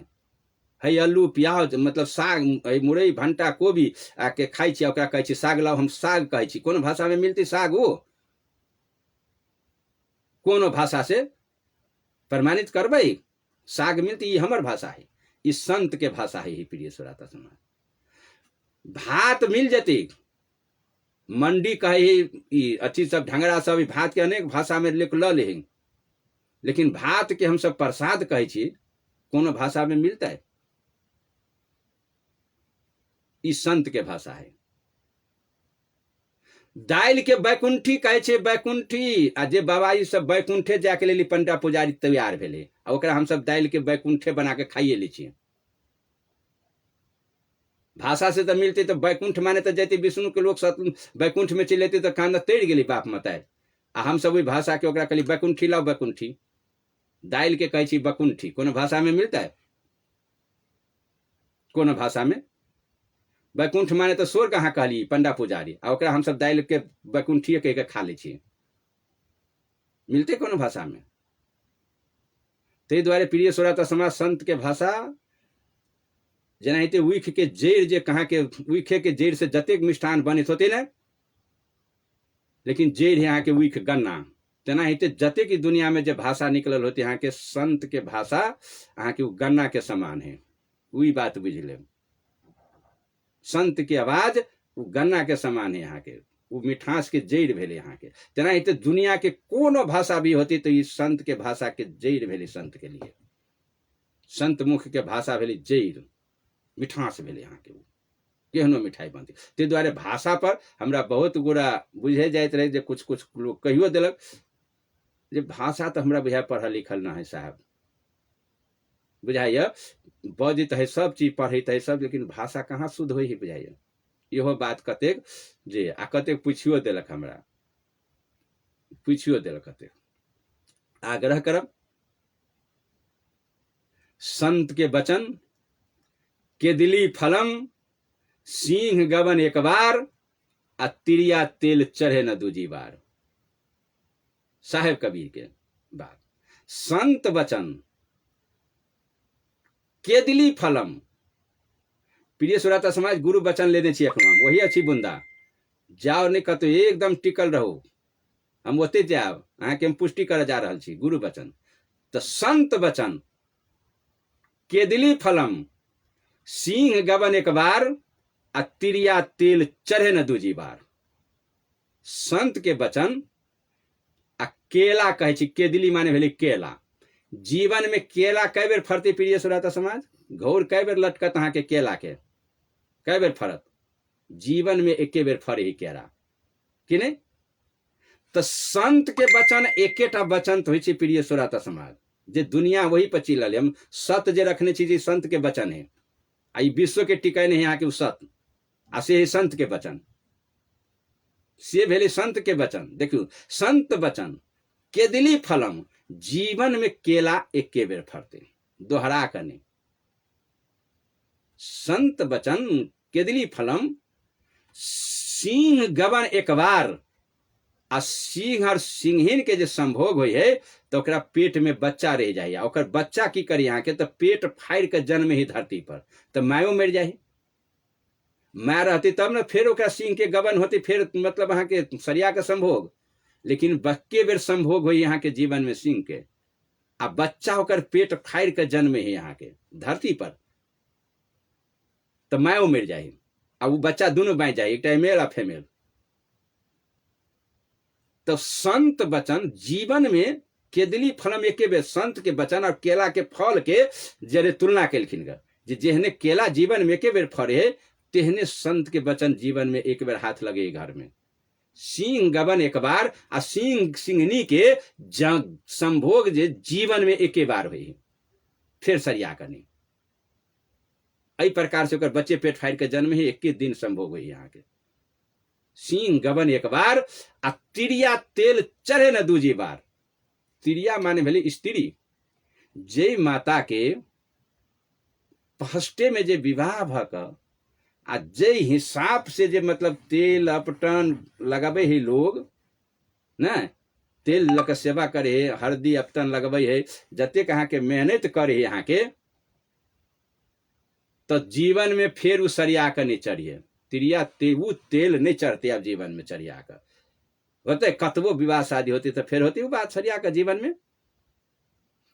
है आलू प्याज मतलब साग मुरई भंटा कोबी आके खाई छी ओकरा कहे छी साग लाओ हम साग कहे छी कोनो भाषा में मिलती साग वो कोनो भाषा से प्रमाणित करबै साग मिलती ये हमर भाषा है ई संत के भाषा है प्रिय श्रोता समाज। भात मिल जाती मंडी कहे अच्छी सब ढंगरा सब भात के अनेक भाषा में लिख ल ले लेकिन भात के हम सब प्रसाद कहे छी कोनो भाषा में मिलता है ई संत के भाषा है। दाल के बैकुंठी कहे छे बैकुंठी आ जे बाबा ई सब बैकुंठे जाके लेली पंडा पुजारी तैयार भेले आ ओकरा हम सब दाल के बैकुंठे बना के खाइए ली छी भाषा से तो मिलते तो बैकुंठ माने तो जैते विष्णु के लोग बैकुंठ में चले तो कांदा तैर गेली बाप मताय आ हम सब वही भाषा के ओकरा कहली बैकुंठी लाओ बैकुंठी दाल के कहे छी बैकुंठी कोनो भाषा में मिलता है कोनो भाषा में बैकुंठ माने तो स्वर्ग कहाँ कहली पंडा पुजारी आ ओकरा हम सब दाल के बैकुंठी कह के खा ले छी मिलते कोनो भाषा में। ताहि दुआरे प्रिय श्रोता समाज, संत के भाषा जेनाहिते उख के जड़ जे कहाँ के उखे के जड़ से जतेक मिष्ठान बनित होते न, लेकिन जड़ यहाँ के उख गन्ना, तेनाहिते जतेक दुनिया में जो भाषा निकलल होते यहाँ के संत के भाषा यहाँ के गन्ना के समान है। वही बात बुझ ले, संत की आवाज वो गन्ना के समान है यहाँ के, वो मिठास के जड़ भेले यहाँ के। तेनाहिते दुनिया के कोनो भाषा भी होती तो ये संत के भाषा के जड़ भेले संत के लिए। संत मुख के भाषा भेले जड़, मिठास भेले यहाँ के, केहनो मिठाई बनती। ते द्वारे भाषा पर हमरा बहुत गोरा बुझे जाइत रहे, जे कुछ कुछ लोग कहियो दिलक जे भाषा तो हमरा बुझाय पढ़ल लिखल ना है साहब, बुझाइए बजित है सब चीज पढ़ित है सब, लेकिन भाषा कहाँ शुद्ध हो ही बुझाइए। इहो बात कतेक जे आ कतेक पूछियो देलक, हमरा पूछियो देलक कतेक। आग्रह करब संत के वचन केदिली फलम, सिंह गवन एक बार, आ तिरिया तेल चढ़े न दूजी बार। साहेब कबीर के बात। संत वचन केदिली फलम। प्रिय श्रोता समाज, गुरु वचन लेने छी एखनो हम, वही अच्छी बुंदा जाओ नहीं कतो एकदम टिकल रहो, हम ओते जाब अहाँ के हम पुष्टि करे जा रहल छी गुरु वचन। तो संत वचन केदिली फलम, सिंह गवन एक बार, आ तिरिया तेल चढ़े न दूजी बार। संत के वचन आ केला कहे छी, केदिली माने भेले केला। जीवन में केला कै बेर फरते प्रिय श्रोता समाज? घौर कै बेर लटकत अहाँ के केला के? कै बेर फरत? जीवन में एके बेर फरे ही केरा, कि नहीं? तो संत के वचन एकेटा वचन तो होई प्रिय श्रोता समाज, जे दुनिया वही पर चिलल। हम सत्य जे रखने छी संत के वचन है, आई विश्व के टिकै नहीं यहाँ के सत्य, आ से संत के वचन, से भेले संत के वचन। देखियो संत वचन केदिली फलम, जीवन में केला एके बेर फरते, दोहरा कने। संत वचन केदिली फलम, सिंह गवन एक बार, आ सिंह और सिंहिन के जो संभोग हुई है तो ओकरा पेट में बच्चा रह जाए, ओकर बच्चा की करी यहाँ के, तो पेट फाड़ के जन्म ही धरती पर, तो मायो मर जाए। माय रहती तब न फिर ओकरा सिंह के गवन होती, फिर मतलब अहाँ के सरिया के संभोग। लेकिन बक्के बेर संभोग हुई यहाँ के जीवन में सिंह के, आ बच्चा होकर पेट फाड़ के जन्म है यहाँ के धरती पर, तो मायो मर जाए, आ वो बच्चा दोनों बाँच जाए, एक मेल आ फीमेल। तो संत वचन जीवन में केदिली फलम एके बेर, संत के वचन और केला के फल के जरे तुलना केलखिन ग, जे जेहने केला जीवन में एके बेर फरे, तेहने संत के वचन जीवन में एक बेर हाथ लगे घर में। सिंह गवन एक बार, आ सिंह सिंहनी के संभोग जे जीवन में एके बार हुई, फिर सरिया करनी। अई प्रकार से ओकर बच्चे पेट फाड़ के जन्म ही एक दिन संभोग हुई यहाँ के। सिंह गवन एक बार, आ तिरिया तेल चढ़े न दूजी बार। तिरिया माने भेले स्त्री, जे माता के फर्स्टे में जे विवाह भक आ जे हिसाब से जे मतलब तेल अपटन लगाबे है लोग न, तेल लक सेवा करे है, हल्दी अपटन लगबे है, जते कहाँ के मेहनत करे है यहाँ के, तो जीवन में फिर उ सरिया के नहीं चढ़िए। तिरिया वो तेल नहीं चढ़ते अब जीवन में चढ़िया कर होते। कतबो विवाह शादी होती तो फिर होती वो बात सरिया का जीवन में,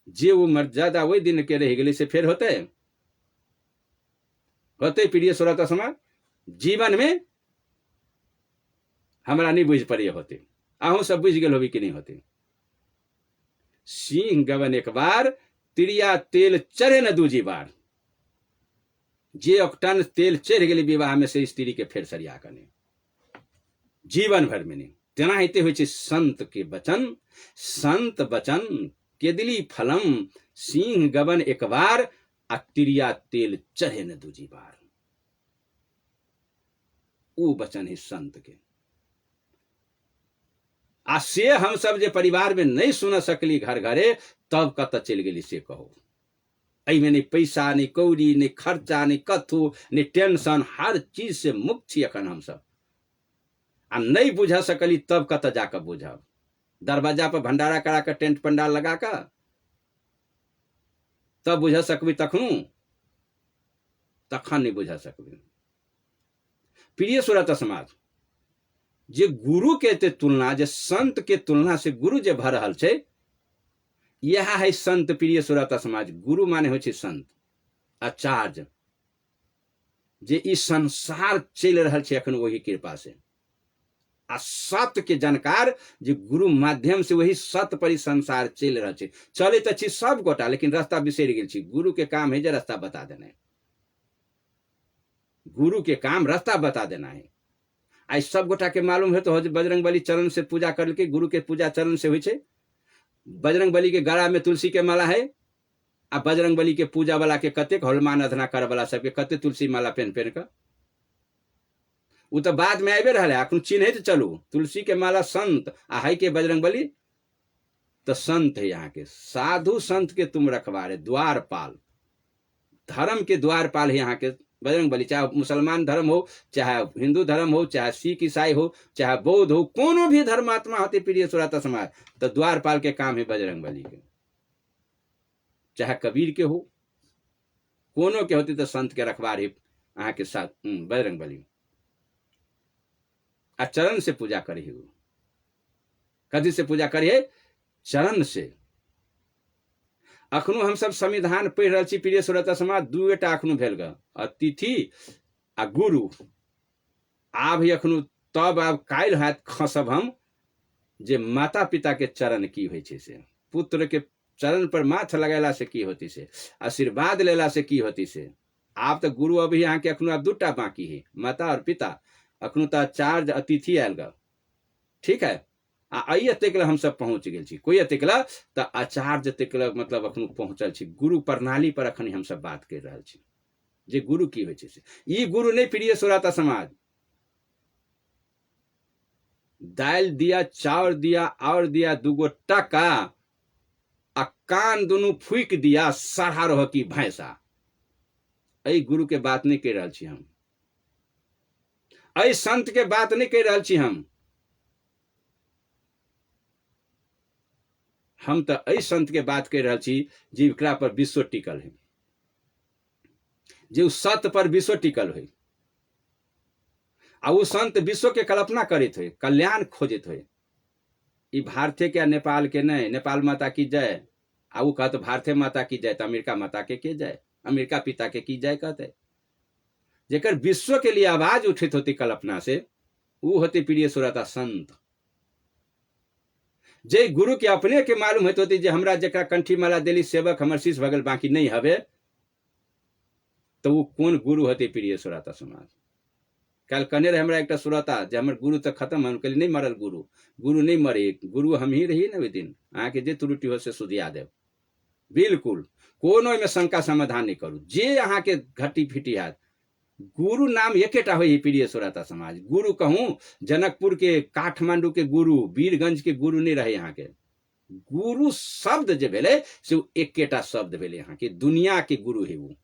जे वो मर्यादा वही दिन के रह गई से फिर होते होते प्रिय श्रोता समाज जीवन में हमारा नहीं बुझ पड़े होते, आहू सब बुझ गए होगी कि नहीं होते। सिंह गवन एक बार, तिरिया तेल चढ़े न दूजी बार। जे अकटन तेल चढ़ गए विवाह में से स्त्री के फिर सरिया करने जीवन भर में नहीं। तेना हेते होइ छै संत के वचन। संत वचन केदिली फलम, सिंह गवन एक बार, आ तिरिया तेल चढ़े न दूजी बार। वो वचन है संत के। आ से हम सब जे परिवार में नहीं सुन सकली घर घरे, तब कत चल गेली से कहो। में नहीं पैसा, नहीं कौड़ी, नहीं खर्चा, नहीं कथू, नहीं टेंशन, हर चीज से मुक्त छी अखन हम सब। आ नहीं बुझ सकली तब कत जाकर बुझब। दरवाजा पर भंडारा करा कर टेंट पंडाल लगा कर तब बुझ सकबी, तखनू तखन नहीं बुझ सकबी। प्रिय सुरत समाज, जे गुरु के ते तुलना, जे संत के तुलना से गुरु जे भ रहल छै, यह है संत। प्रिय सुरत समाज, गुरु माने हो छै संत, आचार्य, जे ई संसार चल रहल छै अखन वही कृपा से, आ सत्य के जानकार जे गुरु माध्यम से वही सत्य पर संसार चल रहल छै। चले तो छी सब गोटा, लेकिन रास्ता बिसरि गेल छी। गुरु के काम है जे रास्ता बता देना है, गुरु के काम रास्ता बता देना है। आई सब गोटा के मालूम है तो बजरंग बली चरण से पूजा करके, गुरु के पूजा चरण से हुई छै। बजरंग बली के गला में तुलसी के माला है, आ बजरंग बली के पूजा वाला के कते हनुमान अधना कर वाला सबके कते तुलसी माला पहन पहन कर, वो तो बाद में आबे रहा है। अखन चिन्ह तो चलू, तुलसी के माला संत, आ है के बजरंग बली तो संत है। यहाँ के साधु संत के तुम रखवारे, द्वारपाल, धर्म के द्वारपाल है यहाँ के बजरंग बली। चाहे मुसलमान धर्म हो, चाहे हिंदू धर्म हो, चाहे सिख ईसाई हो, चाहे बौद्ध हो, कोनो भी धर्मात्मा होते प्रिय सुरत समाज, तो द्वारपाल के काम है बजरंग बली के। चाहे कबीर के हो, कोनो के होते तो संत के रखवार है अहाँ के साथ बजरंग बली। आ चरण से पूजा करी, कथी से पूजा करिए? चरण से। अखनो हम सब संविधान पढ़ रहे छी प्रिय सुरत समाज, दूटा अखनो भेल ग, अतिथि आ गुरु। आब अखनो तब आब काल्हि हाथ खसब हम जे माता पिता के चरण की होइ छै से, पुत्र के चरण पर माथ लगेला से की होती से, आशीर्वाद लेला से की होती से। आप तो गुरु अभी यहाँ के अखनो आप दूटा बाकी है, माता और पिता। अखनो तो आचार्य अतिथि आयल ग, ठीक है। आई तक हम सब पहुंच गए छी, कोई तक तो आचार्य तक मतलब अखनो पहुंचल छी। गुरु प्रणाली पर अखन हम सब बात कर रहे छी, जे गुरु की होइ छै से। ई गुरु नहीं प्रिय सुराता समाज, दाल दिया, चाउर दिया, और दिया दूगो टका, आ कान दोनों फूक दिया, सढ़ा रह की भैंसा। ऐ गुरु के बात नहीं कर रहा छी हम, ऐ संत के बात नहीं कर रहा छी हम तो ऐ संत के बात कर रहा छी जीविका पर विश्व टिकल है, जो सत्य पर विश्व टिकल है। आ वो संत विश्व के कल्पना करित है, कल्याण खोजित है। ई भारतीय के नेपाल के नहीं, नेपाल माता की जय। आ वो कहते भारतीय माता की जय, तो अमेरिका माता के जय, अमेरिका पिता के की जय कहते। जेकर विश्व के लिए आवाज उठित होती कल्पना से, वो होते प्रिय सुरता संत। जे गुरु के अपने के मालूम होती जे हमरा जरा कंठी माला दिली सेवक हमर शीश भगल बाकी नहीं हवे, तो वो कौन गुरु होते प्रिय सुरता समाज। कल कहने रहे हमरा एक सुरता जे हमर गुरु तो खत्म, हम कहली नहीं मरल गुरु, गुरु नहीं मरे, गुरु हम ही रही ना। दिन अहाँ के जे त्रुटि हो से सुधिया देव, बिल्कुल कोनो में शंका समाधान नहीं करू। जे अहाँ के घटी फिटी हाथ, गुरु नाम एकेटा हो प्रिय सुरता समाज। गुरु कहूँ जनकपुर के, काठमांडू के गुरु, वीरगंज के गुरु नहीं रहे। यहाँ के गुरु शब्द जे भेले से एकेटा शब्द भेले। यहाँ के दुनिया के गुरु है, वो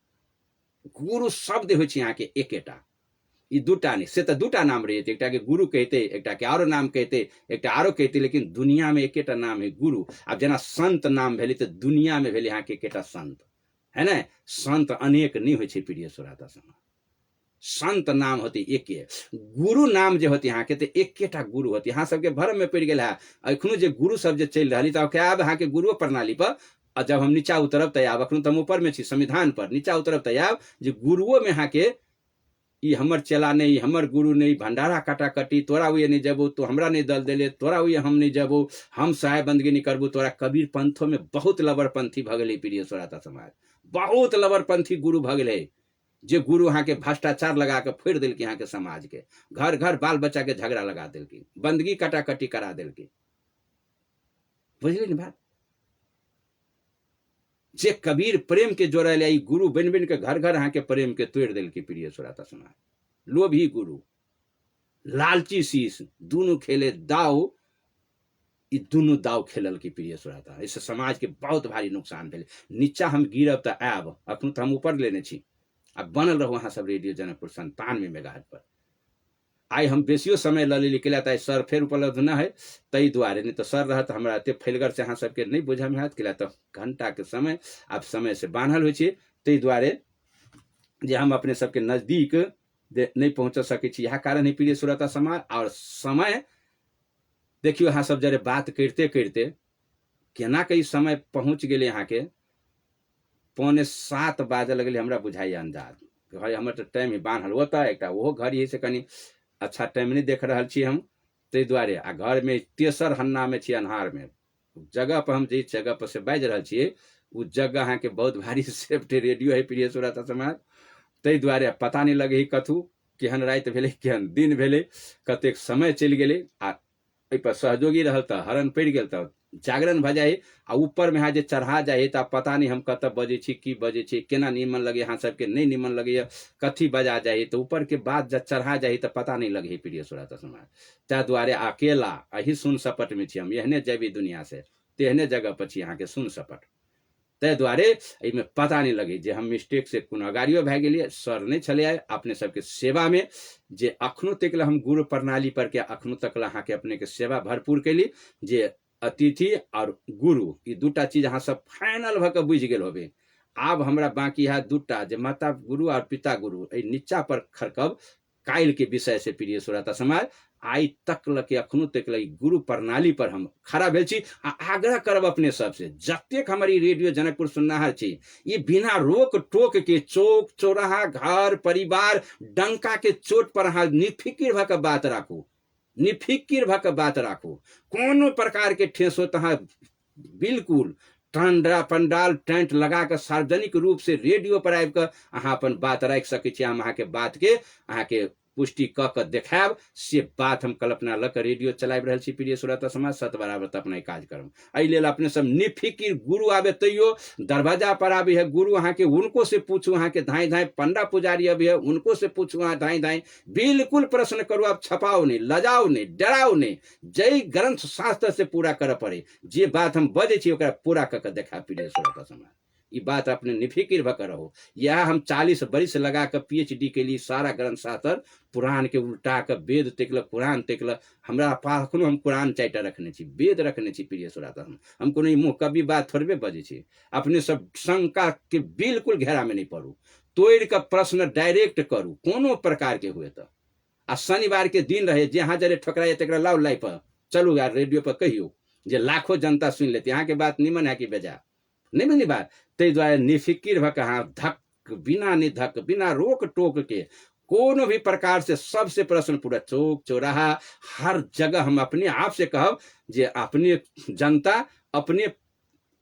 गुरु शब्द हो यहाँ के एकेटा। ई दूटा नहीं से तो दूटा नाम रहे, एक के गुरु कहते, एक के आरो नाम कहते, एक आरो कहते, लेकिन दुनिया में एकेटा नाम है गुरु। अब जना संत नाम भेले तो दुनिया में भेले यहाँ के एकेटा संत है ना। संत अनेक नहीं हो प्रिय सुरता समाज, संत नाम होती एक, गुरु नाम जो होती यहाँ के तो एकेटा गुरु होती। यहाँ सबके भरम में पड़ गया है। अखनो जो गुरु सब जो चल रही तो क्या यहाँ के गुरु प्रणाली पर, जब हम नीचा उतरब तैयाब, अखनो तो हम ऊपर में छी संविधान पर, नीचा उतरब तैयाब जो गुरुओं में यहाँ के ई हमर चला नहीं, हमर गुरु नहीं, भंडारा काटा कटी, तोरा हुए नहीं जबो तो हमरा नहीं दल दिले, तोरा हुए हम नहीं जबो, हम सहाय बंदगी नहीं करबो तोरा। कबीर पंथों में बहुत लबरपंथी भगले प्रिय सुरता समाज, बहुत लबरपंथी गुरु भगले। जे गुरु यहाँ के भ्रष्टाचार लगा के फोड़ दिल के, यहाँ के समाज के घर घर बाल बच्चा के झगड़ा लगा दिल की, बंदगी कटाकटी करा दिल की। बुझलिए न बात। जे कबीर प्रेम के जोड़ा ले, गुरु बन बन के घर घर यहाँ के प्रेम के तोड़ दिल की प्रिय सुरता समाज। लोभी गुरु, लालची शीश, दोनों खेले दाव, ई दोनों दाव खेलल की प्रिय सुरता। इससे समाज के बहुत भारी नुकसान भेल। नीचा हम गिरब तो आब, अखनो तो हम ऊपर लेने छी। अब बनल रहो वहां सब रेडियो जनकपुर 97 मेगाहर्ट्ज पर। आई हम बेसियो समय ल लेली केला त सर फेर उपलब्ध न है, तई दुआरे नहीं तो सर रहत हमरा एते फैलगर से अहाँ सबके नहीं बुझा में हाथ केला तो घंटा के समय आप समय से बांधल होइ छी, तई दुआरे जे हम अपने सबके नजदीक नहीं पहुँच सकै छी। यह कारण है प्रिय श्रोता समाज। और समय देखियो अहाँ सब जरे बात करते करते केना कई समय पहुँच गए यहाँ के 6:45 बाजे लगल हमरा बुझाई अंदाज भाई हमर तो टाइम ही बांधल होता है, एक वो घड़ी से कनी अच्छा टाइम नहीं देख रहा छी हम, तै द्वारे आ घर में तेसर हन्ना में छी अन्हार में जगह पर हम जे जगह पर से बाज रहा छी उ जगह अहाँ के बहुत भारी सेफ्टी रेडियो है प्रिय श्रोता समाज। तै द्वारे पता नहीं लगे कथू केहन रात भेले केहन दिन भेले कतेक समय चल गए आ पर सहयोगी रहल तो हरण पड़ गए तो जागरण भ जाए आ ऊपर में यहाँ जे चढ़ा जाए तो पता नहीं हम कत बजे छी की बजे छी केना निमन लगे यहाँ सबके नहीं निमन लगे कथी बजा जाए तो ऊपर के बाद जब चढ़ा जाए तो पता नहीं लगे प्रिय श्रोता समाज। त्या द्वारे अकेला अही सुन सपट में छी हम, एहने जेबी दुनिया से तेहने जगह पर छी यहाँ के सुन सपट। तै द्वारे में पता नहीं लगे जे हम मिस्टेक से कोनो अगाड़ियो भए गेलिए, सर नहीं चले आए अपने सबके सेवा में जे अखनो तक हम गुरु प्रणाली पर के अखनो तक अहाँ के अपने के सेवा भरपूर कैली जे अतिथि और गुरु ई दूटा चीज अहाँ सब फाइनल भ के बुझ गेल होबे। आब हमरा बाकी है दूटा जे माता गुरु और पिता गुरु नीचा पर खरकब काल के विषय से प्रिय श्रोता समाज। आई तक लके अखनो तक लगे गुरु प्रणाली पर हम खड़ा भेल छी आ आग्रह करब अपने सबसे जतेक हमारी रेडियो जनकपुर सुननाहर छी ये बिना रोक टोक के चौक चौराहा घर परिवार डंका के चोट पर अहाँ निफिकिर भ के बात राखू, निफिकिर भ के बात राखू, कोनो प्रकार के ठेस हो तहाँ बिल्कुल ठंडा पंडाल टेंट लगा के सार्वजनिक रूप से रेडियो पर आबि के अहाँ अपन बात राख सकै छी। हम अहाँ के बात के अहाँ के पुष्टि क के देखाब से बात हम कल्पना लग रेडियो चलाब रहा छी प्रिय श्रोता समाज। सत बराबर तो अपना काज करम एहि लेल अपने सब निफिकिर गुरु आवे तैयो दरवाजा पर आवे है गुरु अहाँ के उनको से पूछू, अहाँ के धाई धाई पंडा पुजारी अभी है उनको से पूछू, अहाँ धाई धाई बिल्कुल प्रश्न करू, आप छपाओ नहीं लजाओ नहीं डराओ नहीं, जय ग्रंथ शास्त्र से पूरा कर पड़े जे बात हम बजे छी ओकरा पूरा करके देखा प्रिय श्रोता समाज। ये बात अपने निफिकिर भकर रहो। यह हम 40 बरिस लगा कर PhD के लिए सारा ग्रंथ शास्त्र पुराण के उल्टा के वेद तकल पुराण तकल हमरा पास अखनो हम कुरान चारिटा रखने छी वेद रखने छी प्रिय श्रोता। हम कोनो मुँह कभी बात थोड़बे बजे छी, अपने सब शंका के बिल्कुल घेरा में नहीं पड़ू, तोड़ के प्रश्न डायरेक्ट करू कोनो प्रकार के हुए तो। आ शनिवार के दिन रहे जहाँ जरे ठकराए तक लाउ लाई पर चलू यार रेडियो पर कहियो जे लाखों जनता सुन लेती यहाँ के बात निमन है कि बेजा नहीं मिली बात। तै द्वारे निफिकिर भ के हाँ धक बिना निधक बिना रोक टोक के कोनो भी प्रकार से सबसे प्रश्न पूरा चौक चौराहा हर जगह हम अपने आप से कहब जे अपने जनता अपने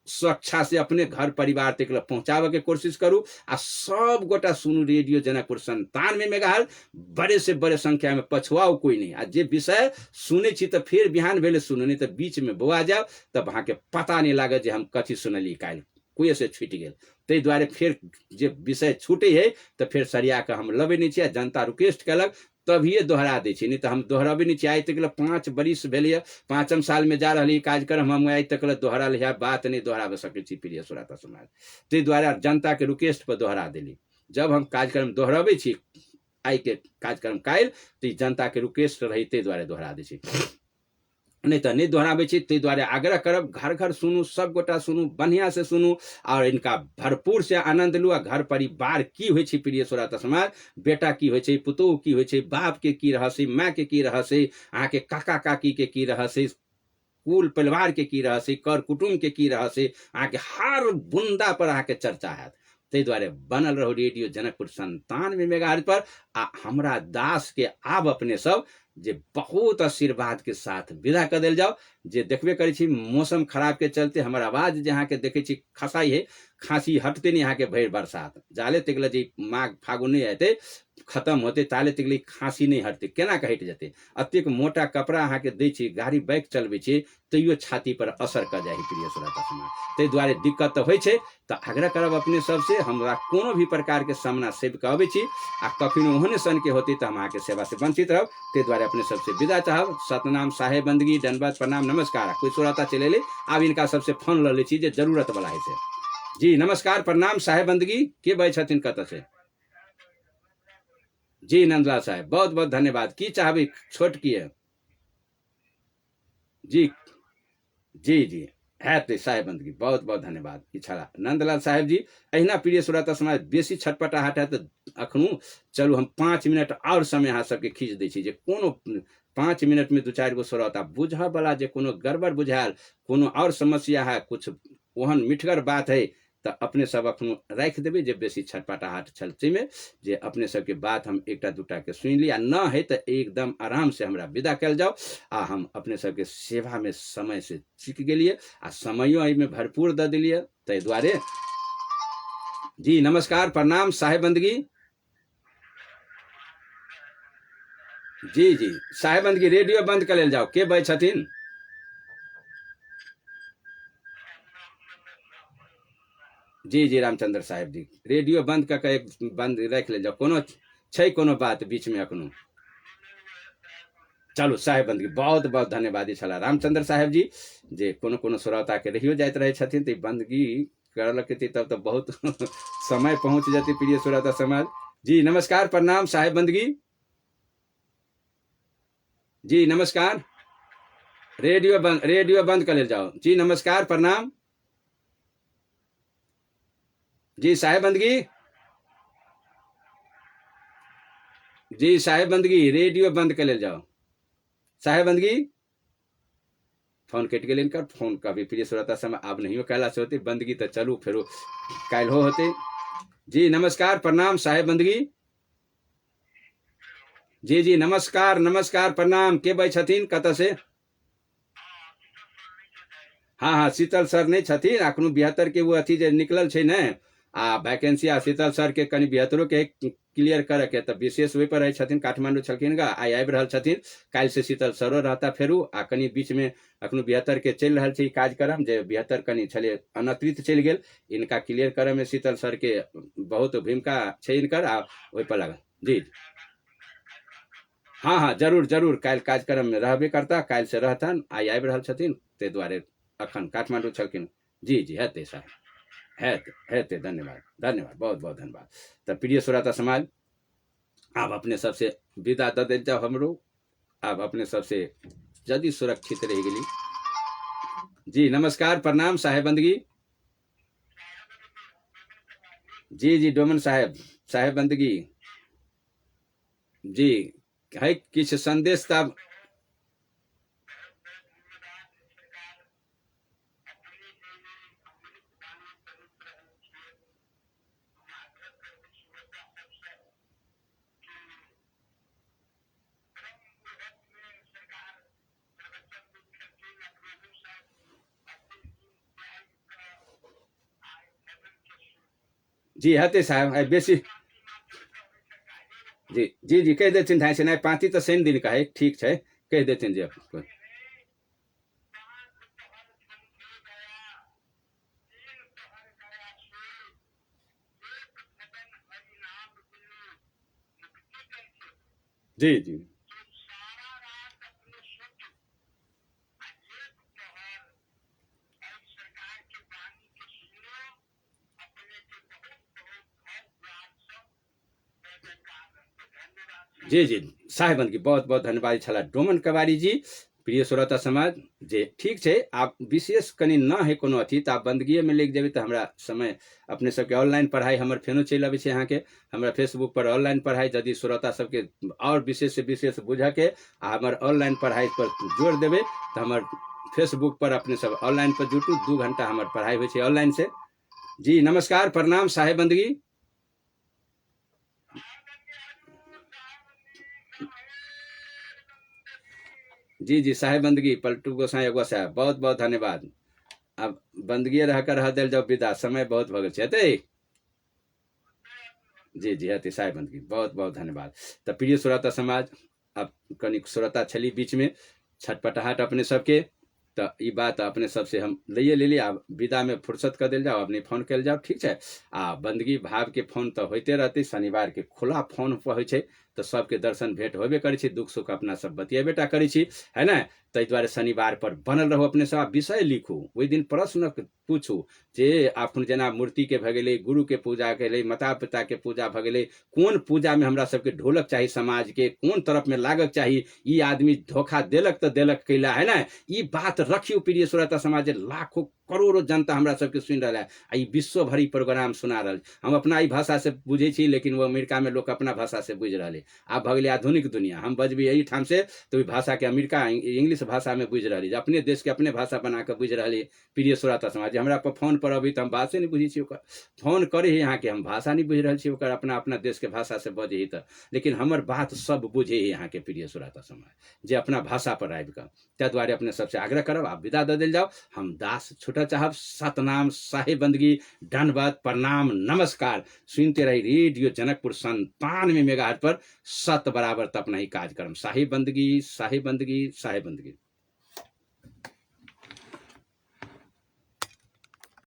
सुरक्षा से अपने घर परिवार तक पहुंचावे के कोशिश करू आ सब गोटा सुनू रेडियो जनकपुर 97 मेगाहर्ट्ज बड़े से बड़े संख्या में पछुआओ कोई नहीं। आ जे विषय सुने छी तो फिर बिहान भेले सुनू नहीं तो बीच में बोआ जाओ तब अहाँ के पता नहीं लागत जे हम कथी सुनली काल कोई से छूट गेल। तै द्वारे फिर जे विषय छूटे है तो फिर सरिया के हम लबे नहीं छी, जनता रिक्वेस्ट कलक तभिए दोहरा दै छी नहीं तो हम दोहराबे नहीं छी। आइ तक 5 बरिस भेलिए 5म साल में जा रही कार्यक्रम हम आइ तक दोहरा लिया बात नहीं दोहराबे सकै छी प्रिय श्रोता समाज। तै द्वारे जनता के रिक्वेस्ट पर दोहरा देली जब हम कार्यक्रम दोहराबे छी आई के कार्यक्रम काल तो जनता के रिक्वेस्ट रही तै द्वारे दोहरा दै छी नहीं तो नहीं दोहराबे छी। तै द्वारे आग्रह करब घर घर सुनू सब गोटा सुनू बढ़िया से सुनू और इनका भरपूर से आनंद लू। घर परिवार की होइ छै प्रिय श्रोता समाज, बेटा की होइ छै पुतोह की होइ छै बाप के की रहस्य माँ के की रहस्य अहाँ के काका काकी के की रहस्य कुल परिवार के की रहस्य कर कुटुम्ब के की रहस्य अहाँ के हर बुंदा पर अहाँ के चर्चा हैत। तै द्वारे बनल रहो रेडियो जनकपुर 97 मेगाहर्ट्ज पर आ हमरा दास के आब अपने सब जे बहुत आशीर्वाद के साथ विदा कर देल जाओ। जे देखबे करै छी मौसम खराब के चलते हमर आवाज जे अहाँ के देखे छी खसाई है खांसी हटते नहीं। अहाँ के भर बरसात जाले तक जे माघ फागुन नहीं आते खत्म होते ताले तक खांसी नहीं हटते केना के हट जाते। अतेक मोटा कपड़ा अहाँ के दै छी गाड़ी बाइक चलबे छी तैयो छाती पर असर कर जाए प्रिय श्रोता समाज। तै द्वारे दिक्कत तो होइ छै तो आग्रह करब अपने सबसे हमरा कोनो भी प्रकार के सामना सेब के अबै छी आ कखनो ओहने सन के होते तो हम अहाँ के सेवा से वंचित रहब। तै द्वारे अपने सबसे विदा चाहब। सतनाम साहेब बंदगी धन्यवाद प्रणाम नमस्कार। कोई श्रोता चले ले अब इनका सबसे फोन ल ले छी जे जरूरत वाला है से जी नमस्कार प्रणाम साहेब बंदगी के बे छथिन कत से जी नंदलाल साहब बहुत बहुत धन्यवाद की चाहबी छोट किए जी जी जी है तो साहेब बंदगी बहुत बहुत धन्यवाद इच्छा नंदलाल साहेब जी अहिना प्रिय श्रोता समाज बेसी छटपटाहट है तो अखनू चलू हम 5 मिनट और समय अहाँ सबके खींच दै छी जे कोनो 5 मिनट में 2-4 गो श्रोता बुझऽ वाला जे कोनो गड़बड़ बुझायल कोनो और समस्या है कुछ ओहन मिठगर बात है तो अपने सब अखनू राखि देबै जे बेसी छटपटाहट छल में जे अपने सबके बात हम एकटा दूटा के सुनि ली आ न है तो एकदम आराम से हमरा विदा कल जाओ आ हम अपने सबके सेवा में समय से चुक गेलिए आ समयो एहिमे भरपूर दऽ देलिए ताहि दुआरे जी नमस्कार प्रणाम साहेब बंदगी जी जी साहेब बंदगी रेडियो बंद कर लेल जाओ के बज छथिन जी जी रामचंद्र साहेब जी रेडियो बंद कऽ के बंद रख ले जाओ कोनो छै कोनो बात बीच में अखनो चलू साहेब बंदगी बहुत बहुत धन्यवादी छला रामचंद्र साहेब जी जे कोनो कोनो श्रोता के रहियो जाइत रहे छथिन तो बंदगी करलक तब तो बहुत समय पहुंच जाती प्रिय श्रोता समाज जी नमस्कार प्रणाम साहेब बंदगी जी नमस्कार रेडियो बंद कर ले जाओ जी नमस्कार प्रणाम जी साहेब बंदगी जी साहेब बंदगी रेडियो बंद कर ले जाओ साहेब बंदगी फोन कट गए इनकर फोन का भी प्रिय श्रोता समय अब नहीं कैला से होती बंदगी तो चलू फिर काल हो होते जी नमस्कार प्रणाम साहेब बंदगी जी जी नमस्कार नमस्कार प्रणाम के भाई छथिन कत से हाँ हाँ शीतल सर नहीं छथिन अखनू 72 के वो अथी जे निकलल छै ने आ वैकेंसी आ शीतल सर के कनि 72 के क्लियर करे के तो विशेष वही पर रहे छथिन काठमांडू छलखिन गा आई आबि रहल छथिन काल्हि से शीतल सरो रहता फेरू आ कनि बीच में अखनू 72 के चलि रहल छै कार्यक्रम जे 72 कनि छले अनतिरिक्त चलि गेल इनका क्लियर करे में शीतल सर के बहुत भूमिका छै इनकर आ ओहि पर लगा जी हाँ हाँ जरूर जरूर काल्हि कार्यक्रम में रहबे करता काल्हि से रहतन आई आबि रहल छथिन ताहि दुआरे अखन काठमांडू छलखिन जी जी हेतै साहब हेतै धन्यवाद धन्यवाद बहुत बहुत धन्यवाद तो प्रिय श्रोता समाज आप अपने सबसे विदा दऽ देल जाओ हमरो आप अपने सबसे जल्दी सुरक्षित रह गेली जी नमस्कार प्रणाम साहेब बंदगी जी जी डोमन साहेब बंदगी जी है किछ संदेश तब जी हेतै साहब बेसी जी जी जी कह देथिन धाइ से नहीं पाँती तो शनि दिन का है ठीक है कह देथिन जे जी जी जी जी साहेबन की बहुत बहुत धन्यवाद छला डोमन कवारी जी प्रिय श्रोता समाज जे ठीक है आप विशेष कनि न है कोनो अथी तो आप बंदगी में लेके जेबे तो हमरा समय अपने सबके ऑनलाइन पढ़ाई हमर फेनो चलि अबै छै अहाँके हमरा फेसबुक पर ऑनलाइन पढ़ाई यदि श्रोता सबके और विशेष से विशेष बुझ के आ हमर ऑनलाइन पढ़ाई पर जोड़ देवे तो हमर फेसबुक पर अपने सब ऑनलाइन पर जुटू 2 घंटा हमर पढ़ाई होइ छै ऑनलाइन से जी नमस्कार प्रणाम साहेब बंदगी जी जी साहेब बंदगी पलटू गोसाई एगो साहब बहुत बहुत धन्यवाद अब बंदगी रहकर रह दिल जाओ विदा समय बहुत भगल छै जी जी हती साहेब बंदगी बहुत बहुत धन्यवाद तो प्रिय श्रोता समाज अब कनिक श्रोता छली बीच में छटपटाहट अपने सबके तो ये बात अपने सबसे हम लइए ले ली आब विदा में फुर्सत कर दिल जाओ अपने फोन कल जाओ ठीक है आ बंदगी भाव के फोन तो होते रहते शनिवार के खुला फोन पर हो तो सबके दर्शन भेंट होबे करै छै, दुख सुख अपना सब बतियेबेटा करै छी, है ना। ताहि दुआरे शनिवार पर बनल रहू, अपने सब विषय लिखू, ओहि दिन प्रश्न पूछू जे अपन जेना मूर्ति के भऽ गेलै, गुरु के पूजा भेलै, माता पिता के पूजा भऽ गेलै, कोन पूजा में हमरा सबके ढोलक चाही, समाज के कोन तरफ में लागक चाही, ई आदमी धोखा देलक तो देलक कैला, है ना। ई बात रखियो प्रिय श्रोता समाज, लाखों करोड़ों जनता हमरा सबके सुनि रहल है, आ ई विश्व भरी प्रोग्राम सुना रहल। हम अपना ई भाषा से बुझे छी, लेकिन वो अमेरिका में लोग अपना भाषा से बुझ रहे। आब भऽ गेलै आधुनिक दुनिया, हम बजबी यही ठाम से तो भाषा के अमेरिका इंग्लिश भाषा में बुझ रही, अपने देश के अपने भाषा बना के बुझ रही। प्रिय श्रोता समाज, हमरा पर फोन पर अभी तो हम भाषे नहीं बुझी छी, फोन करे ही यहाँ के हम भाषा नहीं बुझ रही, अपना अपना देश के भाषा से बजे ही तो, लेकिन हमर बात सब बुझे ही यहाँ के प्रिय श्रोता समाज, जे अपना भाषा पर आबि कऽ। ताहि दुआरे अपने सबसे आग्रह करब, आप विदा दऽ देल जाओ, हम दास छूटऽ चाहब। सतनाम, साहेब बंदगी, दंडवत, प्रणाम, नमस्कार। सुनते रही रेडियो जनकपुर 97 मेगाहर्ट्ज पर, सत बराबर तपना ही काज करम। साहेब बंदगी, साहेब बंदगी, साहेब बंदगी।